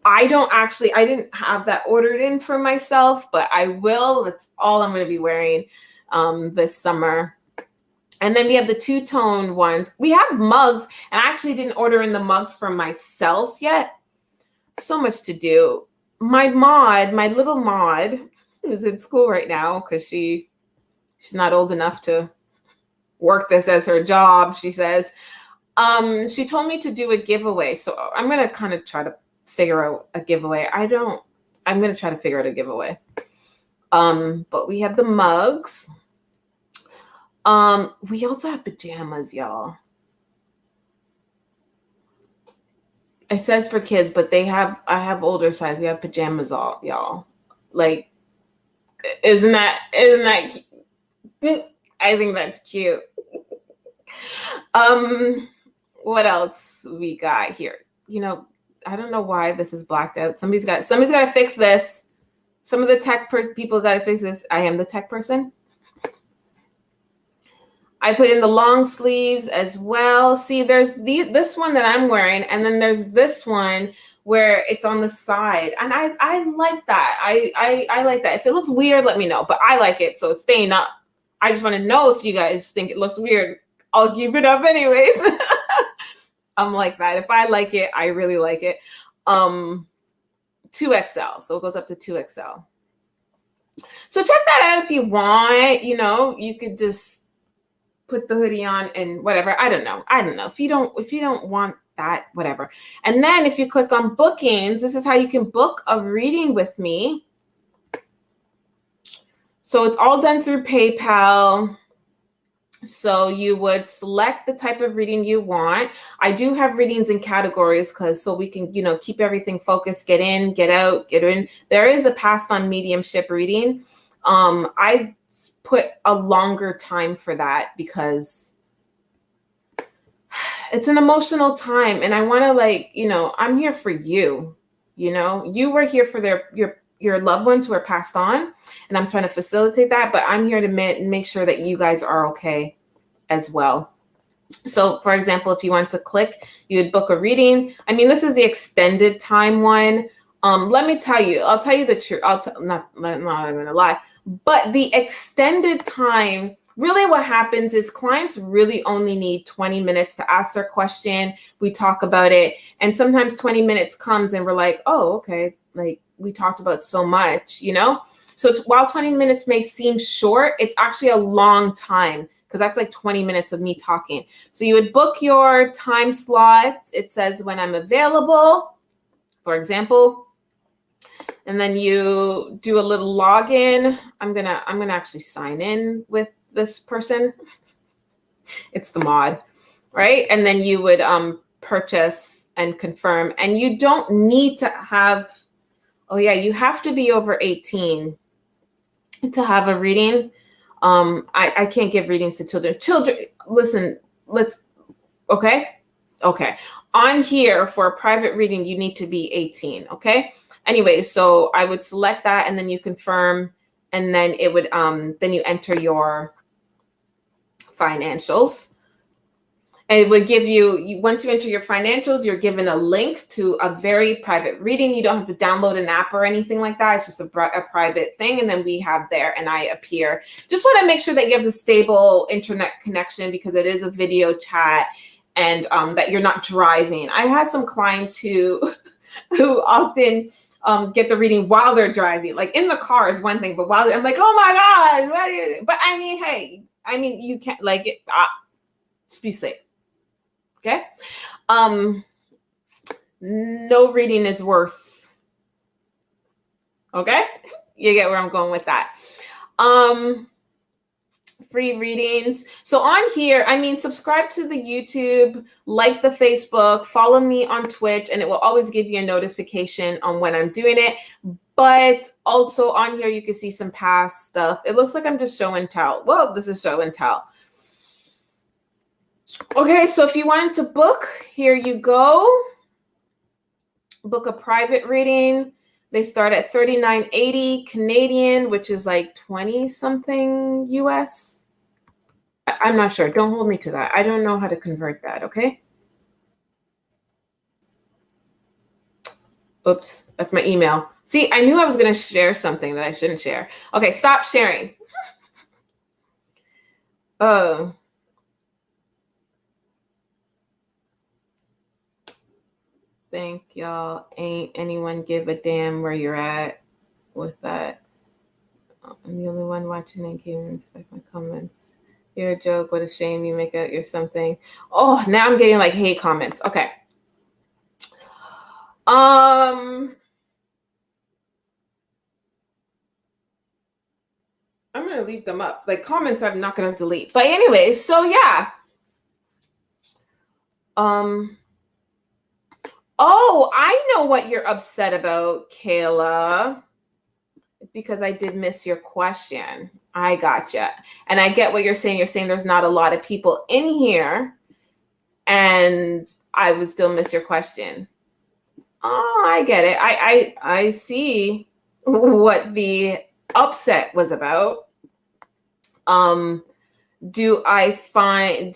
I didn't have that ordered in for myself, but I will. That's all I'm going to be wearing this summer. And then we have the two-tone ones. We have mugs, and I actually didn't order in the mugs for myself yet. So much to do. My little mod, who's in school right now because she's not old enough to work this as her job, she says. She told me to do a giveaway. So I'm going to kind of try to figure out a giveaway. I'm going to try to figure out a giveaway. But we have the mugs. We also have pajamas, y'all. It says for kids, but I have older size. We have pajamas, y'all. Like, isn't that cute? I think that's cute. What else we got here? You know, I don't know why this is blacked out. Somebody's got to fix this. Some of the tech people got to fix this. I am the tech person. I put in the long sleeves as well. See, there's this one that I'm wearing, and then there's this one where it's on the side. And I like that. I like that. If it looks weird, let me know. But I like it, so it's staying up. I just want to know if you guys think it looks weird. I'll keep it up anyways. I'm like that. If I like it, I really like it. 2XL. So it goes up to 2XL. So check that out if you want. You know, you could just put the hoodie on and whatever. I don't know. If you don't want that, whatever. And then if you click on bookings, this is how you can book a reading with me. So it's all done through PayPal. So you would select the type of reading you want. I do have readings in categories so we can, keep everything focused, get in, get out, get in. There is a passed on mediumship reading. I put a longer time for that because it's an emotional time, and I want to I'm here for you. You were here for your loved ones who are passed on, and I'm trying to facilitate that, but I'm here to make sure that you guys are okay as well. So for example, if you want to click, you would book a reading. I mean, this is the extended time one. Let me tell you, I'll tell you the truth. Not I'm gonna lie, but the extended time, really what happens is clients really only need 20 minutes to ask their question. We talk about it, and sometimes 20 minutes comes and we're like, oh, okay, like we talked about so much, So while 20 minutes may seem short, it's actually a long time, because that's like 20 minutes of me talking. So you would book your time slots. It says when I'm available, for example, and then you do a little login. I'm gonna actually sign in with this person. It's the mod, right? And then you would purchase and confirm. And you don't need to have, you have to be over 18 to have a reading. I can't give readings to children. Listen, okay. On here for a private reading, you need to be 18. Okay. Anyway, so I would select that, and then you confirm, and then it would, then you enter your financials. And it would give you, once you enter your financials, you're given a link to a very private reading. You don't have to download an app or anything like that. It's just a private thing. And then we have there, and I appear. Just want to make sure that you have a stable internet connection, because it is a video chat, and that you're not driving. I have some clients who often get the reading while they're driving. Like in the car is one thing, but while I'm like, oh my God, what are you? But I mean, hey, you can't just be safe. Okay. No reading is worth. Okay. You get where I'm going with that. Free readings. So on here, subscribe to the YouTube, like the Facebook, follow me on Twitch, and it will always give you a notification on when I'm doing it. But also on here, you can see some past stuff. It looks like I'm just show and tell. Well, this is show and tell. Okay, so if you wanted to book, here you go. Book a private reading. They start at $39.80 Canadian, which is like 20 something US. I'm not sure. Don't hold me to that. I don't know how to convert that. Okay. Oops, that's my email. See, I knew I was going to share something that I shouldn't share. Okay, stop sharing. Oh. Think y'all ain't anyone give a damn where you're at with that. I'm the only one watching and can't respect my comments. You're a joke. What a shame. You make out you're something. Oh, now I'm getting like hate comments. Okay. I'm gonna leave them up. Like comments, I'm not gonna delete. But anyways, so yeah. Oh, I know what you're upset about, Kayla. It's because I did miss your question. I gotcha. And I get what you're saying. You're saying there's not a lot of people in here, and I would still miss your question. Oh, I get it. I see what the upset was about. Do I find,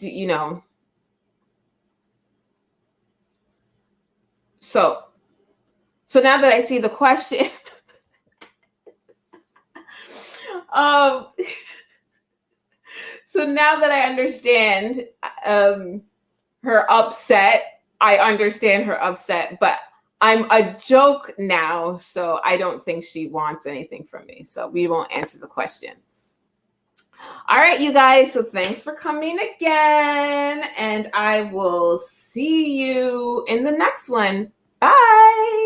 so now that I see the question, so now that I understand her upset, I understand her upset, but I'm a joke now, so I don't think she wants anything from me. So we won't answer the question. All right, you guys. So thanks for coming again, and I will see you in the next one. Bye.